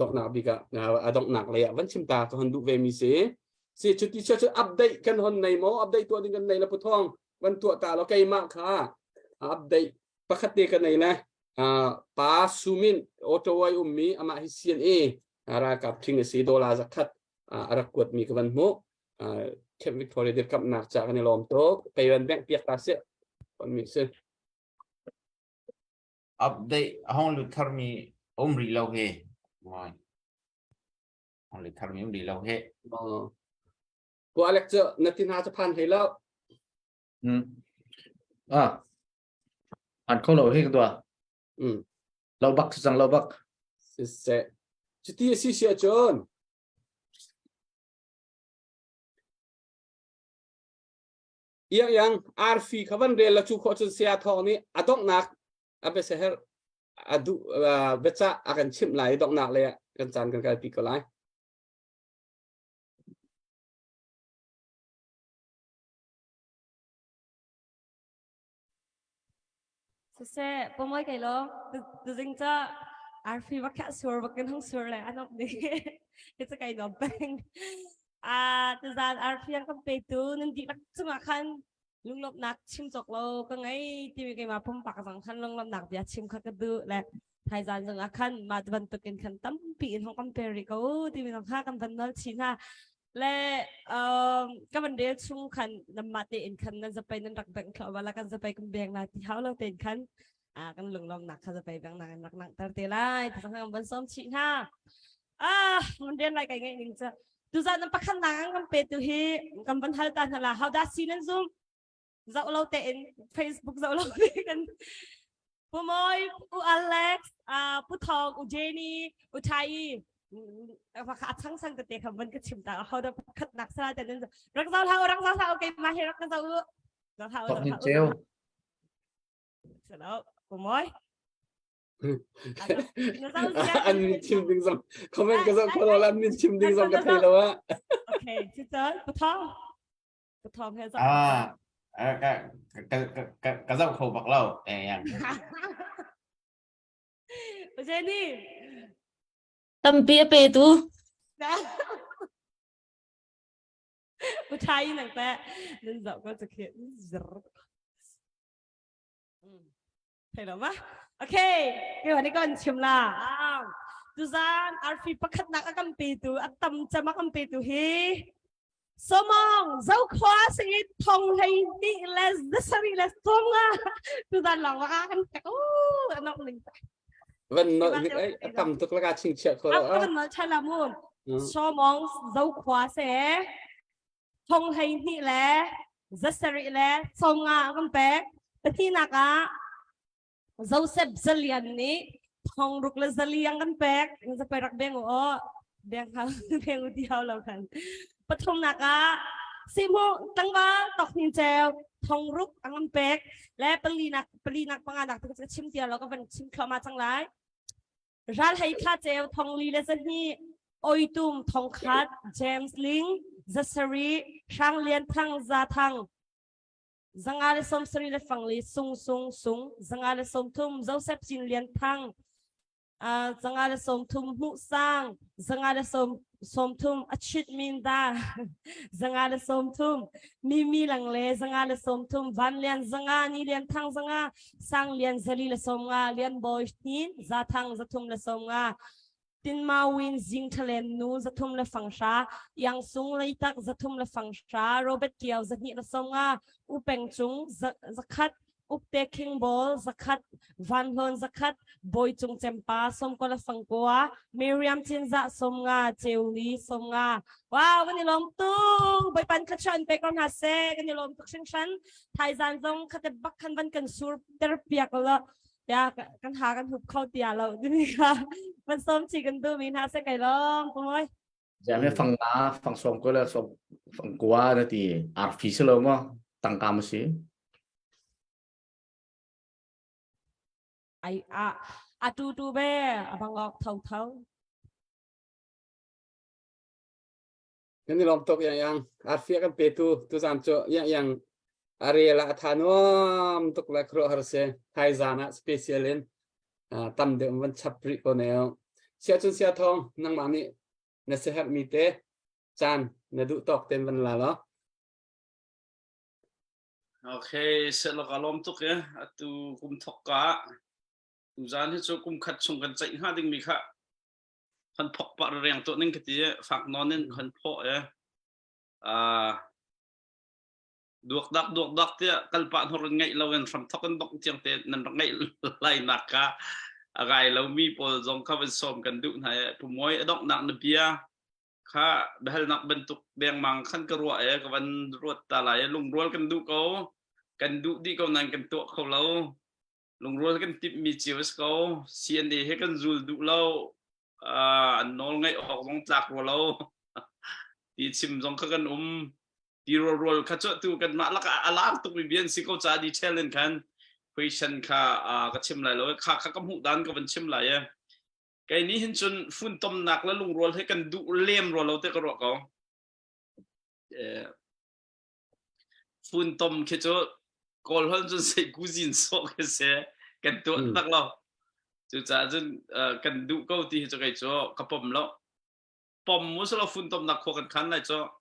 ดอกหนักบิกะดอกหนักเลยวันชิมตาก็หันดูเวมิเสจุดที่จะอัปเดตกันหันในหมออัปเดตตัวนึงกันในละพุทองวันตัวตาเราใกล้มากค่ะอัปเดตปกติกันในนะป้าซูมินออโตไวมีอามาฮิเซียนรากับทิ้ง$4สักคัดรักกวดมีกันโมเทมวิกตอเรียเดือดกับหนักจากในลมโตไปวันแบงค์เปียกตาเสียคนมีเส้นอัปเดตห้องลุทาร์มีรีเราเฮไม่ห้องลุทาร์มีรีเราเฮกูอเล็กเจอนักที่น่าจะพันให้แล้วอันเขาเราให้กันตัวเราบักสังเราบักเสร็จจุดที่สี่เสียจนยังอาร์ฟีขวันเรียนละชูโคจนเสียทองนี้อดอกหนักเบสเฮอร์ดูเบสอากันชิมไหลดอกหนักเลยกันจานกันกันปีกไหลเซ่ปมวยไก่ล้อดูจริงจ้าอาร์ฟีวักแค่สวยวักกันทั้งสวยเลยอันนั้นดีจะไก่ดอกแบงจะจานอาร์ฟียังกันไปตัวนั่นดีนักสมัครคันลุงลบนักชิมจกเราก็ไงที่มีไก่มาพุ่มปากสังคันลุงลบนักเบียชิมขัดกระดูและไทยจานจังอาคันมาบันตุกินคันตั้มปีนของกัมเปริเขาที่มีสังฆากันบันนอลชิน่าและก็มันเรียกช่วงคันนำมาเตะคันนั่นจะไปนั่นรักแบงค์เขาเวลากันจะไปกันแบงค์นาที่เขาเราเตะคันกันหลงลองหนักเขาจะไปแบงค์หนักแต่เตะไล่แต่สังฆาบันซ้อมชิน่ามันเรียนอะไรกันไงนึงจะดูจากนั้นประคันหนังกันเป็นตัวเฮกันบันทัลตันละเขาได้ซีนั่นซุ่มจะเราเตะเฟซบุ๊กจะเราเตะกันผู้มวยผู้อเล็กซ์ผู้ทองผู้เจนี่ผู้ไทยพอขาดทั้งสังกัดเตะคำมันก็ชิมตาเขาได้ขัดหนักซะแต่นั่นรักเจ้าเท่าโอเคมาให้รักเจ้าเท่าเจลเสร็จแล้วผู้มวยอันนี้ชิมดิ้งซองคอมเมนต์ก็จะคนละนี่ชิมดิ้งซองกันเลยว่าโอเคชิเจอผู้ทองให้จ้าก็จะเขาบอกเราแต่ยังผู้เจนี่tâm bia bê tuผู้ชายหนังแต่นั่นเราก็จะเขียนเห็นหรือเปล่าโอเคเดี๋ยววันนี้ก่อนชิมละดูซานอาร์ฟีประคัดนักกัมปีตูอัตตมจะมากัมปีตูฮีสมองเจ้าขวาสิทองให้ดีเลสเดสรีเลสทองอ่ะดูซานหลังว่ากันโอ้น้องหนึ่งวันนี้ทำตุกละกาชิงเชียเขาวันนั้นใช่ละมุนสมองเจ้าขวาเสียทองให้ดีเลสเดสรีเลสทองอ่ะกันแปะแต่ที่นักอ่ะเจ้าเซบเซลียนนี้ทองรุกเลสเลียงกันแปะมันจะไปรักเบงโอ้เบงเขาเบงอุทิศเรากันปฐมนักอ่ะสิโมตั้งว่าตอกหินเจลทองรุกอังกันแปะและปรีนักปังอาดักถึงจะชิมเดียวเราก็เป็นชิมเข้ามาจังไรร้านให้ข้าเจลทองลีเลสนี่โอยตุมทองคัดเจมส์ลิงเจสรีช่างเลียนทั้งซาทังจังอาเลสมสรีเลฟังลีซุงจังอาเลสมทุ่มเจ้าเซปจินเลียนทั้ง zanga le som thum mu sang zanga le som thum achit min da zanga le som thum mi lang le zanga le som thum van lian zanga ni lian thang zanga sang lian zali le som nga lian boy tin za thang za thum le som nga tin ma win Zuunthil nu za thum le phang sha yang sung le tak za thum le phang sha Robert kiao za ni le som nga u peng chung za khat upte king ball zakat van hon zakat boy chung chempa som ko la fangkoa Miriam chin za som nga cheuli som nga wow kan lom tu boy pan ka chan pe kon ha se kan lom tu shin shan thai zan zong khate bak khan van kan sur ter piak la ya kan ha kan hup khau tia lo ni ka man som chi kan tu min ha se kai lom poi giờ mấy phần lá phần xóm có là xóm phần qua đó thì phí số lượng mà tăng cao một xíu ai tu be abang ok thau Kan ni lom tok yang arfia kan petu tu sancho yang arela thanom tok la kro harse thai zana specialin tam de man chapri ko neo sia chun sia thong nang mani na se hat mi te chan na du tok tem van la lo Okay sẽ là kalom tuk ya atu kum thok ka tu zan hi chu kum khat chung kan chai ha ding mi kha khan phok pa reng to ning kati phak non nen khan pho ya duak dak te kal pa hor ngai lawen from thokan bok chiang te nan ngai lai naka agai lo mi pol jong kha ban som kan du na pu moi adok nak na bia kha behal nak bentuk beng mang khan ka ruwa ka ban ruat ta lai lung rol kan du ko kan du di ko nan kan to kho lo lung rol kan tip mi chius ko cnd he kan zul du lo an nol ngai ok jong tlak ro lo ti chim jong kha kan ti rol kha cho tu kan ma lak alam tu bi bian si ko cha di challenge kan question kha ka chim lai lo kha kam hu dan ka ban chim lai ya cái ní hình chun phun tom nạc là lùng rồi hay cần đủ lem rồi lâu tới cái rõ có phun tom cái chỗ còn hơn chun sẽ cú gìn so cái xe cần tuột nạc lo chú cha chun cần đủ câu thì cho cái chỗ cái pom lo pom muốn số lo phun tom nạc khó cần khăn lại cho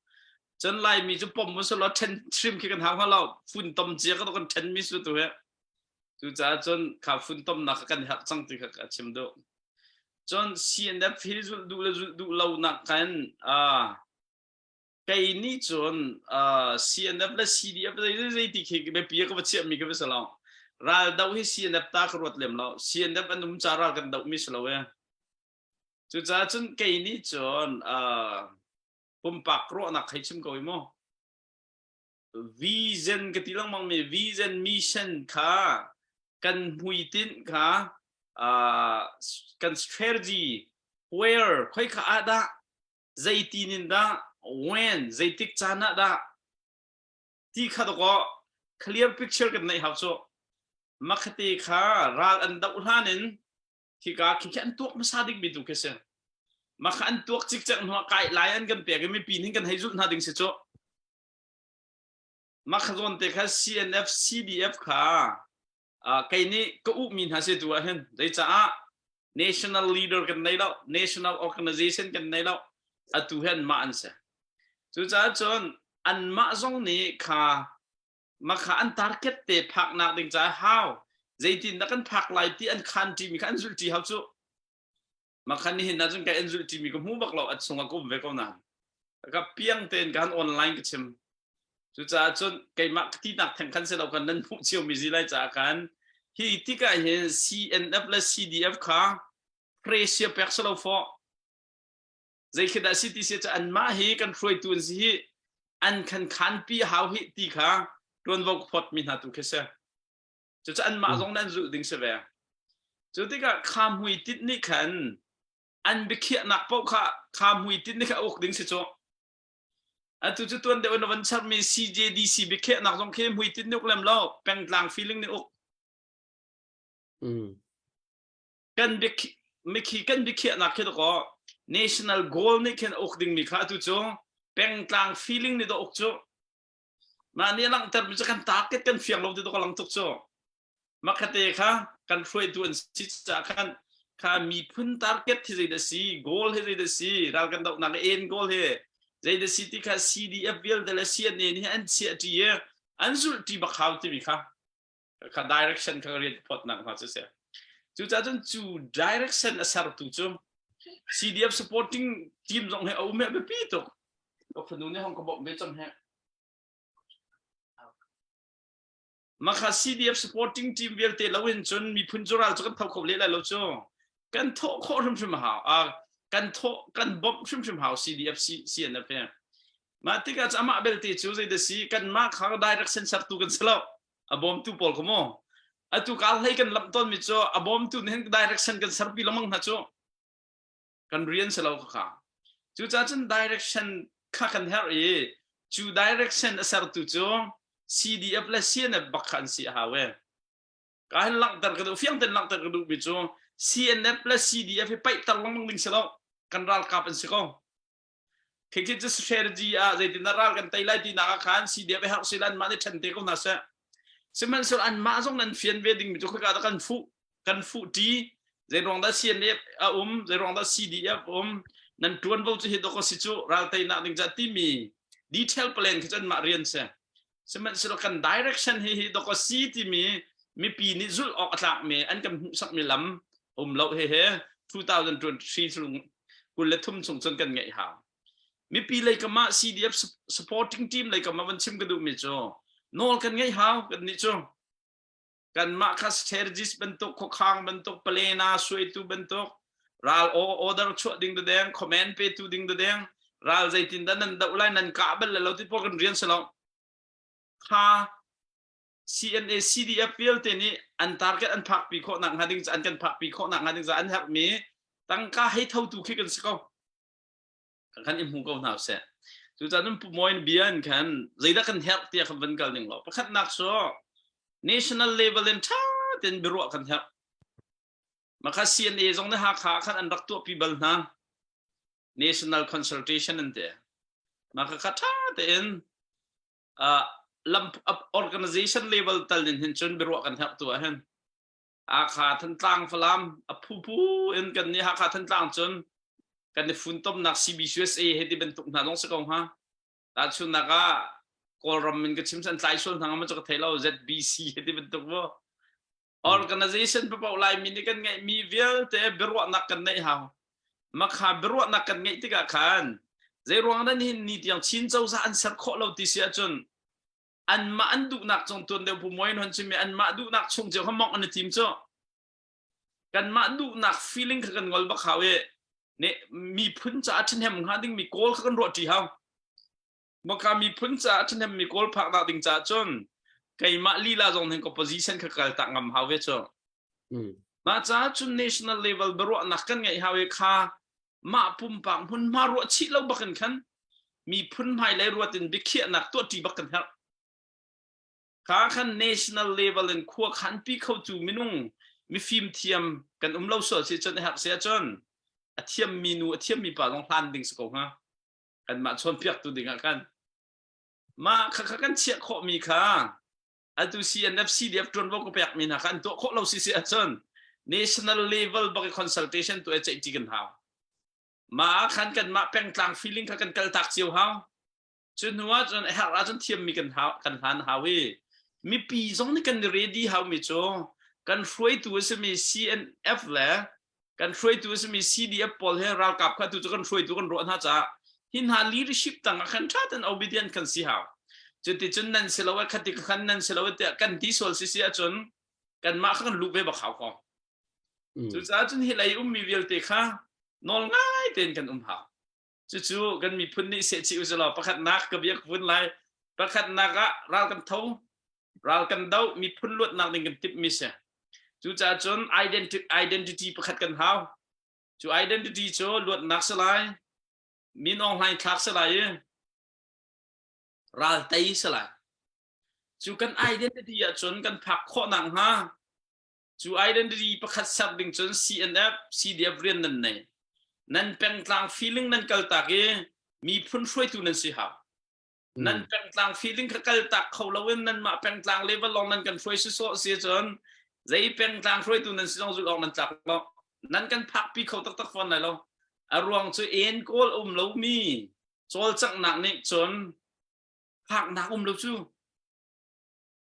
chân lại mi chú pom muốn số lo ten trim khi cần hàng hoa lo phun tom chia cái đó cần ten mi số tu hết chú cha chun khá phun tom nạc cần học sang từ cái chim đó John CNF Hills du lâu nặng kan cái ní John CNF là CDF là gì thì khi cái bia cái vật chất mình cái vật sao ra đâu hi CNF ta cái ruột lem lâu CNF anh đúng chả ra cái đâu mi sao vậy chú cha John cái ní John bom bạc ruột nặng hay chim coi mo vision cái tiếng mang mi vision mission kha kan hui tin kha kan strategy where khoi kha ada zaitin da when zaitik chana da ti kha to ko clear picture kan nei hab so makhati kha ral an dau hanin ki ka ki kan tok masadik bidu kese makha an tok chik chak no kai lion kan pe mi pin hin kan haizul na ding se cho makha zon te kha CNF CDF kha cái này có ưu min hả sẽ tu hen đấy cha national leader cái này đâu national organization cái này đâu tu hen mà anh sẽ chú cha chọn anh mà giống này khá mà khá anh target để phạc nạc định cha how dây tin đã cần phạc lại thì anh khăn chỉ mình khăn zul chỉ học chú mà khăn này na chọn cái anh zul chỉ mình cũng mua bạc lọ anh xong cũng về câu nào cái piang tên cái online cái chim chú cha chọn cái mặt tí nạc thành khăn sẽ đâu cần nên phụ chiều mình gì lại cha khăn hi tika hen CNF la CDF kha pressure personal for zai khida city se an ma hi kan throi tun si an khan pi how hi ti kha ron vok phot min ha tu khese chu an ma jong nan zu ding se ve chu tika kham hui tit ni khan an bi khia nak pau kha kham hui tit ni kha ok ding se cho tu chu tuan de on van char mi CJDC bi khia nak jong khem hui tit ni ok lem lo peng tlang feeling ni ok kan bi mi khi kan bi khia nak khi ko national goal ni khen ok ding mi kha tu cho peng tlang feeling ni do ok cho ma ni lang tar mi kan target kan fiang lo ti do ko lang tok cho ma khate kha kan throi tu an si cha ข้ามีพื้น target ที่ใจเดสี goal ที่ใจเดสีเรากันดอกนักเอ็น goal ที่ใจเดสีที่ข้า CDF เวลแต่ละเสียเนี่ยนี่อันเสียที่อันสุดที่บักเขาที่มีข้าข้า direction ข้าเรียนพอดนักเขาจะเสียจู่จ้าจนจู่ direction อาศัยตุจู่ CDF supporting team ตรงให้เอาแม่ไปปีตุกก็คนนู้นเนี่ยห้องกบฏไม่จำแฮะมาค่ะ CDF supporting team เวลเตะแล้วเห็นจนมีพื้นจุราจะกันเท่าเขาเลี้ยแล้วจู่กันโถโคตรชุ่มหาวกันโถกันบ๊อบชุ่มหาว CDF เสียนะเพื่อนมาที่ก็จะมาเบลเตะจู่ใจเดสีกันมาข้าง direction สัตว์ตุกันสลับอบอมตุปอลขโมตุกาลให้กันลำต้นมิจู่อบอมตุเนี่ย direction กันสัตว์ปีละมั่งนะจู่กันเรียนสลับข้าจู่จ้าจน direction ข้ากันเฮรีจู่ direction สัตว์ตุจู่ CDF และเสียเนี่ยบักขันเสียหาเว้การหลักตระกระดูกเฟียงแต่หลักตระกระดูกมิจู่ CNF และ CDF ไปตลอดมั่งดิ่งสลับกันรัลกับเป็นสิโก้คิดจะ strategy ใจที่นารัลกันไต่ไล่ที่นักขัน CDF หักสิลันมาในชั้นเตะก็น่าเสียสมัยส่วนอันมาส่งนั้นเฟียนเวดิ่งมิจู่คือการกันฟุตีใจรองได้ CNF ใจรองได้ CDF นั่นทวนว่าจะเห็นดอกสิจู่รัลไต่นักดิ่งจัดที่มี detail plan คือจะมาเรียนเสียสมัยส่วนกัน direction ให้ดอกสีที่มีปีนี้จุดออกจากมีอันกันสักมีลำเราเฮ้2023สุงกุลเลทุ่มส่งจนกันไงหามีปีเลยก็มา CDF supporting team เลยก็มาวันชิมกันดูมิจ่อนอลกันไงหากันนี่จ่อกันมาคัส strategies เป็นตุกข้างเป็นตุกเปลน่าสวยตุเป็นตุกรัลorder ช่วยดิ่งตัวแดง command ไปตุดิ่งตัวแดงรัลใจตินดันนั่นดาวไลนั่นกาเบลแล้วที่พวกกันเรียนสลองข้า CNA CDF เวลเตนี่อัน target อันพักปีโคนักหาดิ่งจะอันกันพักปีโคนักหาดิ่งจะอันหักมีตั้งก้าให้เท่าตัวคิดกันสิเขาขันอิมหูเขาหนาวเสียจู่จ้านั้นผู้มวยเบียนขันใจได้กันหักเตียขันเป็นกันหนึ่งหรอประคัดนักโซ่ national level เล่นช้าเต็นบรัวกันหักมาค่ะ CNA ตรงนี้หาขาขันอันรักตัวปีบัลนะ national consultation นั่นเองมาค่ะข้าเต็นลำ organization level ตัดเล่นเห็นจนบรัวกันหักตัวเห็นอาคาทันต่างฟลามผู้เอ็นกันนี่อาคาทันต่างจนกันในฝุ่นต้มนัก CBCSA เฮติเป็นตุกนาลงสกองฮะแต่ชุนนักกอลรัมมินก็ชิมสันไลชนทางมันจะกระเทยเรา ZBC เฮติเป็นตุกว่า organization เปล่าลายมินิกันไงมีเวลแต่บรัวนักกันในฮะมาขาบรัวนักกันไงที่กะขันใจรวงนั้นนี่ที่ยังชินเจ้าจะอันสักข้อเราติเสียจนอันมาอันดุนักจงตัวเดียวผู้มวยนั่นใช่ไหมอันมาดุนักชงเจ้าเขามองอันทีมเจ้ากันมาดุนัก feeling กันงอลบักเขาเนี่ยมีพื้นจ่าฉันเห็นมึงหาดิ้งมีโกลกันรอดที่เขาเมื่อการมีพื้นจ่าฉันเห็นมีโกลพักนักดิ้งจ่าจนไก่มาลีลาจงเห็นก็ position คือการตั้งงำเขาเจ้ามาจ่าจน national level บรัวนักกันไงเขาค่ะมาปุ่มปังพุ่นมารัวชิเราบักกันขันมีพื้นไฮไลท์รัวตินบิเคียนักตัวที่บักกันครับข้าขัน national level เล่นขั้วขันปีเข้าจู่มินุ่งมีฟิล์มเทียมกันเราสดเสียจนหักเสียจนเทียมมีนูเทียมมีป่าลองพลันดิ่งสกงฮะกันมาชนเปียกตัวดิ่งกันมาข้ากันเชียร์ข้อมีค่ะอันตัว CNF CDF จนว่าก็เปียกมีนะกันตัวข้อเราเสียจน national level บัก consultation ตัวเอเจกันหามาขันกันมาแปลงกลาง feeling ข้ากันกัลตักเสียวหาจนหัวจนหักจนเทียมมีกันหากันหันหาวิมีปีสองนี่กัน ready หาไม่จ่อกันช่วยตัวสมี CNF แหละกันช่วยตัวสมี CDF พอให้เรากลับเข้าตัวกันช่วยตัวกันรวดหาจ้าหินหา leadership ต่างกันชาติอัน obedient กันสิหาจนที่จนนั้นเสลวะขัดที่ขันนั้นเสลวะเตะกันที่ส่วนเสียจนกันมาขันลูกไปบักเขาก็จนจ้าจนเฮลัยมีเวลเตะค่ะนอนง่ายเต้นกันหาจู่ๆกันมีพื้นที่เสียชีวิตสลบประคัดนักกับยักษ์พื้นไหลประคัดนักเรากันเท่าเรากันเดามีพื้นลวดนักหนึ่งกันติดมิเสจู่จ้าจน identity ประคัดกันเท้าจู่ identity จู่ลวดนักสลายมีน้องไลน์คลาสสลายเราไตสลายจู่กัน identity จนกันผักข้อหนังฮะจู่ identity ประคัดสับดึงจน CNF CDF เรียนนั่นเองนั่นเป็นกลาง feeling นั่นกัลตักมีพื้นช่วยตัวนั่นสิฮะนั่นเป็นกลาง feeling กัลตักเขาเล่านั่นมาเป็นกลาง level ลองนั่นกันช่วยสุดเสียจนใจเป็นกลางช่วยตัวนั้นสิลองจุดออกนั่นจักเนาะ นั้นกันพักปีเขาตักฟันไหนเราอารวงช่วยเอ็นโกลเรามีโจลจักหนักนี่จนพักหนักเราชู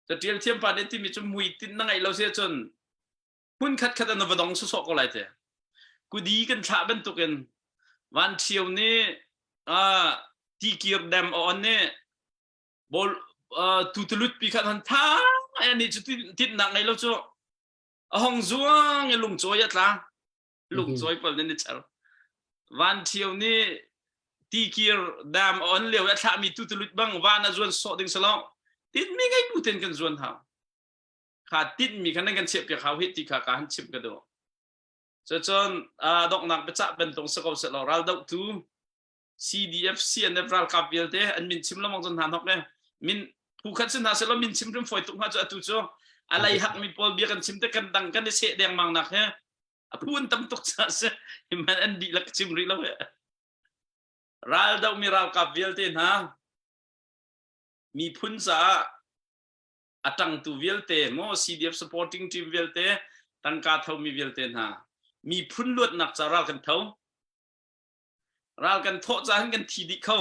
แต่เทียมเทียมประเด็นที่มีจมุยติดนั่งไงเราเสียจนหุ่นขัดอันวดองสุสก็ไรเถอะกูดีกันชาเป็นตุกันวันเที่ยวนี้ที่เกียร์ดมอ่อนเนี่ยบอลตุตลุดปีขัดหันท่าอันนี้จุดติดหนักไงเราชูห้องจวงไอ้ลุงจอยละลุงจอยเป็นนี่เช้าวันเที่ยวนี้ที่เกียร์ดมอ่อนเลี้ยวแล้วถ้ามีตุตลุดบ้างวันน่ะจวนสอดดึงสลองติดไม่ไงกูเต็นกันจวนเท่าขาดติดมีขนาดกันเฉียบกับเขาเฮติขาการเฉียบกันดูจนดอกนักไปจับเป็นตรงสกอตเสร็จแล้วเราดอกทู CDF CNF เราขับเวลเตอันมินชิมแล้วมองจนหันหอกเนี่ยมินผู้ขัดสินหาเสร็จแล้วมินชิมเรื่องฝอยตุกมาจะตุโจอะไรหักมีพอลเบียกันชิมแต่กันดังกันได้เสดแดงมังนักเนี่ยพูนตั้มตุกซะเสียมันอันดีลักชิมริแล้วเนี่ยเราดอกมีเราขับเวลเตนะมีพุ่นซาอังตูเวลเตโม CDF supporting team เวลเตตั้งการเท่ามีเวลเตนะมีพุ่นลวดหนักจะเรากันเท่าเรากันโทษจะให้กันทีดีเข้า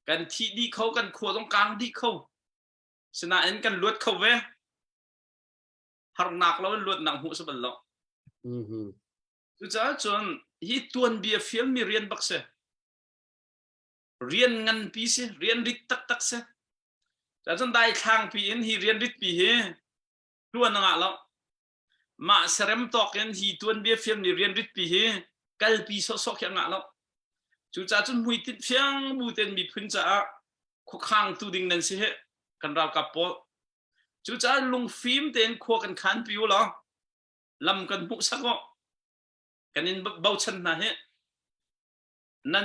กันทีดีเข้ากันขวดตรงกลางดีเข้าฉะนั้นกันลวดเข้าเว้หาหนักแล้วลวดหนักหัวสบันแล้วจุดจ้าจนฮีตัวนเบียฟิลมีเรียนบักเสเรียนงานปีเสเรียนริดตักเสแต่จนได้ทางปีนฮีเรียนริดปีเฮล้วนงะแล้วมาเสร็จตอกยันฮีตัวนเบียฟิลมีเรียนริดปีเฮกัลปีสอกยังงะแล้วจุดจ้าจนมุยติดเฟียงบูเต็นมีพื้นจ้าคุกข้างตูดิ่งนั่นสิเฮกันเรากับปอจุดจ้าลงฟิล์มเต็นขวกันขันปิวแล้วลำกันมุสักก็กันอินเบาชันนะเฮนั่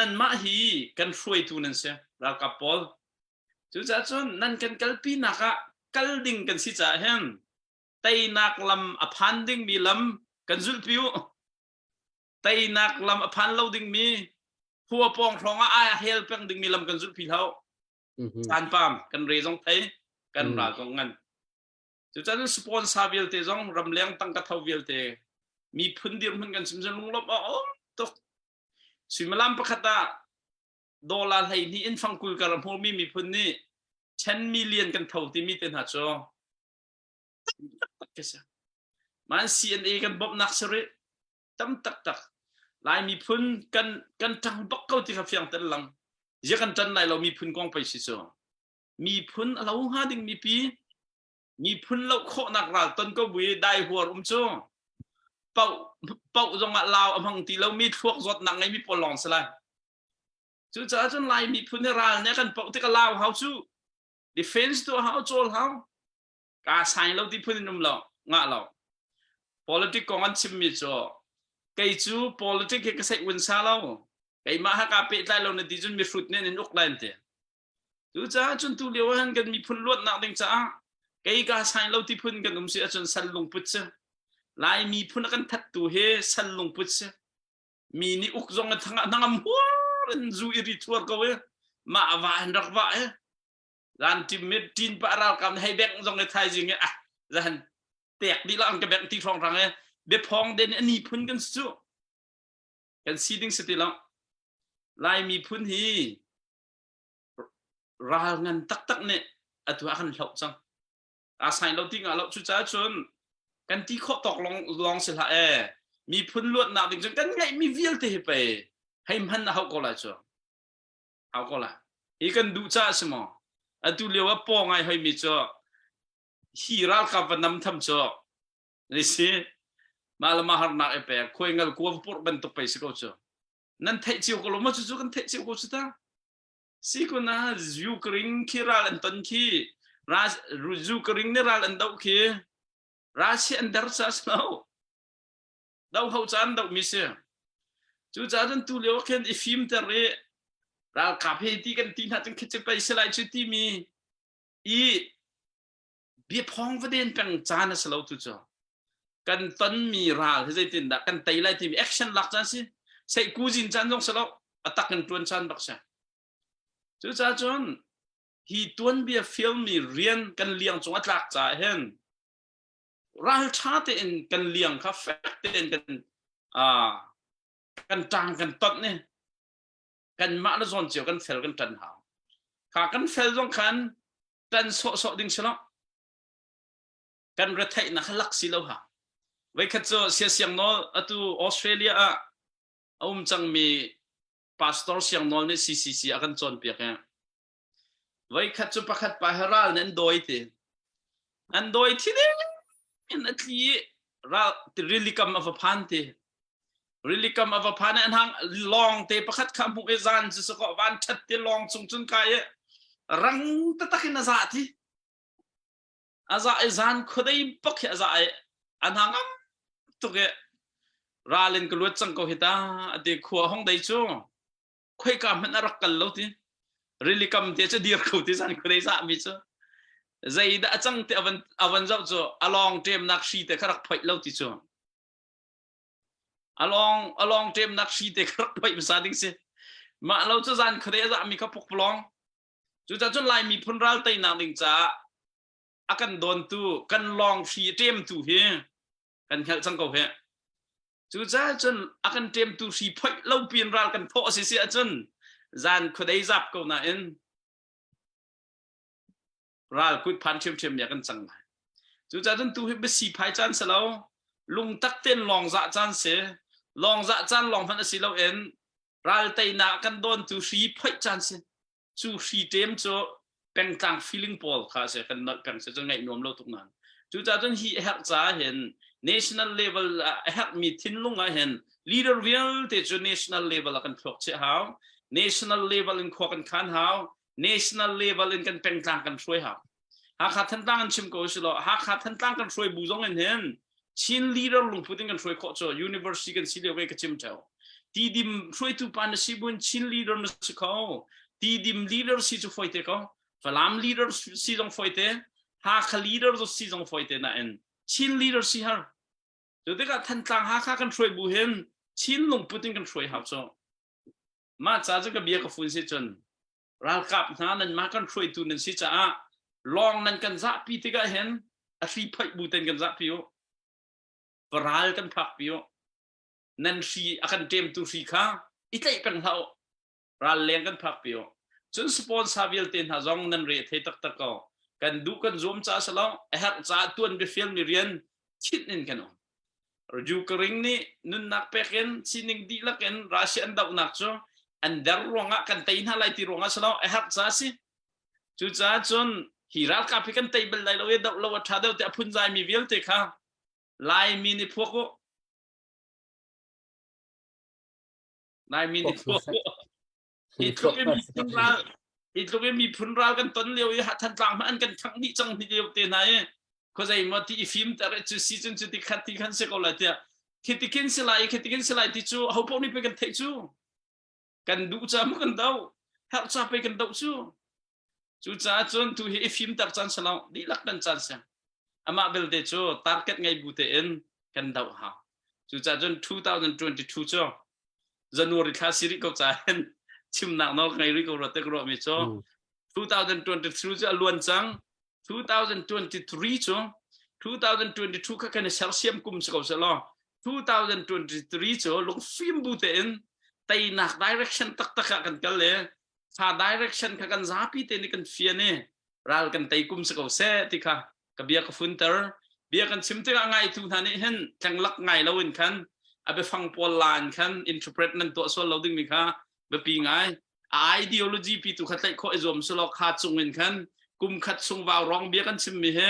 นมาฮีกันช่วยตูนั่นเสียเรากับปอจุดจ้าจนนั่นกันกัลปีนักะกัลดิ่งกันสิจ้าเฮนไตนักลำอภันดิ่งมีลำกันจุลปิวไตนักลำอภันเราดิ่งมีหัวปองทองอาเฮลเพียงดิ่งมีลำกันจุลปิวจานปามกันเรื่องไทยกันรากงเงินจุดจ้าสปอนเซอร์เวลเตจงรำเลี้ยงตั้งกระทบเวลเตมีพื้นดินเหมือนกันสิมจันลุงลบตกสิมาลำประคตาดอลลาร์ไทยนี่อินฟังคุยกันรำพูมีพื้นนี่10 millionกันเท่าที่มีเต็นหัดโจมัน CNA กันบบนักสริตั้มตักลายมีพื้นกันจังบักเก้าที่เขาเฟียงเต็นหลังเยอะกันจันไรเรามีพื้นกองไปสิโซมีพื้นเราหาดิ่งมีปีมีพื้นเราโคนักราต้นก็บุยได้หัวรุ่มโจเป่าจงลาวบางทีเรามีพวกรถหนังไงมีปลองสลายจุดจ้าจนไรมีพื้นในราเนี่ยกันเป่าที่ก็ลาวเขาชูดิเฟนส์ตัวเขาโจลเขาการใช้เราที่พื้นนุ่มเรางะเรา politics ของอันชิมมิโจไกจู politics เกี่ยวกับเศรษฐกิจซาเราไกมาหากาเปิดได้เราในที่จุดมีฟรุตเนี่ยในอุกไลน์เถอะจุดจ้าจนตัวเลี้ยวหันกันมีพื้นลวดหนักดึงจ้าไกการใช้เราที่พื้นกันนุ่มเสียจนสั่นลงปุ๊บเสียลายมีพื้นกันทัดตัวเฮสั่นลงปุ๊บเสียมีนี่อุกจงกันทั้งหัวรันจูอิริทัวร์ก็เว้มาว่าหันรักว่าร้านที่มีจีนปะเรากำให้แบงค์จงในไทยจริงอ่ะจะหันแตกดีแล้วอันกับแบงค์ที่ทองรังเนี่ยเบบพองเดนอันนี้พื้นกันสู้กันซีดิ้งสติแล้วลายมีพื้นที่ราเงินตักเนี่ยอัตัวอันหลอกจังอาศัยเราที่งานเราชุดจ้าชนกันที่ข้อตกลองเสียละมีพื้นลวดหนาจริงๆกันไงมีวิลเทไปให้มันเอาก็ละจ้ะเอาก็ละอีกันดูจ้าสมออันตัวเรียกว่าปองไงให้มีจ้ะฮีรากับวันน้ำทำจ้ะนี่สิมาละมาหาหนักไปคุยกันกวนปวดเป็นตุกไปสิก็จ้ะนั่นเทจิวก็ลงมาจู่ๆกันเทจิวก็สุดท้ายสิคนน่ะยูเครนคีราลันตันคียูเครนเนี่ยราลันดาวคีรัสเซียอันเดอร์ซัสแล้วดาวเขาจันดาวมิเซ่จู่ๆจันตัวเลี้ยวแค่อีฟิล์มเตอร์เร่เราขับเฮตีกันตีนัดกันคิดจะไปสลายชุดที่มีอีเบียพองประเด็นเป็นจานสลาวตัวจ้ะกันต้นมีราลที่จะติดดักกันไต่ไล่ที่มีแอคชั่นหลักจังสิใส่กูจินจันต้องสลาวอัตักกันตัวนจันบักเซ่จู่ๆจนฮีตัวนเบียฟิล์มมีเรียนกันเลี้ยงจงอัตลักจ่าเห็น รัลชาตินกันเลี้ยงค่ะแฟกเตนกันจางกันตัดเนี่ยกันมาแล้วจนเจียวกันเฟลกันจันหาขากันเฟลตรงขันกันโซดิ้งฉลองกันระเทยนักลักสิแล้วฮะไว้ขัดโจเสียงโนตัวออสเตรเลียจังมีพาสตอร์เสียงโนเนี่ยCCC akanจนเปียกเนี่ยไว้ขัดโจประคัดไปฮาราลนั้นโดยที่อันโดยที่เนี่ยนัดที่เราริลิกรรมอวพันธ์ที่ริลิกรรมอวพันธ์อันหางลองเตะประคัดคำพูดเอซานจะสกอวันชัดที่ลองส่งจนกายรังตะตักินอาซาที่อาซาเอซานคนได้ปักอาซาอันหางตุกเอราเล่นกลวดจังก็เห็นตาเด็กขัวห้องได้จู่คุยกันมันรักกันแล้วที่ริลิกรรมเดี๋ยวจะเดียร์เขาที่ซานคนได้ซามิจู่ใจด่าจังที่อวันเจ้าจู่อลองเตรียมนักชีแต่ขรักไปแล้วที่จู่อลองเตรียมนักชีแต่ขรักไปภาษาดิ้งสิมาเราจะซานคนได้ซามีเขาปกปลองจู่จะจนไล่มีพลรัลไตนาดิ้งจ้าอากันโดนตู้กันลองชีเตรียมตู้เฮกันแค่จังก็เฮจู่จ้าจนอากันเตรียมตู้ชีไปแล้วเปลี่ยนรัลกันพอเสียจนซานคนได้จับก็น่าเอ็นรัลคุยพันเชื่อมอยากกันจังจู่จ้าจนตู้เฮไปสีพายจานเสแล้วลุงตักเต้นลองจะจานเสียลองจะจานลองพันสีแล้วเอ็นรัลไตนากันโดนตู้ชีไปจานเสียจู่ชีเตรียมจู่เป็นต่าง feeling Paul ค่ะเสียกันนัดเป็นเสียจนไงนวมเราทุกนั้นจู่จ้าจนฮีแฮกจ้าเห็น national level แฮกมีทิ้งลงเห็น leader วิลเตจ national level กันพวกเจ้า national level in ขวกันขันหาว national level in กันเป็นต่างกันช่วยหาวหากขาดทันต่างกันชิมก็สิละหากขาดทันต่างกันช่วยบูจงเห็นชิน leader ลงพูดกันช่วยข้อจ้า university กันสิเดียวไปกันชิมเจ้าทีดิมช่วยทุกปานสิบุญชิน leader นั่นสิเขาทีดิม leader สิจะไฟเตะเขาFalam leader si jong foite ha kha leader do si jong foite na en chin leader si har to de ka than tlang ha kha kan throi bu hen chin lung putin kan throi ha so ma cha ja ka bia ka fun si chon ral kap na nan ma kan throi tu nan si cha long nan kan za pi ti ga hen a si phai bu ten kan za pi yo paral kan phak pi yo nan si akan tem tu si kha itai kan hau ral leng kan phak pi yoจนสปอนซาวิลเตนหาจงนั่นเรียเทตักตะกอกันดูกันzoomจ้าสลองแฮกจ้าตัวนไปฟิลมีเรียนชิดนินกันรจูกริงนี่นุนนักเป็กกันชินิงดีละกันราศีอันดับนักจ้าอันเดรรองะกันเตยน่าไล่ตีรองะสลองแฮกจ้าสิจู่จ้าจนฮีรัลกับพิกันเตยเบลไล่เราเอดับเราทัดเดียวแต่พุ่นใจมีวิลเตค่ะไล่มีในพวกก็ไล่มีในพวกอีกลูกมีพุ่นราอีกลูกมีพุ่นรากันต้นเลี้ยวหัดทันต่างมันกันทั้งนี้จังที่เดียวเตนายเขาใจมาที่ฟิล์มแต่จุดซีจนจุดที่ขัดที่ขันเสกเอาละเดียคิดที่กินสลายที่จู่เขาพวกนี้ไปกันเทจู่กันดูจ้ามันกันเดาหักจ้าไปกันเดาจู่จ้าจนtu hiฟิล์มตักจันสลาวดีลักกันจันเสียอามาเบลเดจู่ target ไงบูเตนกันเดาหาจู่จ้าจน2022จู่January ข้าสิริก็จ่ายชิมหนักนอกไงริโกรเตกรอมิโซ2023จะล้วนจัง2023จ้ะ2022ก็แค่ในเซลเซียมกุมสกอสลอ2023จ้ะลงฟิล์มบูเตนแต่หนัก direction ตักกันกันเลยถ้า direction กันซาปีเตนี่กันเฟียนี่รัลกันแต่กุมสกอเซติค่ะกับเบียกับฟุนเตอร์เบียกันชิมที่ง่ายทุกท่านนี่เห็นจังลักง่ายแล้ววินคันเอาไปฟังปอลลานคัน interpret นั่นตัวส่วนเราดึงมีค่ะแบบปีไง ideology ปีตุขัดไล่ข้ออิจมสลอกขาดส่งเงินกันกุมขัดส่งวาวร้องเบี้ยกันชิมมีเหรอ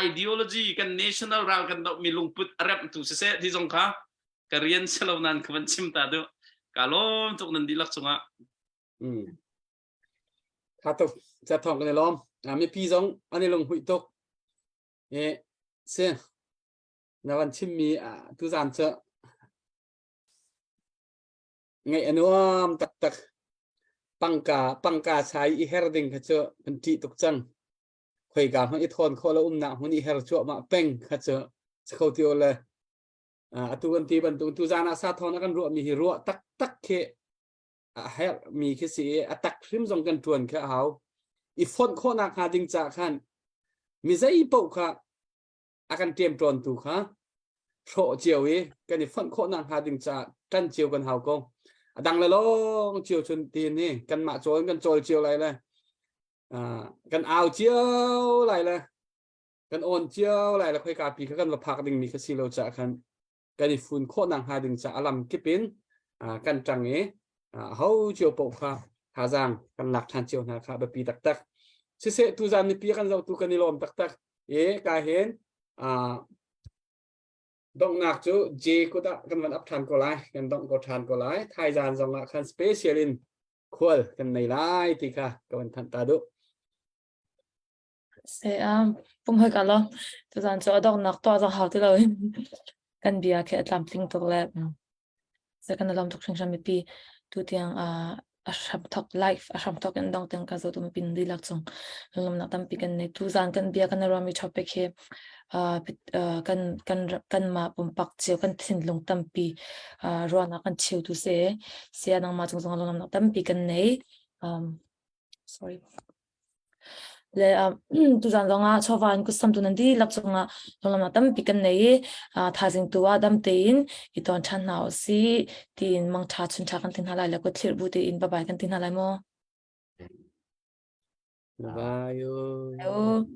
ideology กัน national เรากันต้องมีลงพุทธแรปตุเสะที่สงค่ะการเรียนสลาวนั้นคือมันชิมตาดูกาลมตุกนันดีลักษณะถ้าตุกจะท่องกันในล้อมมีพี่สองอันนี้ลงหุยตุกเสียในวันชิมมีทุกสารเจอไงอนุมตักปังกาใช้อีเฮร์ดิงเขาเจอเป็นที่ตกจังคุยกับมันอีทอนเขาแล้วหนักมันอีเฮร์ชัวมาเป่งเขาเจอสกาวติโอเลยตัวกันที่บรรทุกตัวจานาซาทอนกันรัวมีรัวตักเคเฮร์มีแค่สิตักริมส่งกันทวนแค่เขาอีฟอนโคนักหาดิงจากขันมีใจอีปกค่ะ akan tiêm tròn tu khá sổ chiều ấy cái này phân khổ năng hà đình trả chân chiều cần hào công đằng là lo chiều chân tiền đi cần mạ trôi cần trôi chiều này này cần áo chiều này là cần ôn chiều này là khơi cà phê cần là phạc đình mi cái xì lâu trả cần cái này phun khổ năng hà đình trả làm cái pin cần chẳng ấy hậu chiều bộ khá hà giang cần lạc than chiều hà khá bờ pi tắc tắc sẽ tu gian ni pi cần dâu tu cần ni lom tắc tắc ấy cái hên Dohthlennak chú J cô ta cần vẫn ấp than cô lại cần động cô than cô lại thay gian dòng là cần special in cool cần này lại thì cả các bạn thằng ta đủ sẽ bung hơi cả lo tu gian cho Dohthlennak to ra hào thế rồi cần bia cái làm tiếng tục lệ sẽ cần làm tục sinh sản pi tu tiếng asham talk life asham talk and dong tiếng cả rồi tu pin đi lạc chung làm nak tam pi cần này tu gian cần bia cần làm topic he kan ma pumpak chiu kan thin long tampi ruana kan chiu tu se nang ma chung chung long nak tampi kan nei sorry le tu jan longa chowan ku sam tu nan di lak chunga long nak tampi kan nei thajing tuwa dam tein I ton than nau si tin mang tha chun tha kan tin halai la ko thlir bu te in ba bai kan tin halai mo bye Hello.